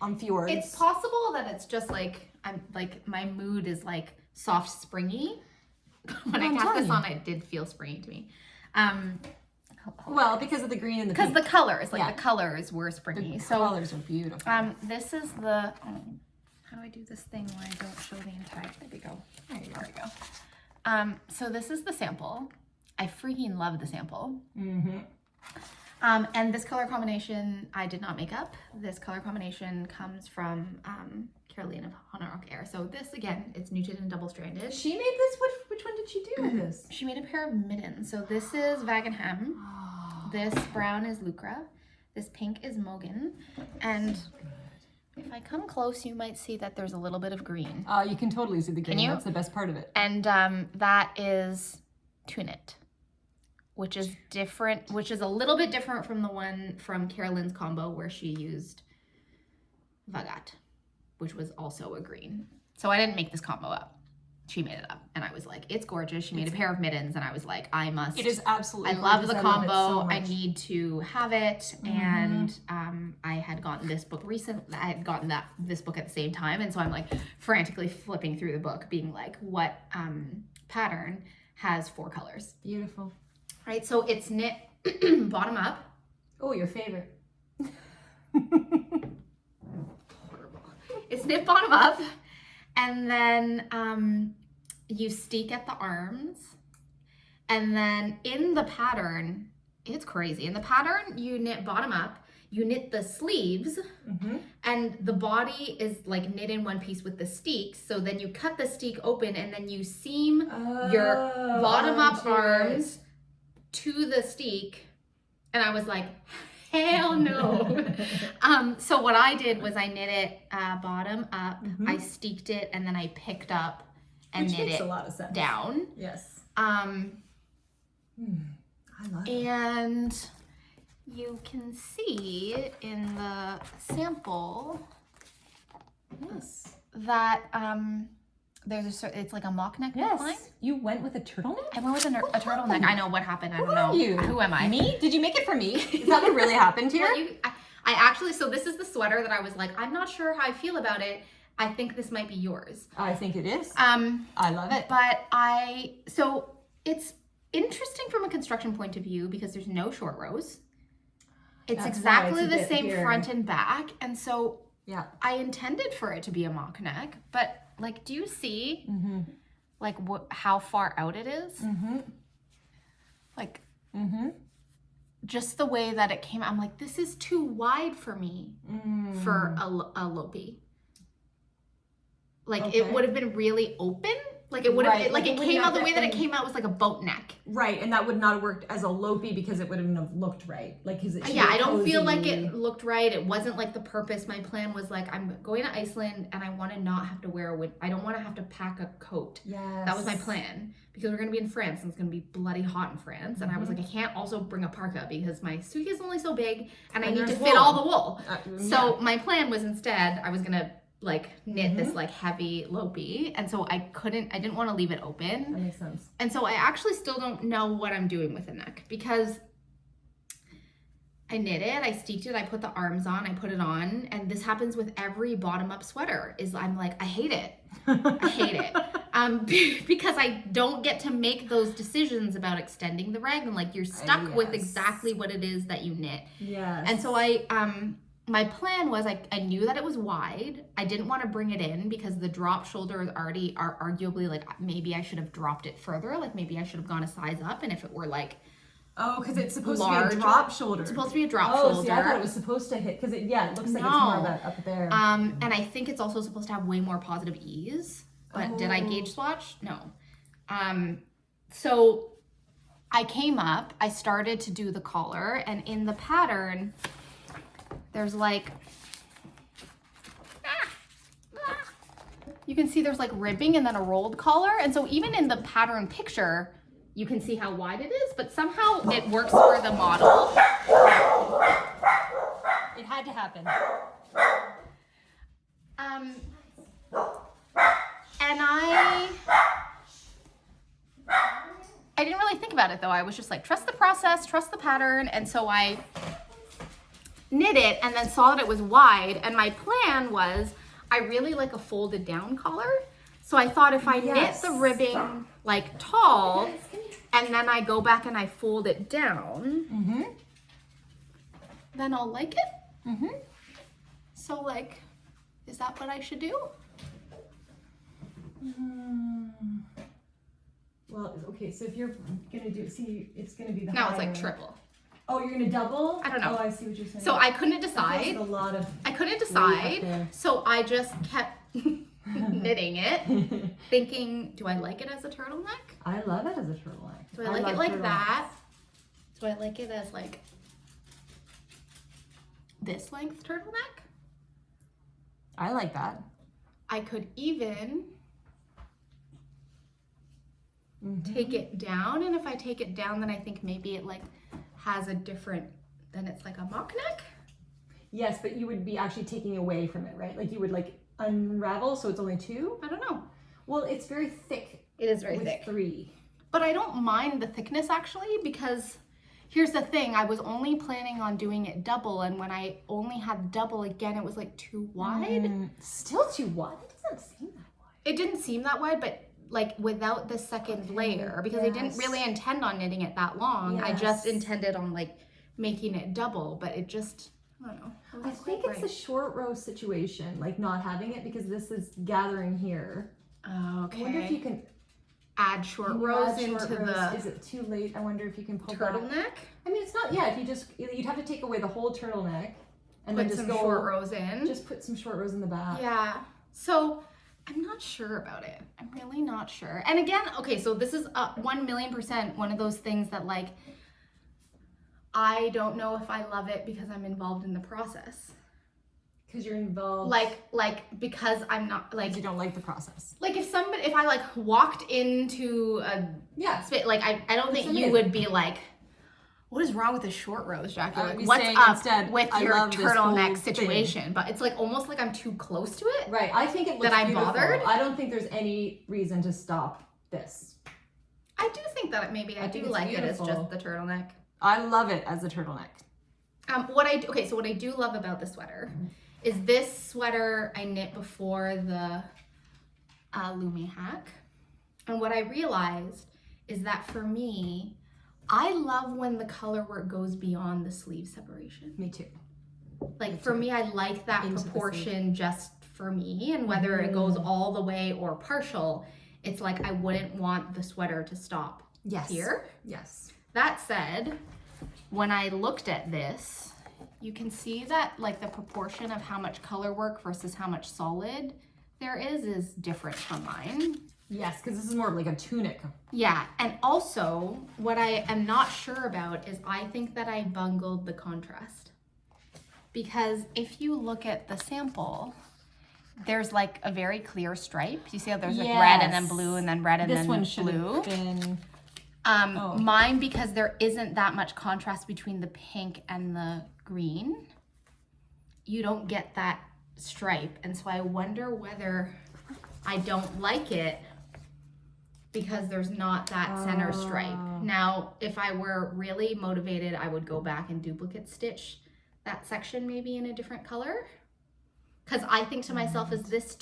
on fjords. it's possible that it's just like I'm like my mood is like soft springy. When I cast this on, it did feel springy to me. Well, because of the green and the Because pink. the colors, the colors were springy. The So colors are beautiful. this is the how do I do this thing where I don't show the entire? There we go. There we go. So this is the sample. I freaking love the sample. Mm-hmm. And this color combination I did not make up. This color combination comes from Caroline of Honorok Air. So this again, it's Nutiden double-stranded. She made this. Which one did she do with this? She made a pair of mittens. So this is Wagenham. This brown is Luckra. This pink is Mogen. And if I come close, you might see that there's a little bit of green. You can totally see the green. Can you? That's the best part of it. And that is Tunit, which is different, which is a little bit different from the one from Caroline's combo where she used Vagat, which was also a green. So I didn't make this combo up. She made it up. And I was like, it's gorgeous. She made a pair of mittens and I was like, I must. It is absolutely I love gorgeous. the I love it combo. so I much. need to have it. And I had gotten this book recently. I had gotten this book at the same time. And so I'm like frantically flipping through the book being like, what pattern has 4 colors? Beautiful. Right, so it's knit bottom up. Oh, your favorite. Horrible. It's knit bottom up, and then you steek at the arms, and then in the pattern, it's crazy. In the pattern, you knit bottom up. You knit the sleeves, and the body is like knit in one piece with the steek. So then you cut the steek open, and then you seam your bottom up arms to the steek, and I was like, hell no. So what I did was I knit it bottom up, I steeked it, and then I picked up and Which knit makes it a lot of sense. down. Yes. I love it. And you can see in the sample that there's it's like a mock neck neckline. You went with a turtleneck? I went with a turtleneck. I know what happened. I don't Who know. are you? Who am I? Me? Did you make it for me? Is that what really happened here? Well, I actually, so this is the sweater that I was like, I'm not sure how I feel about it. I think this might be yours. I think it is. I love it. But so it's interesting from a construction point of view because there's no short rows. It's That's exactly why it's a the bit same here. front and back. And so Yeah. I intended for it to be a mock neck, but like, do you see like how far out it is? Like, just the way that it came out, I'm like, this is too wide for me for a lopey. Like, it would have been really open. Like, it would have, Right, like, like it it came wouldn't out the have way that it been- came out was like a boat neck. Right, and that would not have worked as a lopey because it wouldn't have looked right. Like, because Yeah, I don't feel like it looked right. It wasn't like the purpose. My plan was like, I'm going to Iceland and I want to not have to wear I don't want to have to pack a coat. Yes. That was my plan because we're going to be in France and it's going to be bloody hot in France. And I was like, I can't also bring a parka because my suitcase is only so big and I And need to there's fit wool. all the wool. So yeah. my plan was instead, I was going to like knit this like heavy lopey. And so I didn't want to leave it open. That makes sense. And so I actually still don't know what I'm doing with the neck because I knit it, I steeked it, I put the arms on, I put it on, and this happens with every bottom-up sweater is I'm like, I hate it. I hate it. Because I don't get to make those decisions about extending the rag and like you're stuck with exactly what it is that you knit. Yes. And so my plan was I knew that it was wide. I didn't want to bring it in because the drop shoulders already are arguably like maybe I should have dropped it further. Like maybe I should have gone a size up. And if it were like because it's supposed to large, be a drop shoulder. It's supposed to be a drop shoulder. See, I thought it was supposed to hit because it looks like it's more No. about up there. And I think it's also supposed to have way more positive ease. But did I gauge swatch? No. So I came up, I started to do the collar, and in the pattern, there's like, you can see there's like ribbing and then a rolled collar. And so even in the pattern picture, you can see how wide it is, but somehow it works for the model. had to happen. And I didn't really think about it though. I was just like, trust the process, trust the pattern. And so I knit it and then saw that it was wide. And my plan was, I really like a folded down collar. So I thought if I knit the ribbing like tall and then I go back and I fold it down, then I'll like it. So like, is that what I should do? Well, okay, so if you're gonna do, see, it's gonna be the Now it's higher. like triple. Oh, you're gonna double? I don't know. Oh, I see what you're saying. So I couldn't That feels decide. like a lot of I couldn't weight up decide. there. So I just kept knitting it, thinking, do I like it as a turtleneck? I love it as a turtleneck. Do I like it love like turtlenecks. that? Do I like it as like this length turtleneck? I like that. I could even take it down, and if I take it down, then I think maybe it like has a different, then it's like a mock neck. Yes, but you would be actually taking away from it, right? Like you would like unravel, so it's only 2? I don't know. Well, it's very thick. It is very with thick. 3. But I don't mind the thickness actually, because here's the thing, I was only planning on doing it double, and when I only had double again, it was like too wide. Still too wide? It doesn't seem that wide. It didn't seem that wide, but like without the second layer, because I didn't really intend on knitting it that long. I just intended on like making it double, but it just, I don't know. I think it's the short row situation, like not having it, because this is gathering here. Okay. I wonder if you can add short you rows add short into rows. the Is it too late? I wonder if you can pull back. turtleneck. I mean, it's not, if you just, you'd have to take away the whole turtleneck and Put then just some go, short rows in. just put some short rows in the back. Yeah. So I'm not sure about it. I'm really not sure. And again, okay, so this is 1,000,000% one of those things that like, I don't know if I love it because I'm involved in the process. Because you're involved. Like because I'm not like, You don't like the process. like if I like walked into a spit, like I don't think you would be like, what is wrong with the short rows, Jackie? I would Like, be what's saying up instead, with I your love this whole turtleneck thing. situation? But it's like almost like I'm too close to it. Right. I think it looks That I'm beautiful. bothered? I don't think there's any reason to stop this. I do think that maybe I think do it's like it as beautiful. just the turtleneck. I love it as a turtleneck. What I do love about the sweater is this sweater I knit before the Lume hack. And what I realized is that for me, I love when the color work goes beyond the sleeve separation. Me too. Like for me, I like that Into the proportion just for me, and whether it goes all the way or partial, it's like I wouldn't want the sweater to stop here. Yes. That said, when I looked at this, you can see that like the proportion of how much color work versus how much solid there is different from mine. Yes, because this is more of like a tunic. Yeah, and also what I am not sure about is I think that I bungled the contrast. Because if you look at the sample, there's like a very clear stripe. You see how there's like red and then blue and then red and then blue? This one should have been... Mine, because there isn't that much contrast between the pink and the green, you don't get that stripe. And so I wonder whether I don't like it because there's not that center stripe. Now, if I were really motivated, I would go back and duplicate stitch that section maybe in a different color. Because I think to myself, is this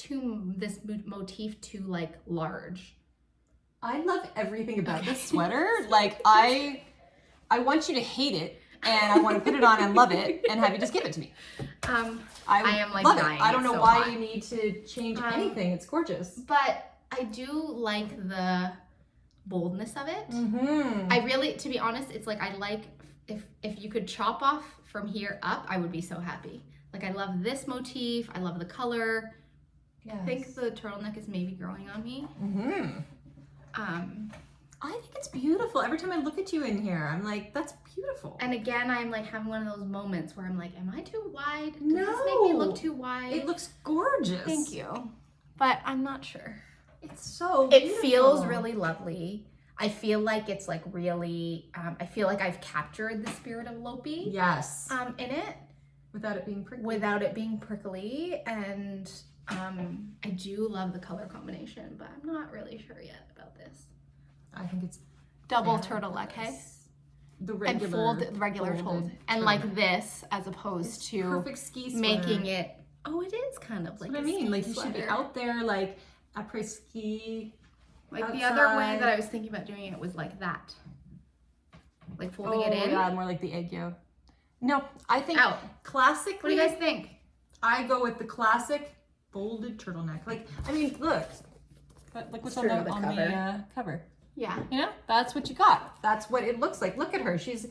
motif too like large? I love everything about this sweater. Like I want you to hate it, and I want to put it on and love it, and have you just give it to me. I am like love dying. It. I don't know so why you need to change anything. It's gorgeous. But I do like the boldness of it. I really, to be honest, it's like I like if you could chop off from here up, I would be so happy. Like I love this motif. I love the color. Yes. I think the turtleneck is maybe growing on me. I think it's beautiful. Every time I look at you in here, I'm like, that's beautiful. And again, I'm like having one of those moments where I'm like, am I too wide? Does no. this make me look too wide? It looks gorgeous. Thank you. But I'm not sure. It's so beautiful. It feels really lovely. I feel like it's like really, I feel like I've captured the spirit of Lopi. Yes. In it. Without it being prickly. without it being prickly. And I do love the color combination, but I'm not really sure yet about this. I think it's Double turtleneck, hey? the And regular, regular fold. And turtleneck. like this, as opposed It's to perfect ski sweater. making it. Oh, it is kind of like That's what a I mean. ski Like you should be sweater. out there like après ski. Like the other way outside. that I was thinking about doing it was like that. Like folding it in. Yeah, more like the Aegyo. No, I think Out. classically. What do you guys think? I go with the classic folded turtleneck. Like, I mean, look what's on True, the, the on cover. the cover. Yeah. You know, that's what you got. That's what it looks like. Look at her. She's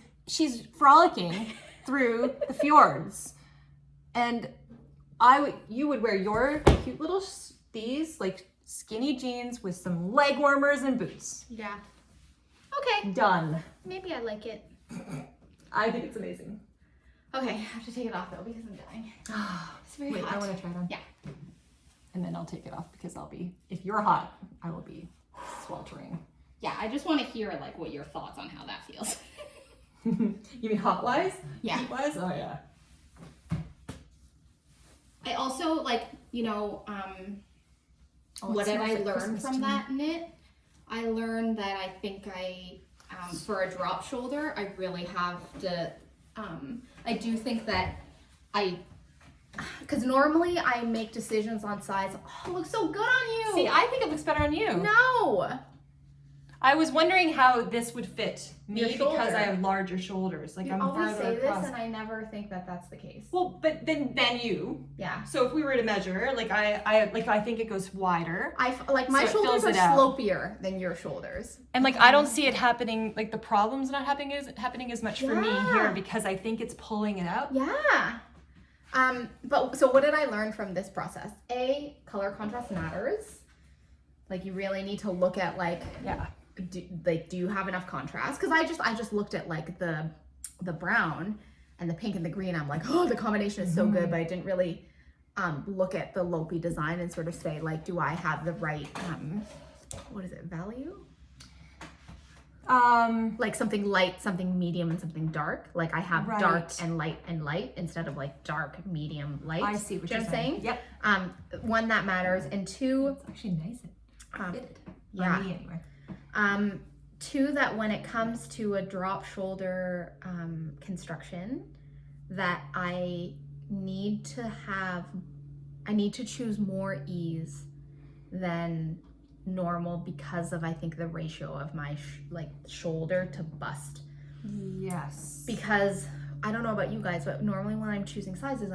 frolicking through the fjords, and you would wear your cute little these like skinny jeans with some leg warmers and boots. Yeah. Okay. Done. Maybe I like it. I think it's amazing. Okay, I have to take it off though because I'm dying. It's very Wait, hot. I want to try it on. Yeah. And then I'll take it off because if you're hot, I will be sweltering. Yeah, I just want to hear like what your thoughts on how that feels. You mean hot wise? Yeah. Heat wise? Oh yeah. I also like, you know, Oh, it what did smells I like learn Christmas from to me. that knit? I learned that I think for a drop shoulder, I really have to, I do think that because normally I make decisions on size. Oh, it looks so good on you. See, I think it looks better on you. No. I was wondering how this would fit me Your because shoulder. I have larger shoulders. Like You I'm always farther say across. this and I never think that that's the case. Well, but then you. Yeah. So if we were to measure, like I think it goes wider. Like my So it shoulders fills are it out. slopier than your shoulders. And like I don't see it happening. Like the problem's not happening as much for me Yeah. here because I think it's pulling it out. Yeah. But so what did I learn from this process? Color contrast matters. Like you really need to look at like, Yeah. do you have enough contrast? Because I just looked at like the brown and the pink and the green. I'm like, oh, the combination is so good, but I didn't really look at the Lopi design and sort of say like, do I have the right what is it, value? Like something light, something medium, and something dark. Like I have Right. dark and light instead of like dark, medium, light. I see what Do you know you're what I'm saying. Yep. One, that matters, and two, It's actually nice. It fitted. yeah. On me anyway. Two, that when it comes to a drop shoulder construction, that I need to choose more ease than normal because of I think the ratio of my shoulder to bust. Yes. Because I don't know about you guys, but normally when I'm choosing sizes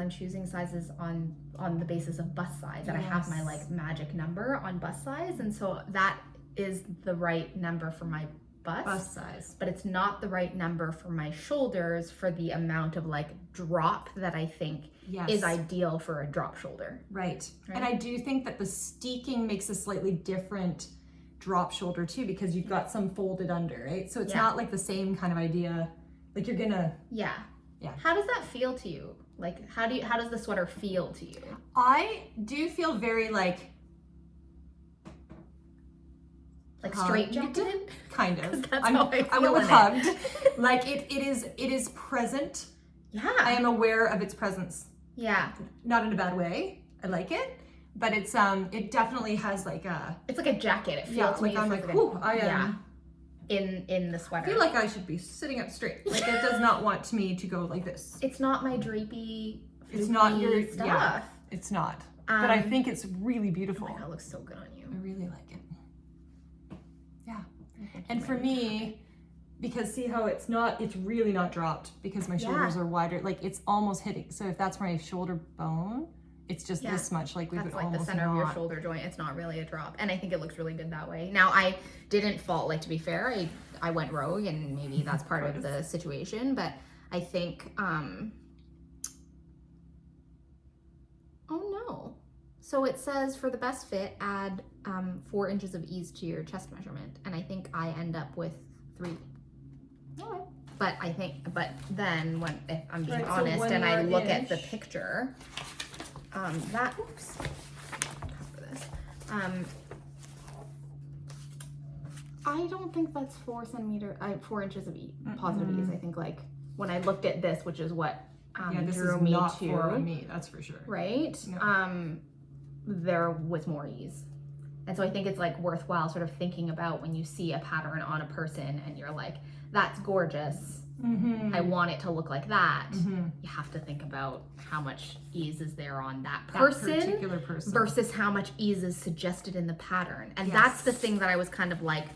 on the basis of bust size, and I have my like magic number on bust size, and so that is the right number for my bust size. but it's not the right number for my shoulders for the amount of like drop that I think Yes. is ideal for a drop shoulder. Right. And I do think that the steeking makes a slightly different drop shoulder too, because you've got some folded under, right? So it's not like the same kind of idea. Like you're gonna. Yeah. How does that feel to you? Like how does the sweater feel to you? I do feel very like straight hugged, jacketed? kind of. That's how I I went feel with in hugged. it. Like it is present. Yeah. I am aware of its presence. Yeah. Not in a bad way. I like it, but it's it definitely has like a It's like a jacket. It feels to me. I'm it's like, ooh, I am. yeah. In the sweater. I feel like I should be sitting up straight. Like it does not want me to go like this. It's not my drapey. It's not your stuff. Yeah, it's not. But I think it's really beautiful. Oh my God, it looks so good on you. I really like it. Yeah. And for me, because see how it's really not dropped because my shoulders are wider. Like it's almost hitting. So if that's my shoulder bone, it's just this much. Like we would That's like almost the center of your shoulder joint. It's not really a drop. And I think it looks really good that way. Now I didn't fall, like to be fair, I went rogue and maybe that's part of the situation, but I think, oh no. So it says for the best fit, add 4 inches of ease to your chest measurement. And I think I end up with 3. Okay. But then if I'm being Right, so honest 1 and I more look at the inch. picture, oops, cover this. I don't think that's 4 inches of positive ease. I think like when I looked at this, which is what this drew is me not to. for me, that's for sure. Right? No. There was more ease. And so I think it's like worthwhile sort of thinking about when you see a pattern on a person and you're like, that's gorgeous. I want it to look like that. You have to think about how much ease is there on that particular person versus how much ease is suggested in the pattern. And that's the thing that I was kind of like,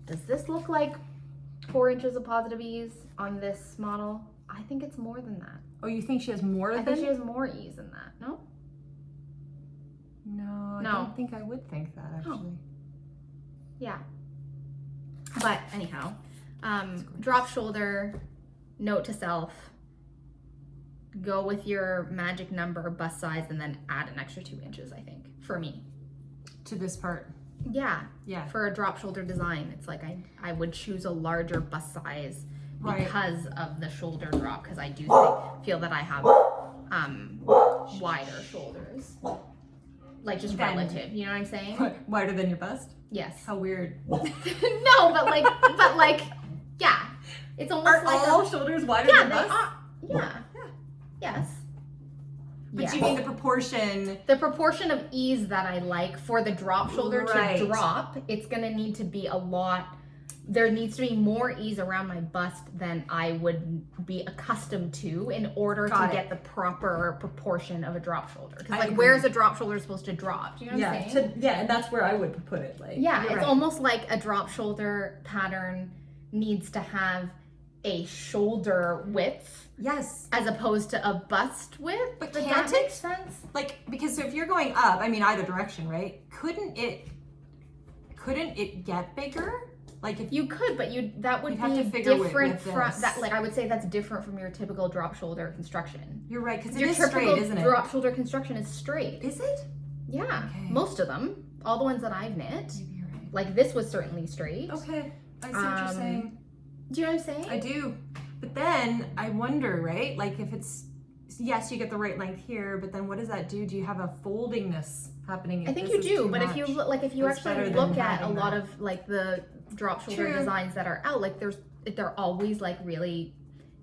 does this look like 4 inches of positive ease on this model? I think it's more than that. Oh, you think she has more than? I think she has more ease than that. No? No, I don't think I would think that, actually. Yeah. But anyhow, drop shoulder, note to self, go with your magic number, bust size, and then add an extra 2 inches, I think, for me. To this part. Yeah. Yeah. For a drop shoulder design, it's like I would choose a larger bust size because of the shoulder drop, because I do feel that I have wider shoulders. Like just relative, you know what I'm saying? Wider than your bust? Yes. How weird. No, but like, yeah. It's almost like all shoulders wider than bust? Yeah. Yes. But you mean the proportion? The proportion of ease that I like for the drop shoulder to drop, it's gonna need to be a lot. There needs to be more ease around my bust than I would be accustomed to in order to get the proper proportion of a drop shoulder. Because like, where's a drop shoulder supposed to drop? Do you know what I'm saying? And that's where I would put it. Like, it's almost like a drop shoulder pattern needs to have a shoulder width. Yes. As opposed to a bust width. But does can't that make sense? Like, because so if you're going up, I mean either direction, right? Couldn't it get bigger? Like if you could, but that would be different from that. Like I would say that's different from your typical drop shoulder construction. You're right, because your it is straight, isn't it? Drop shoulder construction is straight. Is it? Yeah, most of them. All the ones that I've knit. Maybe you're right. Like this was certainly straight. Okay, I see what you're saying. Do you know what I'm saying? I do, but then I wonder, right? Like if it's yes, you get the right length here, but then what does that do? Do you have a foldingness happening? I think you do, but if you actually look at a lot of like the drop shoulder designs that are out, like they're always like really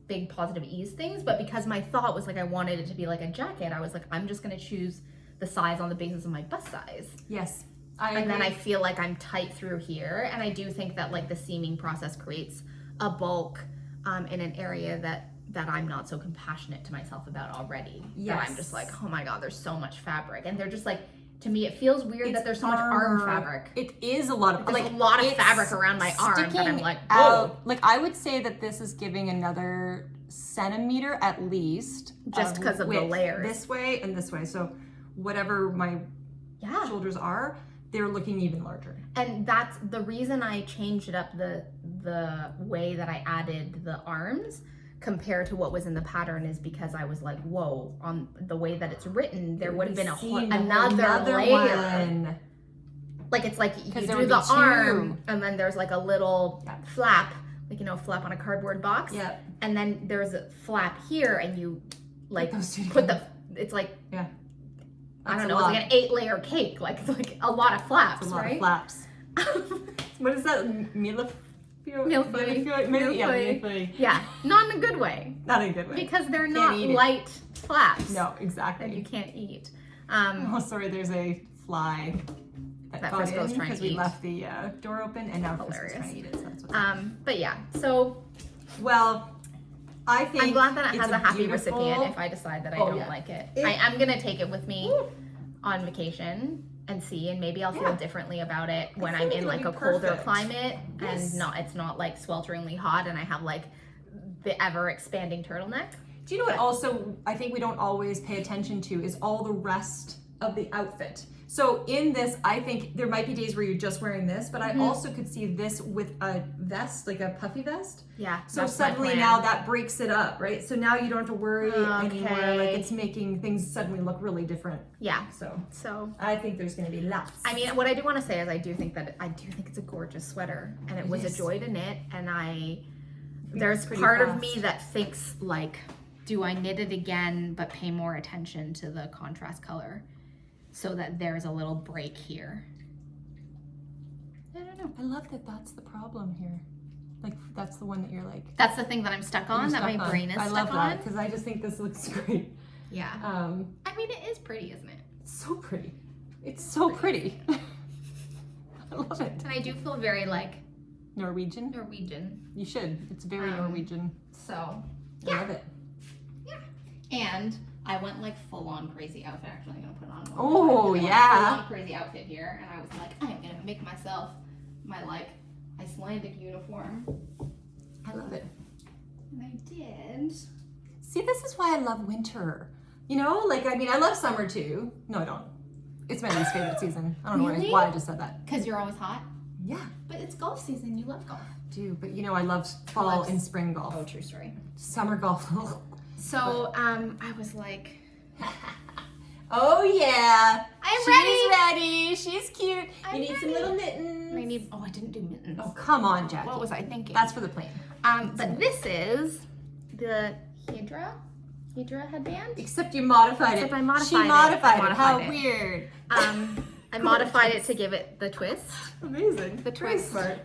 big positive ease things, but because my thought was like I wanted it to be like a jacket, I was like I'm just going to choose the size on the basis of my bust size. Yes. And then I feel like I'm tight through here, and I do think that like the seaming process creates a bulk in an area that I'm not so compassionate to myself about already. Yes. That I'm just like, oh my god, there's so much fabric, and they're just like, to me it feels weird that there's so much arm fabric. It is a lot of there's like a lot of fabric around my arm that I'm like, out. Like I would say that this is giving another centimeter at least, just because of the layers this way and this way. So whatever my shoulders are, they're looking even larger. And that's the reason I changed it up the way that I added the arms compared to what was in the pattern is because I was like, whoa, on the way that it's written, there would have been another layer. One. Like it's like you do the arm and then there's like a little flap, like, you know, flap on a cardboard box. Yeah. And then there's a flap here and you like put it's like, I don't know, it's like an 8-layer cake. Like it's like a lot of flaps, it's a lot of flaps. What is that? Milfy. Yeah, not in a good way. Not in a good way. Because they're not light flaps. No, exactly. That you can't eat. Oh, sorry, there's a fly that Frisco's trying because we left the door open and now Frisco's trying to eat it. So that's what's but yeah, so. Well, I think I'm glad that it has a happy recipient if I decide that I don't like it. I'm going to take it with me on vacation and see, and maybe I'll feel differently about it when I'm in like a colder climate and it's not like swelteringly hot and I have like the ever expanding turtleneck. Do you know what also I think we don't always pay attention to is all the rest of the outfit. So in this, I think there might be days where you're just wearing this, but I also could see this with a vest, like a puffy vest. Yeah. So suddenly now that breaks it up, right? So now you don't have to worry anymore. Like it's making things suddenly look really different. Yeah. So I think there's going to be lots. I mean, what I do want to say is I do think it's a gorgeous sweater, and it was a joy to knit. And there's part of me that thinks like, do I knit it again, but pay more attention to the contrast color? So that there's a little break here. I don't know. I love that that's the problem here. Like that's the one that you're like. That's the thing that I'm stuck on, that my brain is I stuck love on. that because I just think this looks great. Yeah. I mean, it is pretty, isn't it? So pretty. It's so pretty. I love it. And I do feel very like Norwegian. You should. It's very Norwegian. So I love it. Yeah. And I went like full on crazy outfit. Actually, I'm gonna put on one. Oh yeah. Full on crazy outfit here, and I was like, I'm gonna make myself my like Icelandic uniform. I love it. And I did. See, this is why I love winter. You know, like I mean, I love summer too. No, I don't. It's my least favorite season. I don't know Really? why I just said that. Because you're always hot. Yeah. But it's golf season. You love golf. Do, but you know, I love fall and spring golf. Oh, true story. Summer golf. So, I was like, oh yeah. I'm ready. She's cute. I'm you need some ready. little mittens. I need. Oh, I didn't do mittens. Oh, come on, Jackie. What was I thinking? That's for the plane. But this is the Hydra headband. Except you modified Except it. I modified She it. modified I it. How modified it. weird. I modified it to give it the twist. Amazing. The Very twist. smart.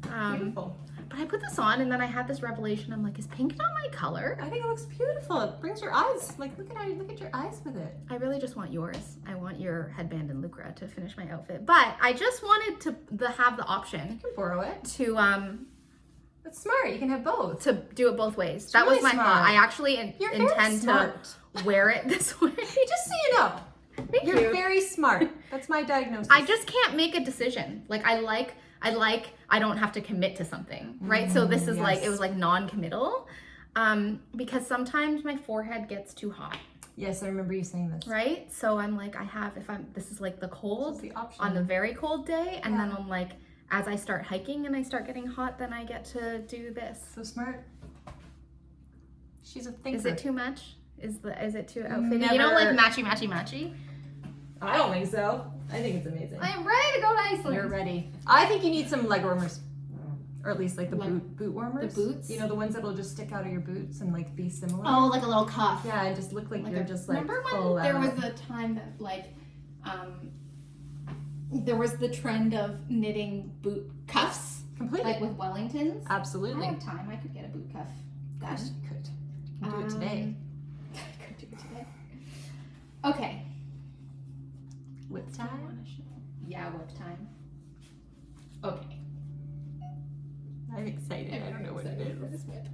But Beautiful. I put this on and then I had this revelation. I'm like, is pink not my color? I think it looks beautiful. It brings your eyes. Like, look at your eyes with it. I really just want yours. I want your headband and Luckra to finish my outfit. But I just wanted to have the option You can borrow it. to That's smart. You can have both. to do it both ways. That really was my smart. thought. I actually You're very intend smart. to wear it this way. Just so you know, Thank you're you. very smart. That's my diagnosis. I just can't make a decision. Like I don't have to commit to something, right? So this is like, yes. it was like non-committal, because sometimes my forehead gets too hot, Yes, I remember you saying this. right? So I'm like, this is like the cold This is the option. on the very cold day. And then Yeah. I'm like, as I start hiking and I start getting hot, then I get to do this. So smart. She's a thinker. Is it too much? Is it too outfitting? Never. You know, like matchy? I don't think so. I think it's amazing. I am ready to go to Iceland. You're ready. I think you need some leg warmers. Or at least like the Like boot warmers. the boots? You know, the ones that'll just stick out of your boots and like be similar. Oh, like a little cuff. Yeah, and just look like you're just like Remember full when there out. was a time that like there was the trend of knitting boot cuffs, Completely. like with Wellingtons. I Absolutely. have time. I could get a boot cuff Of course done. you could. You can do it today. I could do it today. Okay. Whip Do you time. wanna show? Yeah, whip time. Okay. I'm excited. I don't know what it Excited for is. this whip.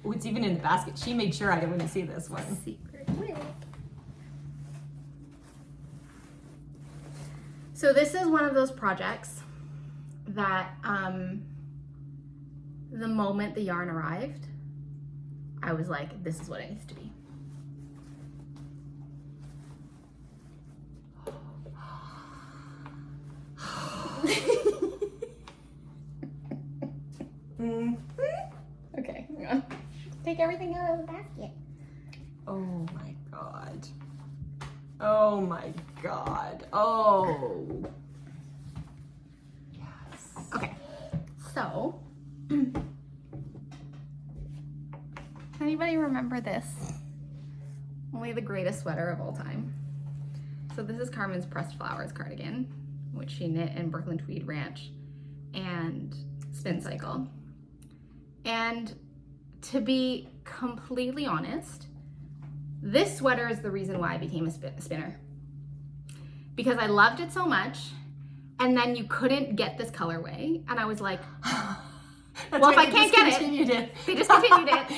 Oh, it's even in the basket. She made sure I didn't see this one. Secret whip. So this is one of those projects that the moment the yarn arrived, I was like, this is what it needs to be. Okay, hang on. Take everything out of the basket. Oh my god. Oh my god. Oh. Yes. Okay, so anybody remember this? Only the greatest sweater of all time. So this is Carmen's Pressed Flowers cardigan, which she knit in Brooklyn Tweed Ranch and Spin Cycle. And to be completely honest, this sweater is the reason why I became a spinner. Because I loved it so much, and then you couldn't get this colorway, and I was like, well, if I can't get it, they discontinued it,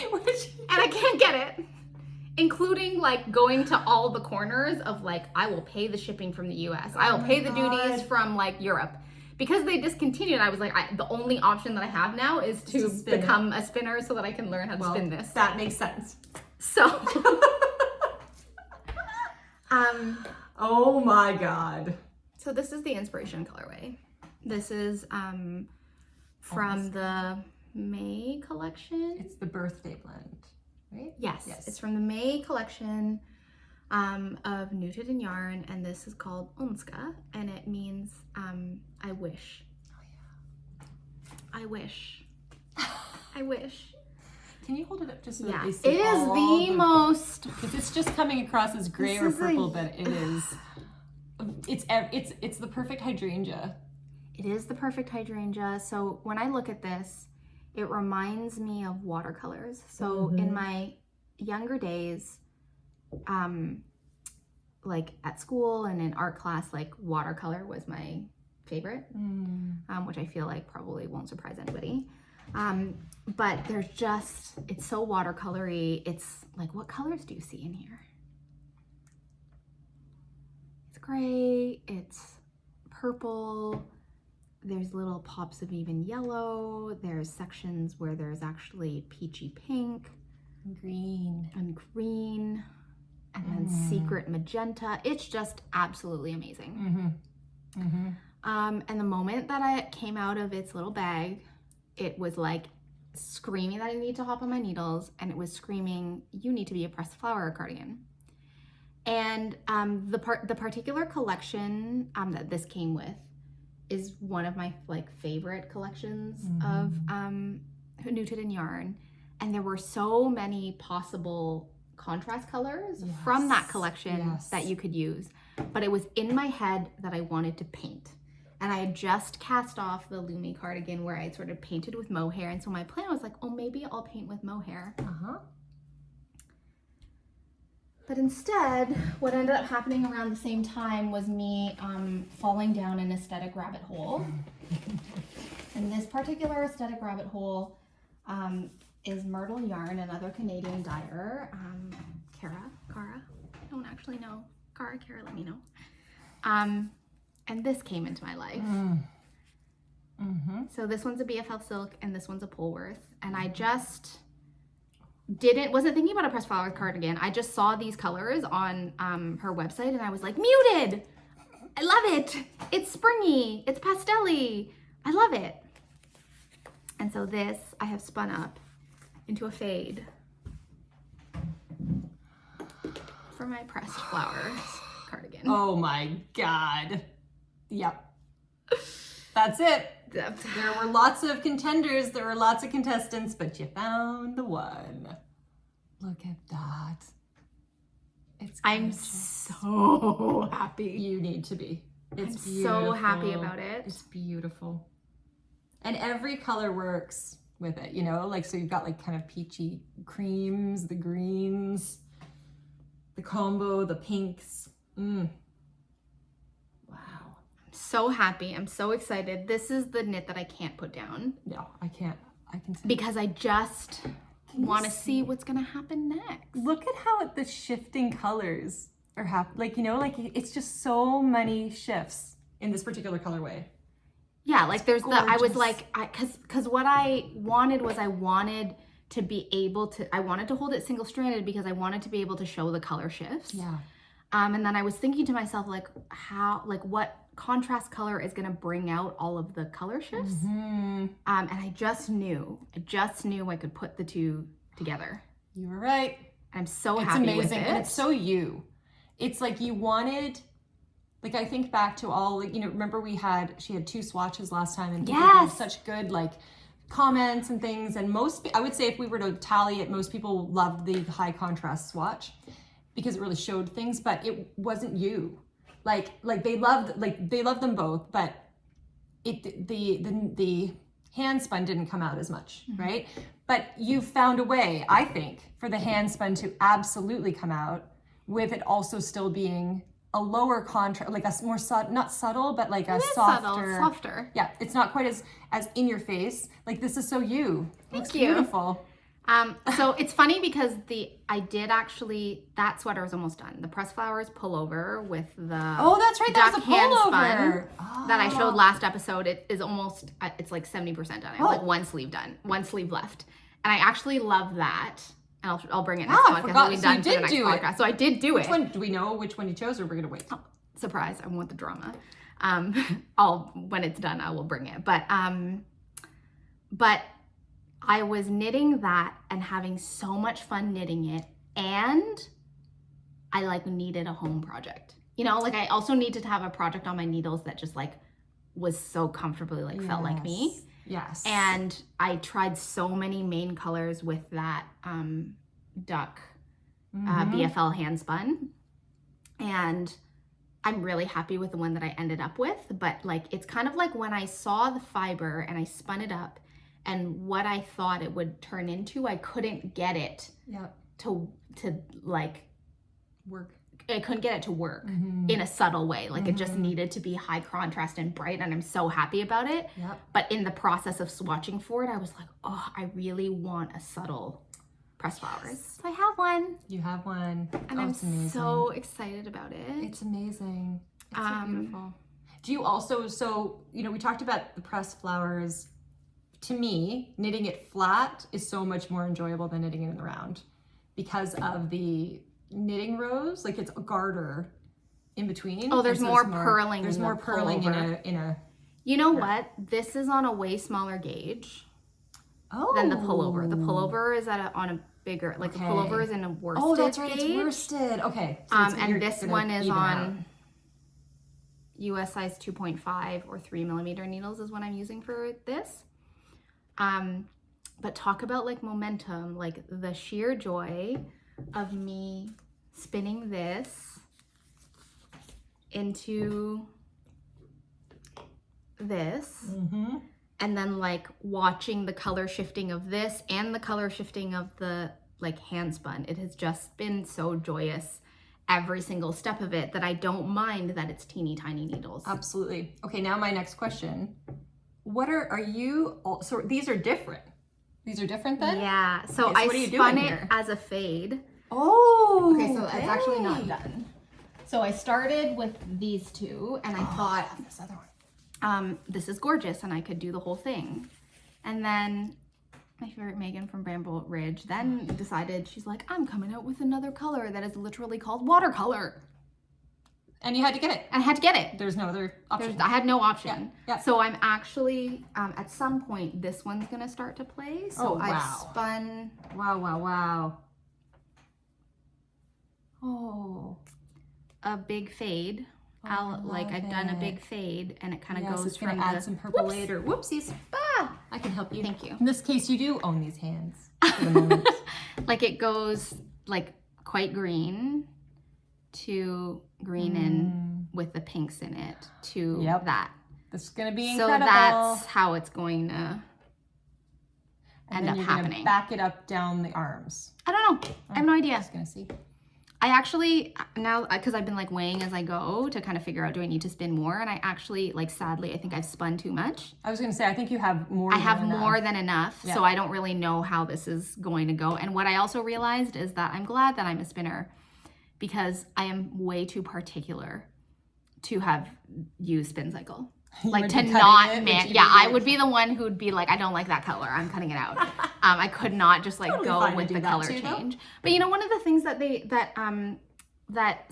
and I can't get it, including like going to all the corners of like, I will pay the shipping from the US, I will pay the duties from like Europe. Because they discontinued, I was like, the only option that I have now is to become a spinner so that I can learn how to spin this. That makes sense. So, oh my god. so this is the inspiration colorway. This is from the May collection. It's the birthday blend, right? Yes, it's from the May collection of Nutiden Yarn, and this is called Önska, and it means I wish. Oh yeah. I wish. I wish. Can you hold it up just so that Yeah, they it see is all the most. Because it's just coming across as gray This or is a- purple, but it is. It's the perfect hydrangea. It is the perfect hydrangea. So when I look at this, it reminds me of watercolors. So in my younger days, like at school and in art class, like watercolor was my favorite, which I feel like probably won't surprise anybody. But there's just, it's so watercolory. It's like, what colors do you see in here? It's gray, it's purple, there's little pops of even yellow, there's sections where there's actually peachy pink, Green. and green, and then secret magenta. It's just absolutely amazing. And the moment that I came out of its little bag, it was like screaming that I need to hop on my needles, and it was screaming, you need to be a pressed flower cardigan. And the particular collection that this came with is one of my like favorite collections of Nutiden Yarn, and there were so many possible contrast colors from that collection that you could use, but it was in my head that I wanted to paint. And I had just cast off the Lumi cardigan where I sort of painted with mohair, and so my plan was like, oh, maybe I'll paint with mohair. But instead, what ended up happening around the same time was me falling down an aesthetic rabbit hole. And this particular aesthetic rabbit hole is Myrtle Yarn, another Canadian dyer. Cara, I don't actually know. Cara, let me know. And this came into my life. So this one's a BFL silk and this one's a Polworth. And I just wasn't thinking about a pressed flower cardigan. I just saw these colors on her website and I was like, muted! I love it! It's springy, it's pastel-y. I love it. And so this I have spun up into a fade for my pressed flowers cardigan. Oh my God. Yep. That's it. There were lots of contenders, there were lots of contestants, but you found the one. Look at that. I'm so happy. You need to be. It's I'm beautiful. so happy about it. It's beautiful. And every color works with it, you know? Like, so you've got like kind of peachy creams, the greens, the combo, the pinks. So happy. I'm so excited. This is the knit that I can't put down. No, I can't. I can see. Because I just want to see what's going to happen next. Look at how the shifting colors are happening. Like, you know, like it's just so many shifts in this particular colorway. Yeah, like there's gorgeous. I was like, because what I wanted was I wanted to be able to, I wanted to hold it single stranded because I wanted to be able to show the color shifts. Yeah. And then I was thinking to myself, like, what contrast color is going to bring out all of the color shifts. And I just knew I could put the two together. You were right. I'm so It's happy amazing. with it. And it's so you. It's like you wanted, like I think back to all, like, you know, remember she had 2 swatches last time and people gave such good like comments and things. And I would say if we were to tally it, most people loved the high contrast swatch because it really showed things, but it wasn't you. Like they loved them both, but the hand spun didn't come out as much, right? But you found a way, I think, for the hand spun to absolutely come out with it also still being a lower contrast, like a more not subtle, but like a softer. Yeah, it's not quite as in your face. Like this is so you. Thank you. Beautiful. So it's funny because that sweater was almost done. The pressed flowers pullover with the that's right, that was a hand pullover spun that I showed last episode. It is almost, it's like 70% done. I have like one sleeve done, one sleeve left, and I actually love that. And I'll bring it next podcast. I'll be done for the next podcast. So I did do it. Do we know which one you chose, or we're gonna wait? Oh, surprise! I want the drama. When it's done, I will bring it. But I was knitting that and having so much fun knitting it, and I like needed a home project. You know, like I also needed to have a project on my needles that just like was so comfortably like felt like me. Yes. And I tried so many main colors with that duck BFL hand spun, and I'm really happy with the one that I ended up with. But like it's kind of like when I saw the fiber and I spun it up and what I thought it would turn into, I couldn't get it to like work. I couldn't get it to work in a subtle way. Like it just needed to be high contrast and bright, and I'm so happy about it. But in the process of swatching for it, I was like, oh, I really want a subtle pressed flowers. So I have one. You have one. And I'm so excited about it. It's amazing. It's so beautiful. Do you also, so, you know, we talked about the pressed flowers. To me, knitting it flat is so much more enjoyable than knitting it in the round because of the knitting rows. Like it's a garter in between. Oh, there's more purling. There's more purling in a. You know what? This is on a way smaller gauge than the pullover. The pullover is on a bigger, like the pullover is in a worsted Oh, that's right. gauge. It's worsted. Okay. So and this one is on US size 2.5 or 3 millimeter needles is what I'm using for this. But talk about like momentum, like the sheer joy of me spinning this into this and then like watching the color shifting of this and the color shifting of the like hand spun. It has just been so joyous every single step of it that I don't mind that it's teeny tiny needles. Absolutely. Okay, now my next question. What are you, so these are different. These are different then? Yeah, so okay, I what are you spun doing it here? as a fade. Oh, okay, so it's actually not done. So I started with these two and I thought, this other one. This is gorgeous and I could do the whole thing. And then my favorite Megan from Bramble Ridge then decided, she's like, I'm coming out with another color that is literally called watercolor. And you had to get it. I had to get it. There's no other option. I had no option. Yeah. So I'm actually, at some point, this one's gonna start to play. So I've spun. Wow. Oh. A big fade. I've done a big fade and it kind of goes it's from gonna add some purple later. Whoopsies. I can help you. Thank you. In this case, you do own these hands for the moment. Like it goes like quite green to green in with the pinks in it to that. This is gonna be incredible. So that's how it's going to end up happening. Back it up down the arms. I don't know. I have no idea. I'm just gonna see. I actually, now, because I've been like weighing as I go to kind of figure out, do I need to spin more? And I actually, like, sadly, I think I've spun too much. I was gonna say, I think you have more I have more than enough, Yeah. so I don't really know how this is going to go. And what I also realized is that I'm glad that I'm a spinner because I am way too particular to have used Spin Cycle. Like to not I would be the one who'd be like, I don't like that color, I'm cutting it out. I could not just like go with the color change. But you know, one of the things that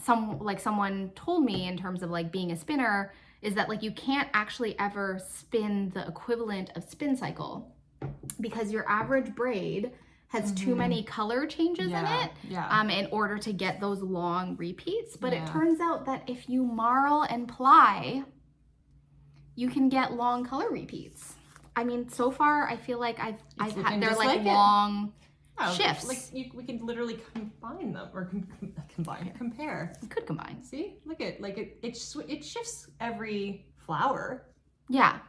someone told me in terms of like being a spinner is that like you can't actually ever spin the equivalent of Spin Cycle because your average braid has too many color changes in it in order to get those long repeats. But it turns out that if you marl and ply, you can get long color repeats. I mean, so far I feel like I've had they're like long shifts. Like we can literally combine them or compare. You could combine. See, look at it shifts every flower. Yeah.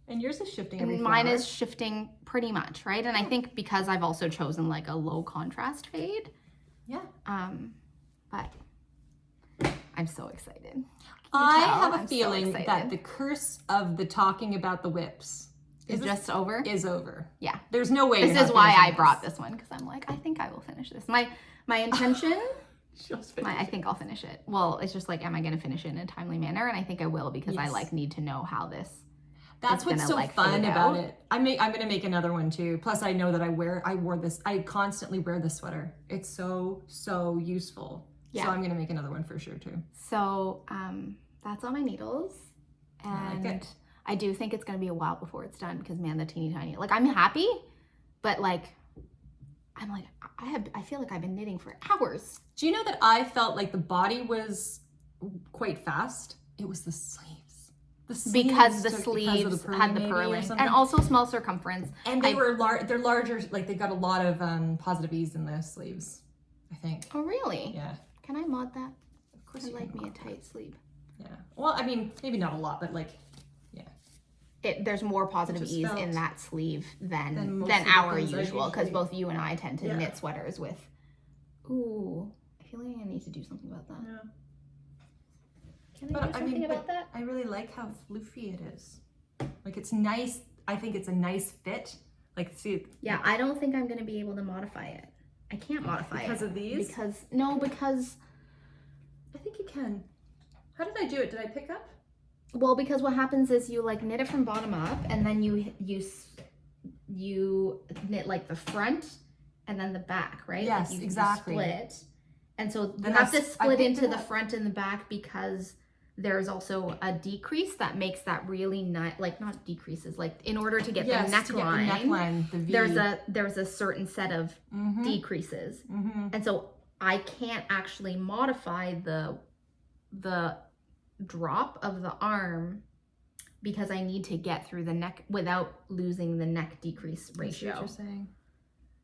And yours is shifting every flower. Mine is shifting pretty much, right? And I think because I've also chosen like a low contrast fade. Yeah. But I'm so excited. I have a feeling that the curse of the talking about the whips is just over. Is over. Yeah. There's no way. This is why I brought this one because I'm like, I think I will finish this. My intention. I think I'll finish it. Well, it's just like, am I going to finish it in a timely manner? And I think I will because I like need to know how this. That's what's so fun about it. I'm gonna make another one too. Plus, I know that I wore this. I constantly wear this sweater. It's so useful. Yeah. So I'm gonna make another one for sure too. So that's all my needles, and I do think it's gonna be a while before it's done because man, the teeny tiny. Like I'm happy, but like I'm like I feel like I've been knitting for hours. Do you know that I felt like the body was quite fast? It was the sleeves. Because the sleeves had the purling and also small circumference. And they're larger, like they got a lot of positive ease in the sleeves, I think. Oh, really? Yeah. Can I mod that? Of course. I like me a tight sleeve. Yeah. Well, I mean, maybe not a lot, but like, yeah. there's more positive Just ease felt in that sleeve than most of the our things I usual, because usually- both you and I tend to Yeah. knit sweaters with. Ooh, I feel like I need to do something about that. Yeah. Can I But, do I something mean, about that? I really like how floofy it is. Like it's nice. I think it's a nice fit. Like see. Yeah, I don't think I'm gonna be able to modify it. I can't modify it Because of these? because I think you can. How did I do it? Did I pick up? well, because what happens is you like knit it from bottom up, and then you knit like the front and then the back, right? Yes, like you exactly. split, and so you Then have to I split picked into it the up. front and the back because there's also a decrease that makes that really not decreases, like in order to get Yes, the to get the neckline, neckline, the V. there's a certain set of decreases, and so I can't actually modify the drop of the arm because I need to get through the neck without losing the neck decrease I see what ratio. you're saying.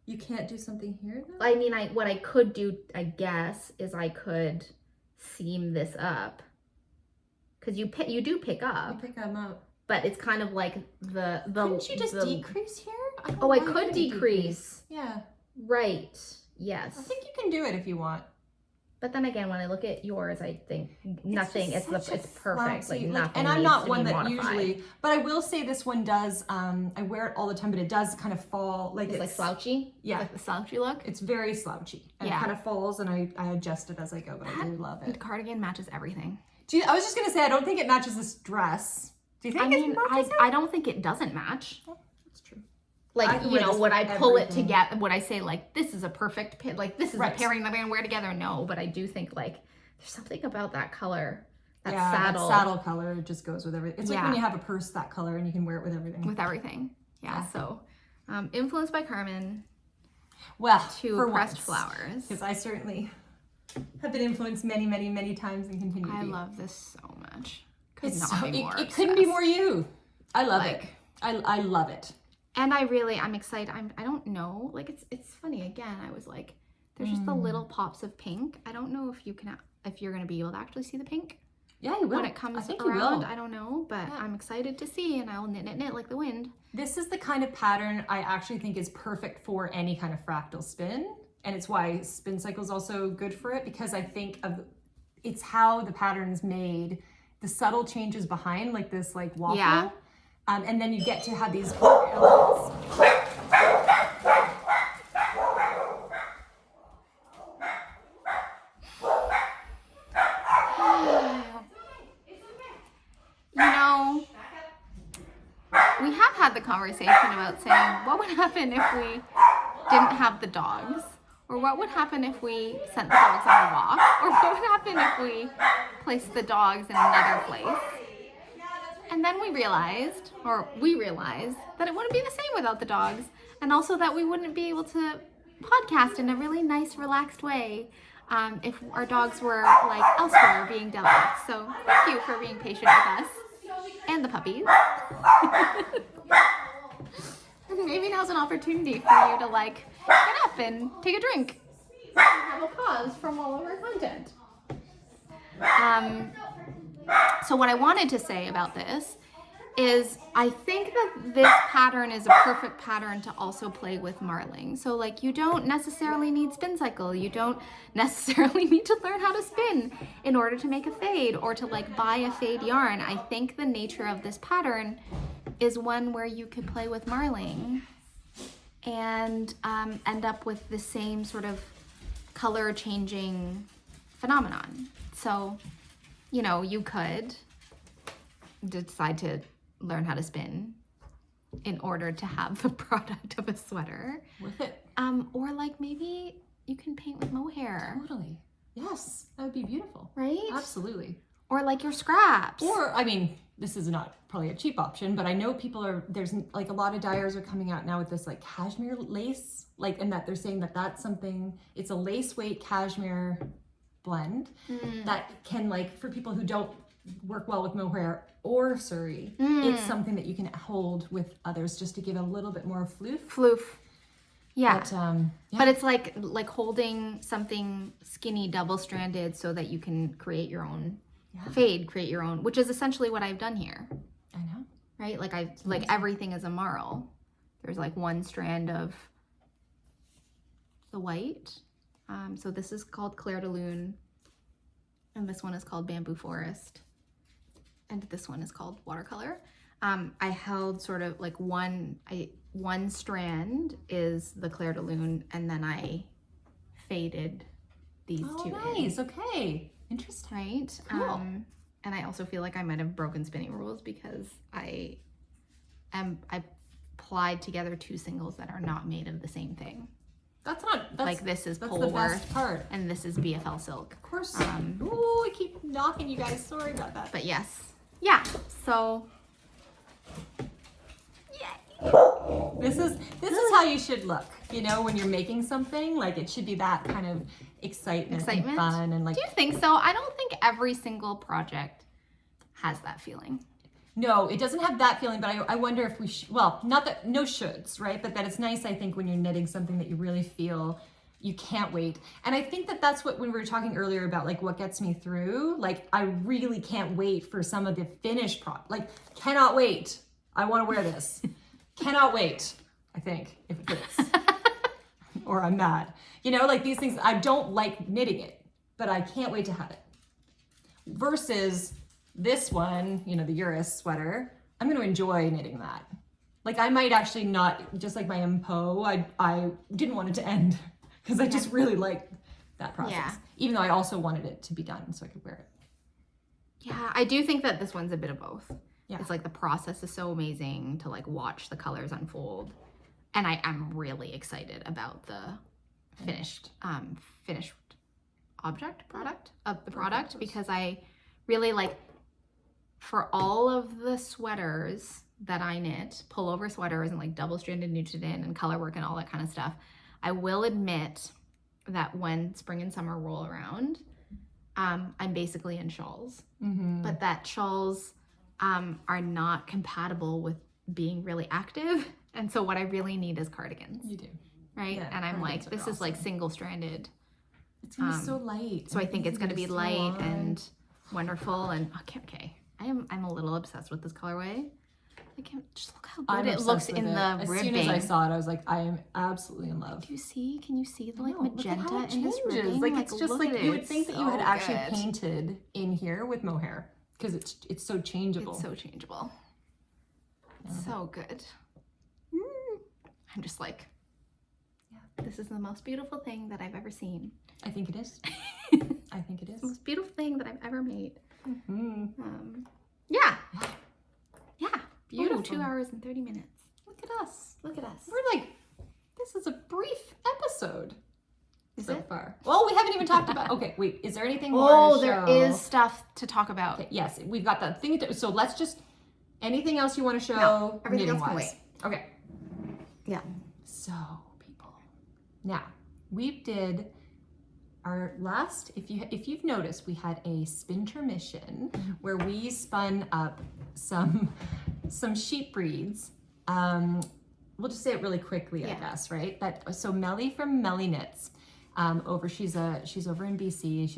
You can't do something here though? I mean, what I could do, I guess, is I could seam this up, because you do pick You up, pick them up. but it's kind of like the Couldn't you just decrease here? I why you could couldn't decrease. Yeah. Right. Yes. I think you can do it if you want. But then again, when I look at yours, I think nothing. It's just such a perfect. flouncy, Like nothing. and I'm needs not to one be that modified. usually, but I will say this one does. I wear it all the time, but it does kind of fall like It's like slouchy. Yeah. Like the slouchy look. It's very slouchy, and Yeah. it kind of falls, and I adjust it as I go. But I do love The it. cardigan matches everything. I was just gonna say I don't think it matches this dress. Do you think I mean, it matches it? I don't think it doesn't match. Oh, that's true. I Like, can you wear know, this would for I pull it everything. together? Would I say, like, this is a perfect pit? Like, this is Right. a pairing that I'm going to wear together? No, but I do think, like, there's something about that color, that Yeah, saddle, that saddle color just goes with everything. It's like Yeah. when you have a purse that color and you can wear it with everything. with everything. Yeah, so influenced by Carmen Well, to for pressed once, flowers. because I certainly have been influenced many, many, many times and continue to I be. love this so much. Could It's not so, be more it couldn't be obsessed. more you. I love it. Like- I love it. And I'm excited. I don't know. Like, it's funny. Again, I was like, there's just the little pops of pink. I don't know if you're going to be able to actually see the pink. Yeah, you will. When it comes I think around, you will. I don't know, but Yeah. I'm excited to see, and I'll knit like the wind. This is the kind of pattern I actually think is perfect for any kind of fractal spin. And it's why Spin Cycle is also good for it, because I think it's how the pattern's made, the subtle changes behind, like this like waffle. Yeah. And then you get to have these You know, we have had the conversation about saying, what would happen if we didn't have the dogs? Or what would happen if we sent the dogs on a walk? Or what would happen if we placed the dogs in another place? And then we realized that it wouldn't be the same without the dogs. And also that we wouldn't be able to podcast in a really nice, relaxed way if our dogs were like elsewhere being dealt with. So thank you for being patient with us and the puppies. Maybe now's an opportunity for you to like get up and take a drink. Have a pause from all of our content. So what I wanted to say about this is I think that this pattern is a perfect pattern to also play with marling. So like you don't necessarily need Spin Cycle. You don't necessarily need to learn how to spin in order to make a fade or to like buy a fade yarn. I think the nature of this pattern is one where you could play with marling and end up with the same sort of color changing phenomenon. So, you know, you could decide to learn how to spin in order to have the product of a sweater. Worth it. Or like maybe you can paint with mohair, Totally. Yes, that would be beautiful. right? Absolutely. Or like your scraps. Or, I mean, this is not probably a cheap option, but I know there's like a lot of dyers are coming out now with this like cashmere lace, like, and that they're saying that that's something, it's a lace weight cashmere blend that can, like, for people who don't work well with mohair or suri, it's something that you can hold with others just to give a little bit more Floof. Yeah. But, yeah. But it's like holding something skinny double-stranded so that you can create your own fade, create your own, which is essentially what I've done here. I know. right? Like everything is a marl. There's like one strand of the white. So this is called Clair de Lune, and this one is called Bamboo Forest, and this one is called Watercolor. I held sort of like one strand is the Clair de Lune, and then I faded these two nice. in. Okay. Interesting. Right? Cool. And I also feel like I might have broken spinning rules because I applied together two singles that are not made of the same thing. That's like this is that's Polworth the best part. and this is BFL Silk. Of course. Ooh, I keep knocking you guys. Sorry about that. But yes. Yeah. So This is how you should look. You know, when you're making something, like it should be that kind of excitement and fun and like. Do you think so? I don't think every single project has that feeling. No, it doesn't have that feeling, but I wonder if we well, not that, no shoulds, right? But that it's nice, I think, when you're knitting something that you really feel you can't wait. And I think that that's what, when we were talking earlier about like what gets me through, like I really can't wait for some of the finished like cannot wait. I want to wear this. Cannot wait, I think, if it fits. Or I'm mad. You know, like these things, I don't like knitting it, but I can't wait to have it. Versus this one, you know, the Eurus sweater, I'm going to enjoy knitting that. Like I might actually not, just like my Impo, I didn't want it to end because I just really liked that process. Yeah. Even though I also wanted it to be done so I could wear it. Yeah, I do think that this one's a bit of both. Yeah. It's like the process is so amazing to like watch the colors unfold. And I am really excited about the finished product of the product, because I really like, for all of the sweaters that I knit, pullover sweaters and like double-stranded Nutiden and color work and all that kind of stuff, I will admit that when spring and summer roll around, I'm basically in shawls. Mm-hmm. But that shawls are not compatible with being really active. And so what I really need is cardigans. You do. Right? Yeah, and I'm like, this awesome. is like single-stranded. It's going to be so light. So I think it's going to be light on. and wonderful. And okay. I'm a little obsessed with this colorway. Like, just look how good it looks in the ribbing. As soon as I saw it, I was like, I am absolutely in love. Do you see? Can you see the like No, magenta in this ribbing? Like it's just like you would think that you had actually good. painted in here with mohair because it's so changeable. It's so changeable. Yeah. So good. I'm just like, this is the most beautiful thing that I've ever seen. I think it is. I think it is. The most beautiful thing that I've ever made. Mm-hmm. Yeah. Beautiful. Ooh, 2 hours and 30 minutes. Look at us. Look at us. We're like, this is a brief episode Is so it? far. Well, we haven't even talked about. Okay, wait. Is there anything more? Oh, to there show? is stuff to talk about. Okay, yes, we've got that thing. So let's just. Anything else you want to show? No, everything else can knitting-wise? Okay. Yeah. So, people, now we did our last. If you've noticed, we had a spintermission where we spun up some sheep breeds. We'll just say it really quickly, I guess, right? So Melly from Melly Knits, she's over in BC.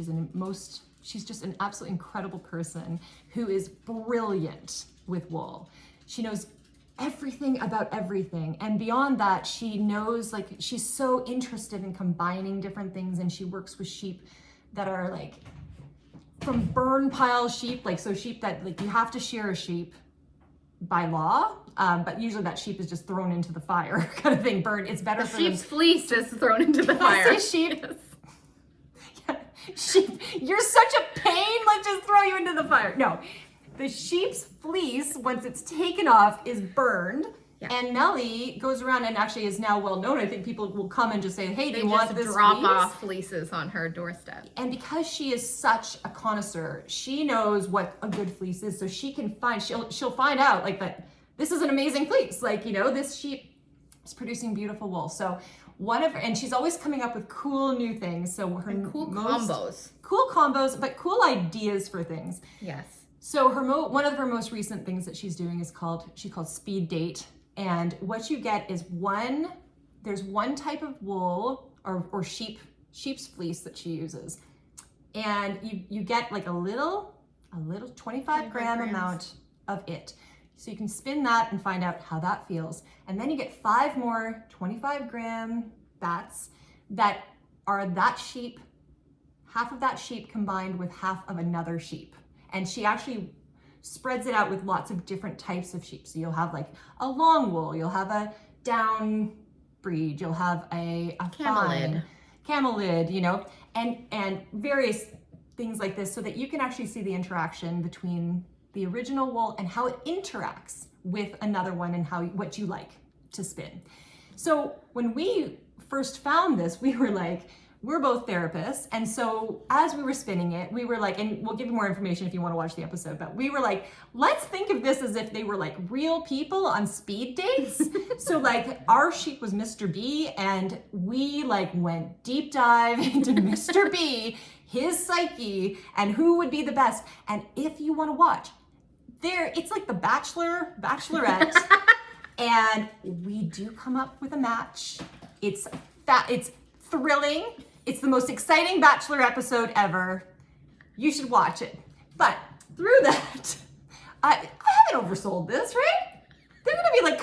She's just an absolutely incredible person who is brilliant with wool. She knows everything about everything, and beyond that, she knows, like, she's so interested in combining different things, and she works with sheep that are like from burn pile sheep, like so sheep that like you have to shear a sheep by law, but usually that sheep is just thrown into the fire kind of thing. Burn. It's better for Sheep's fleece is thrown into the fire. I say sheep. Yeah, sheep. You're such a pain. Let's just throw you into the fire. No. The sheep's fleece, once it's taken off, is burned, and Melly goes around and actually is now well known. I think people will come and just say, "Hey, do you want this drop fleece?" off fleeces on her doorstep. And because she is such a connoisseur, she knows what a good fleece is, so she can she'll find out like that. This is an amazing fleece. Like, you know, this sheep is producing beautiful wool. So and she's always coming up with cool new things. So her Cool combos, but cool ideas for things. Yes. So one of her most recent things that she's doing is called Speed Date, and what you get is there's one type of wool or sheep's fleece that she uses, and you get like a little 25 gram amount of it. So you can spin that and find out how that feels. And then you get 5 more 25-gram bats that are that sheep, half of that sheep combined with half of another sheep. And she actually spreads it out with lots of different types of sheep. So you'll have like a long wool, you'll have a down breed, you'll have a camelid, you know, and various things like this, so that you can actually see the interaction between the original wool and how it interacts with another one and what you like to spin. So when we first found this, we were like, we're both therapists. And so as we were spinning it, we were like, and we'll give you more information if you want to watch the episode, but we were like, let's think of this as if they were like real people on speed dates. So like our sheep was Mr. B, and we like went deep dive into Mr. B, his psyche, and who would be the best. And if you want to watch, it's like The Bachelor, Bachelorette, and we do come up with a match. It's thrilling. It's the most exciting Bachelor episode ever. You should watch it. But through that, I haven't oversold this, right? They're gonna be like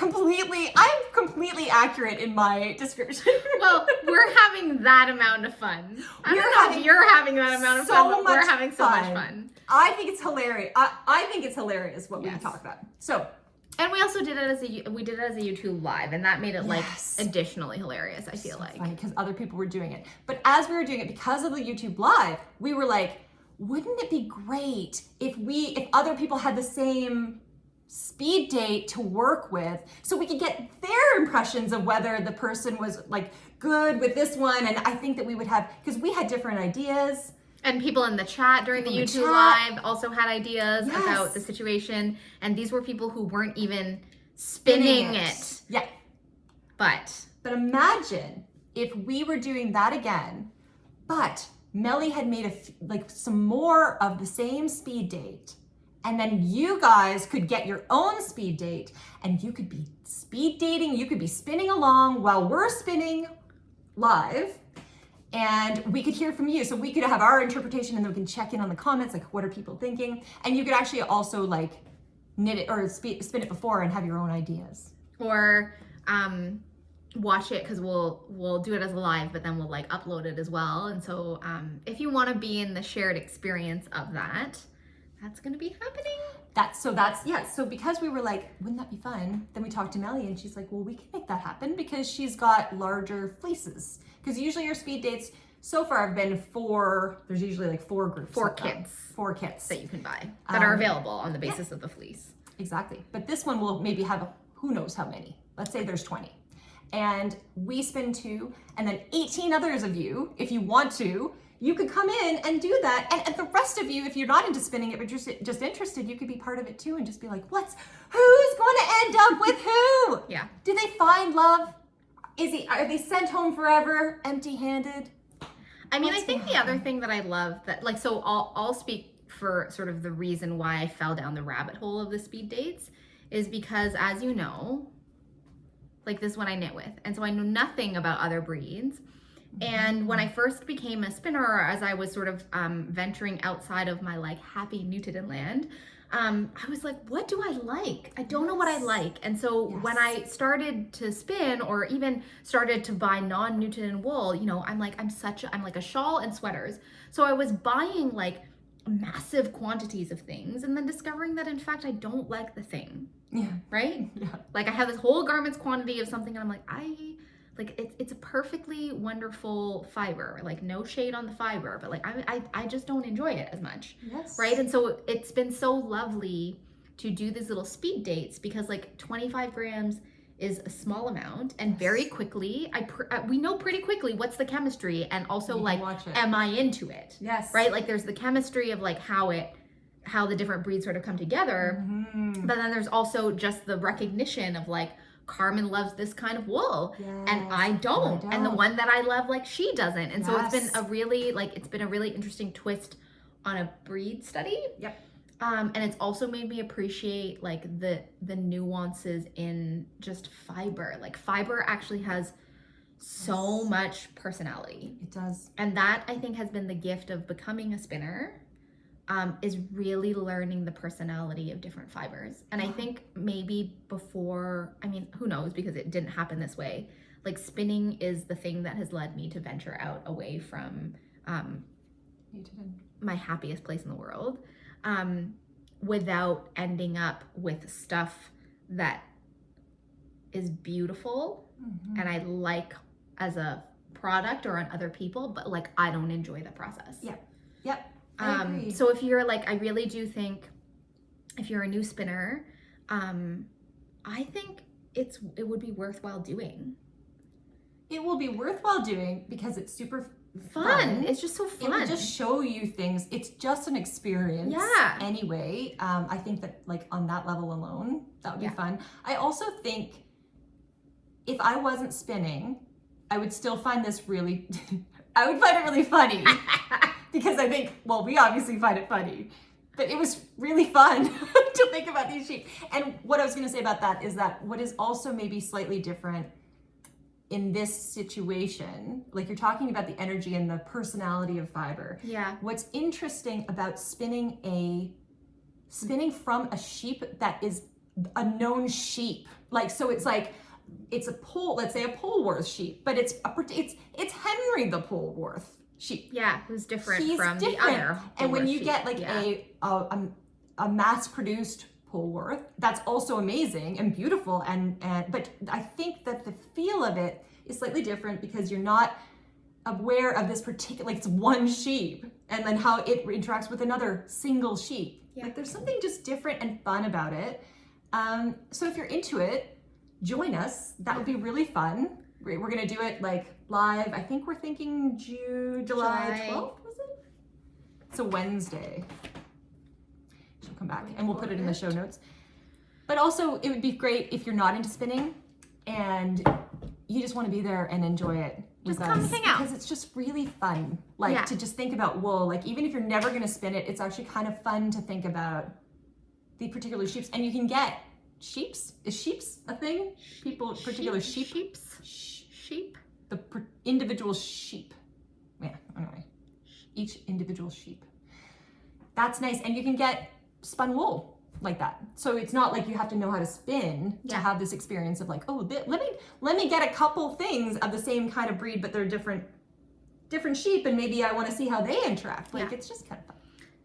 I'm completely accurate in my description. Well, we're having that amount of fun. I don't know if you're having that amount of fun, but we're having so much fun. I think it's hilarious. I think it's hilarious what we talk about. So, and we also did it as a YouTube live, and that made it like additionally hilarious. I feel like funny because other people were doing it, but as we were doing it because of the YouTube live, we were like, wouldn't it be great if other people had the same speed date to work with, so we could get their impressions of whether the person was like good with this one. And I think that we would have, because we had different ideas. And people in the chat during the YouTube live also had ideas about the situation. And these were people who weren't even spinning it. Yeah. But imagine if we were doing that again, but Melly had made some more of the same speed date. And then you guys could get your own speed date, and you could be speed dating. You could be spinning along while we're spinning live. And we could hear from you. So we could have our interpretation, and then we can check in on the comments, like what are people thinking? And you could actually also like knit it or spin it before and have your own ideas. Or watch it, because we'll do it as a live, but then we'll like upload it as well. And so if you want to be in the shared experience of that, that's gonna be happening. So because we were like, wouldn't that be fun? Then we talked to Melly, and she's like, well, we can make that happen because she's got larger fleeces. Because usually your speed dates so far have been 4. There's usually like 4 groups. 4 kits. 4 kits that you can buy that are available on the basis of the fleece. Exactly. But this one will maybe have who knows how many. Let's say there's 20. And we spin 2, and then 18 others of you, if you want to, you could come in and do that. And the rest of you, if you're not into spinning it, but just interested, you could be part of it too and just be like, who's going to end up with who? Yeah. Do they find love? Are they sent home forever empty-handed? I mean, I think the other thing that I love that, like, so I'll speak for sort of the reason why I fell down the rabbit hole of the speed dates is because, as you know, like this one I knit with. And so I knew nothing about other breeds. And when I first became a spinner, or as I was sort of venturing outside of my like happy Nutiden land, I was like, what do I like? I don't know what I like. And so when I started to spin, or even started to buy non-Nutiden wool, you know, I'm like a shawl and sweaters. So I was buying like massive quantities of things, and then discovering that in fact I don't like the thing. Yeah. Right? Yeah. Like I have this whole garment's quantity of something, and I'm like, it's a perfectly wonderful fiber, like no shade on the fiber, but like I just don't enjoy it as much. Yes. Right? And so it's been so lovely to do these little speed dates, because like 25 grams is a small amount, and very quickly we know pretty quickly what's the chemistry, and also like am I into it? Yes. Right? Like there's the chemistry of like how the different breeds sort of come together, but then there's also just the recognition of like, Carmen loves this kind of wool, and I don't. And the one that I love, like she doesn't. And so it's been a really interesting twist on a breed study. Yep. And it's also made me appreciate like the nuances in just fiber. Like fiber actually has so much personality. It does. And that I think has been the gift of becoming a spinner. is really learning the personality of different fibers. And I think maybe before, I mean, who knows, because it didn't happen this way. Like spinning is the thing that has led me to venture out away from my happiest place in the world, without ending up with stuff that is beautiful and I like as a product or on other people, but like I don't enjoy the process. Yep. I agree. So if you're like, I really do think if you're a new spinner, I think it would be worthwhile doing. It will be worthwhile doing because it's super fun. It's just so fun. It will just show you things. It's just an experience. Yeah. Anyway, I think that like on that level alone, that would be fun. I also think if I wasn't spinning, I would still find this really, I would find it really funny because I think, well, we obviously find it funny, but it was really fun to think about these sheep. And what I was going to say about that is that what is also maybe slightly different in this situation, like you're talking about the energy and the personality of fiber. Yeah. What's interesting about spinning from a sheep that is a known sheep, like, so it's like, it's a pole, let's say a Polwarth sheep, but it's Henry the Polwarth sheep. Yeah, who's different He's from different. the other. And when you sheep. get like a mass-produced Polwarth, that's also amazing and beautiful, but I think that the feel of it is slightly different because you're not aware of this particular, like it's one sheep and then how it interacts with another single sheep. Yeah. Like there's something just different and fun about it. So if you're into it, join us. That would be really fun. We're gonna do it like live. I think we're thinking July 12th, was it? It's a Wednesday. She'll come back and we'll put it in the show notes. But also it would be great if you're not into spinning and you just want to be there and enjoy it with just come us, hang out. because it's just really fun. Like to just think about wool. Like even if you're never gonna spin it, it's actually kind of fun to think about the particular sheeps. And you can get sheeps. Is sheeps a thing? People, particular sheep. Sheep. The individual sheep. Yeah. Anyway, each individual sheep. That's nice, and you can get spun wool like that. So it's not like you have to know how to spin to have this experience of like, oh, let me get a couple things of the same kind of breed, but they're different sheep, and maybe I want to see how they interact. Like it's just kind of fun.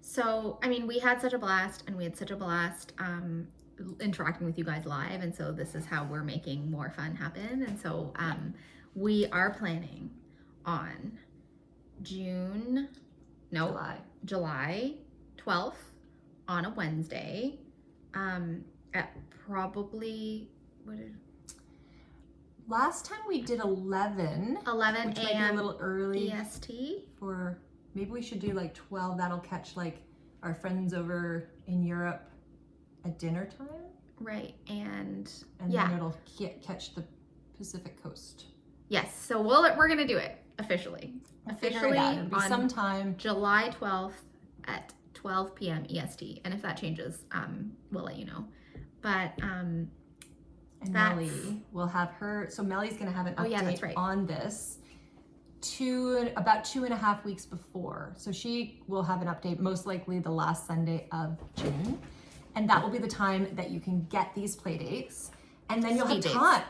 So I mean, we had such a blast, and we had such a blast interacting with you guys live, and so this is how we're making more fun happen. And so we are planning on July 12th on a Wednesday at probably last time we did 11 a.m. which might be a little early EST. For maybe we should do like 12. That'll catch like our friends over in Europe at dinner time, right? And then it'll catch the Pacific coast. Yes, so we're gonna do it officially It'll be on sometime July 12th at 12 p.m. EST, and if that changes, we'll let you know. But and Melly will have her. So Melly's gonna have an update on this about 2.5 weeks before. So she will have an update most likely the last Sunday of June, and that will be the time that you can get these play dates, and then you'll have time.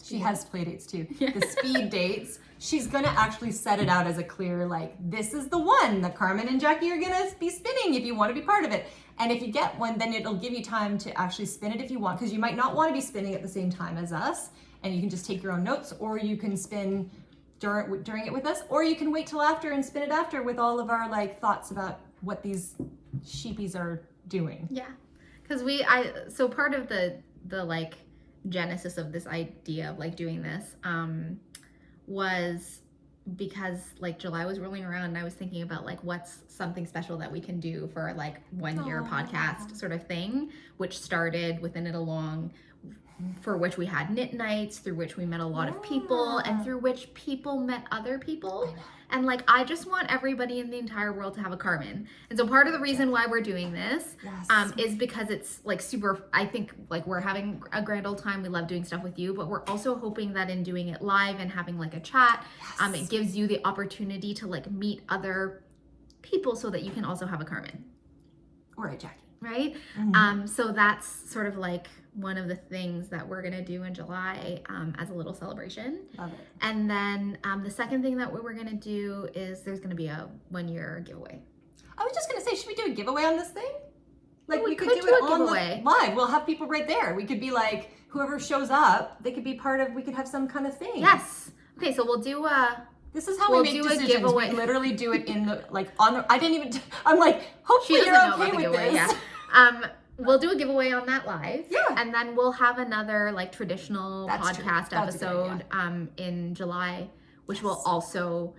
She has play dates too. The speed dates. She's gonna actually set it out as a clear, like, this is the one that Carmen and Jackie are gonna be spinning if you want to be part of it. And if you get one, then it'll give you time to actually spin it if you want, because you might not want to be spinning at the same time as us, and you can just take your own notes, or you can spin during it with us, or you can wait till after and spin it after with all of our like thoughts about what these sheepies are doing. Yeah, because so part of the like genesis of this idea of like doing this was because like July was rolling around and I was thinking about like what's something special that we can do for like 1 year podcast sort of thing, which started with a Knit Along, for which we had knit nights, through which we met a lot of people, and through which people met other people. And like, I just want everybody in the entire world to have a Carmen. And so part of the reason why we're doing this is because it's like super, I think like we're having a grand old time. We love doing stuff with you, but we're also hoping that in doing it live and having like a chat, it gives you the opportunity to like meet other people so that you can also have a Carmen. Or a Jackie. Right? So that's sort of like one of the things that we're gonna do in July as a little celebration. Love it. And then the second thing that we're gonna do is there's gonna be a 1-year giveaway. I was just gonna say, should we do a giveaway on this thing? Like we could could do do it a on giveaway. live. We'll have people right there. We could be like, whoever shows up, they could be part of. We could have some kind of thing. Yes. Okay, so we'll do This is how we'll we make do a decisions. giveaway. We literally do it in the on. The, I didn't even. I'm like, hopefully you're okay with this. Yeah. We'll do a giveaway on that live. Yeah. And then we'll have another like traditional That's podcast true. That's a good episode in July, which will also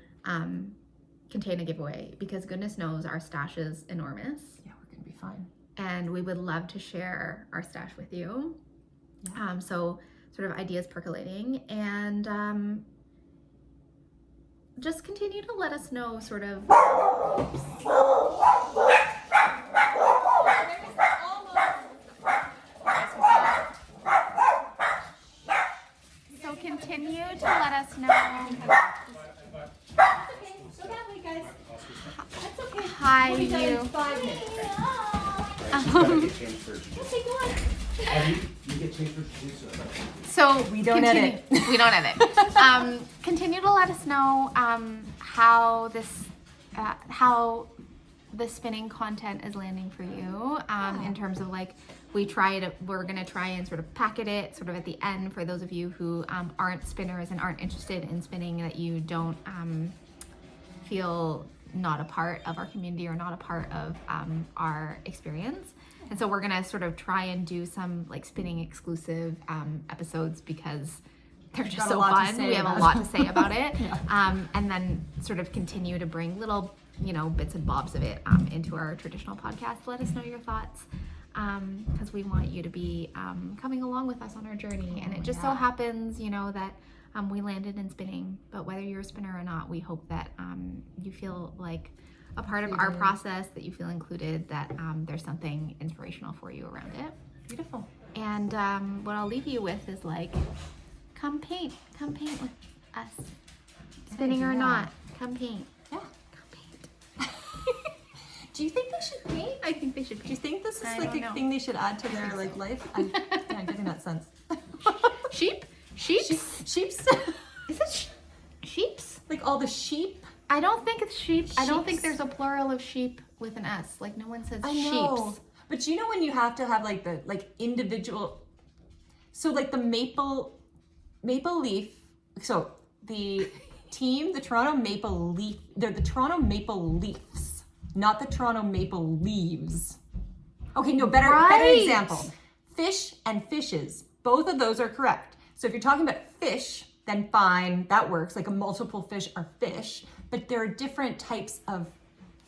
contain a giveaway because goodness knows our stash is enormous. Yeah, we're gonna be fine. And we would love to share our stash with you. Yeah. So sort of ideas percolating and just continue to let us know sort of. So continue to let us know. Hi, you. So We don't edit. We don't edit. Continue to let us know how the spinning content is landing for you in terms of like we're gonna try and sort of packet it sort of at the end for those of you who aren't spinners and aren't interested in spinning, that you don't feel not a part of our community or not a part of our experience. And so we're gonna sort of try and do some like spinning exclusive episodes because they're just so fun. We have a lot to say about it. And then sort of continue to bring little, bits and bobs of it into our traditional podcast. Let us know your thoughts because we want you to be coming along with us on our journey. And it just so happens, that we landed in spinning, but whether you're a spinner or not, we hope that you feel like a part of our process, that you feel included, that there's something inspirational for you around it. Beautiful. And what I'll leave you with is like, come paint with us. Spinning or not, come paint. Yeah. Come paint. Do you think they should paint? I think they should paint. Do you think this is I like don't a know. thing they should add to their like life? I'm getting that sense. Sheep? Sheeps? Sheeps? Is it sheeps? Like all the sheep? I don't think it's sheep. I don't think Sheeps. there's a plural of sheep with an S. Like no one says I know. sheeps. But you know when you have to have like the individual, so like the maple leaf, so the team, the Toronto Maple Leaf, they're the Toronto Maple Leafs, not the Toronto Maple Leaves. Okay, no, better example. Fish and fishes, both of those are correct. So if you're talking about fish, then fine, that works. Like a multiple fish are fish, but there are different types of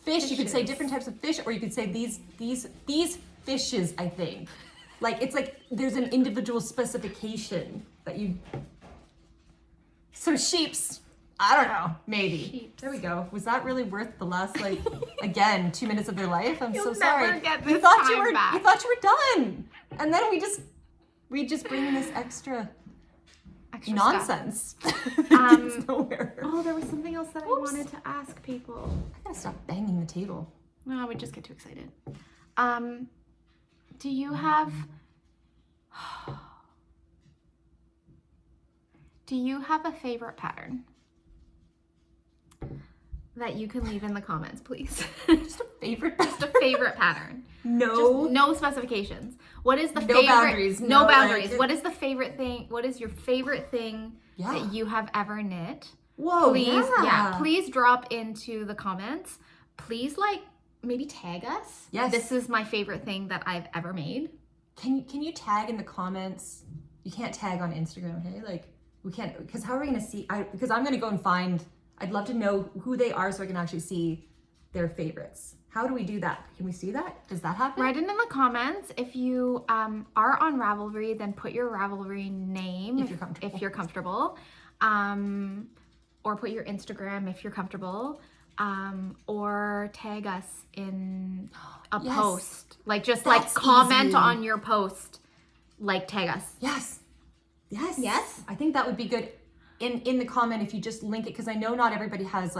fish. You could say different types of fish, or you could say these fishes, I think. Like it's like there's an individual specification that you. So sheeps, I don't know, maybe. Sheeps. There we go. Was that really worth the last again 2 minutes of their life? I'm You'll so sorry. never get You this thought time you were back. you thought you were done, and then we just bring in this extra nonsense. It's nowhere. Oh, there was something else that I wanted to ask people. I gotta stop banging the table. No, we just get too excited. Do you have a favorite pattern that you can leave in the comments, please? Just a favorite. Just a favorite pattern. No. Just no specifications. What is the No favorite? boundaries. No No, boundaries. like, What is the favorite thing? What is your favorite thing that you have ever knit? Whoa. Please, yeah. please drop into the comments. Please, maybe tag us. Yes. This is my favorite thing that I've ever made. Can you tag in the comments? You can't tag on Instagram, hey? Like we can't, because how are we gonna see? Because I'm gonna go and find. I'd love to know who they are so I can actually see their favorites. How do we do that? Can we see that? Does that happen? Write it in the comments. If you are on Ravelry, then put your Ravelry name If you're comfortable. Or put your Instagram if you're comfortable. Or tag us in a post. That's comment easy. on your post. Tag us. Yes. Yes? I think that would be good in the comment if you just link it, because I know not everybody has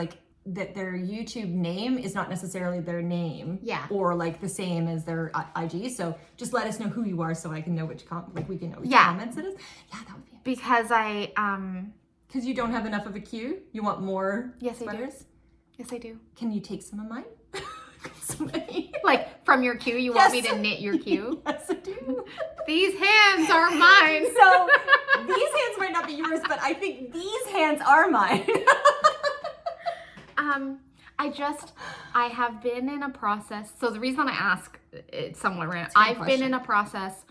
that their YouTube name is not necessarily their name. Yeah. Or like the same as their IG. So just let us know who you are so I can know which we can know which Yeah. comments it is. Yeah, that would be amazing. Because Because you don't have enough of a queue. You want more Yes, I do. sweaters? yes, I do. Can you take some of mine? So many. Like from your queue, you want me to knit your queue? Yes, I do. These hands are mine. So these hands might not be yours, but I think these hands are mine. I have been in a process. So the reason I ask, it's somewhat random. a good I've been question. in a process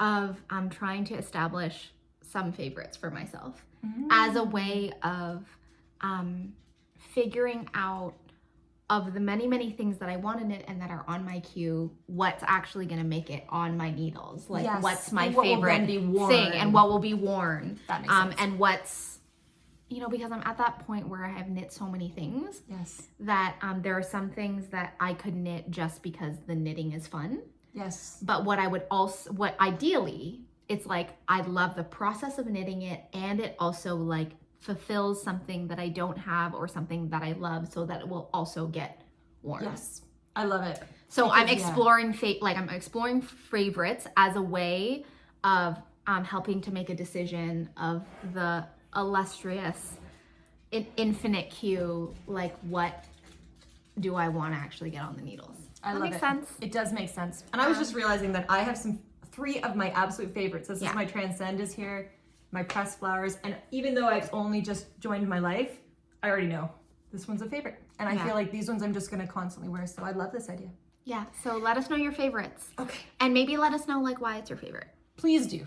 of trying to establish some favorites for myself as a way of figuring out of the many, many things that I want to knit and that are on my queue, what's actually going to make it on my needles. Like Yes, what's my and what will favorite then be worn. thing and what will be worn. That makes sense. And what's, because I'm at that point where I have knit so many things Yes. that there are some things that I could knit just because the knitting is fun. Yes. But what ideally, it's like I love the process of knitting it, and it also like fulfills something that I don't have or something that I love, so that it will also get worn. Yes. I love it. So Because, I'm exploring I'm exploring favorites as a way of helping to make a decision of the illustrious infinite queue, like what do I want to actually get on the needles. I That love makes it. sense. It does make sense. And I was just realizing that I have three of my absolute favorites. This Yeah. is my Transcend is here, my pressed flowers, and even though I've only just joined my life, I already know this one's a favorite. And I Yeah. feel like these ones I'm just going to constantly wear. So I love this idea. Yeah, so let us know your favorites. Okay. And maybe let us know like why it's your favorite. Please do.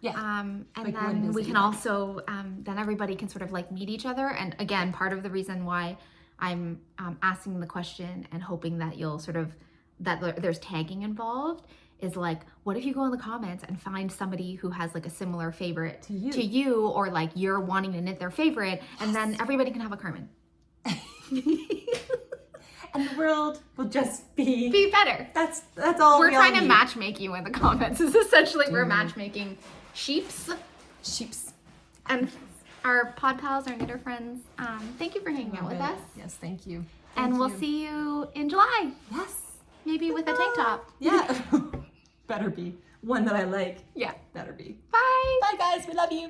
Yeah. And Like, what then is we it can you like? also, then everybody can sort of like meet each other. And again, part of the reason why I'm asking the question and hoping that you'll sort of, that there's tagging involved is like, what if you go in the comments and find somebody who has like a similar favorite To you. to you, or like you're wanting to knit their favorite, and then everybody can have a Carmen. And the world will just be better. That's all We're we all trying to need. matchmake you in the comments. Is essentially we're matchmaking sheeps. Sheeps. And our pod pals, our knitter friends, thank you for hanging out Love with it. us. Yes, thank you. And Thank we'll you. see you in July, Yes. maybe with a tank top. Yeah. Better be. One that I like. Yeah. Better be. Bye. Bye guys, we love you.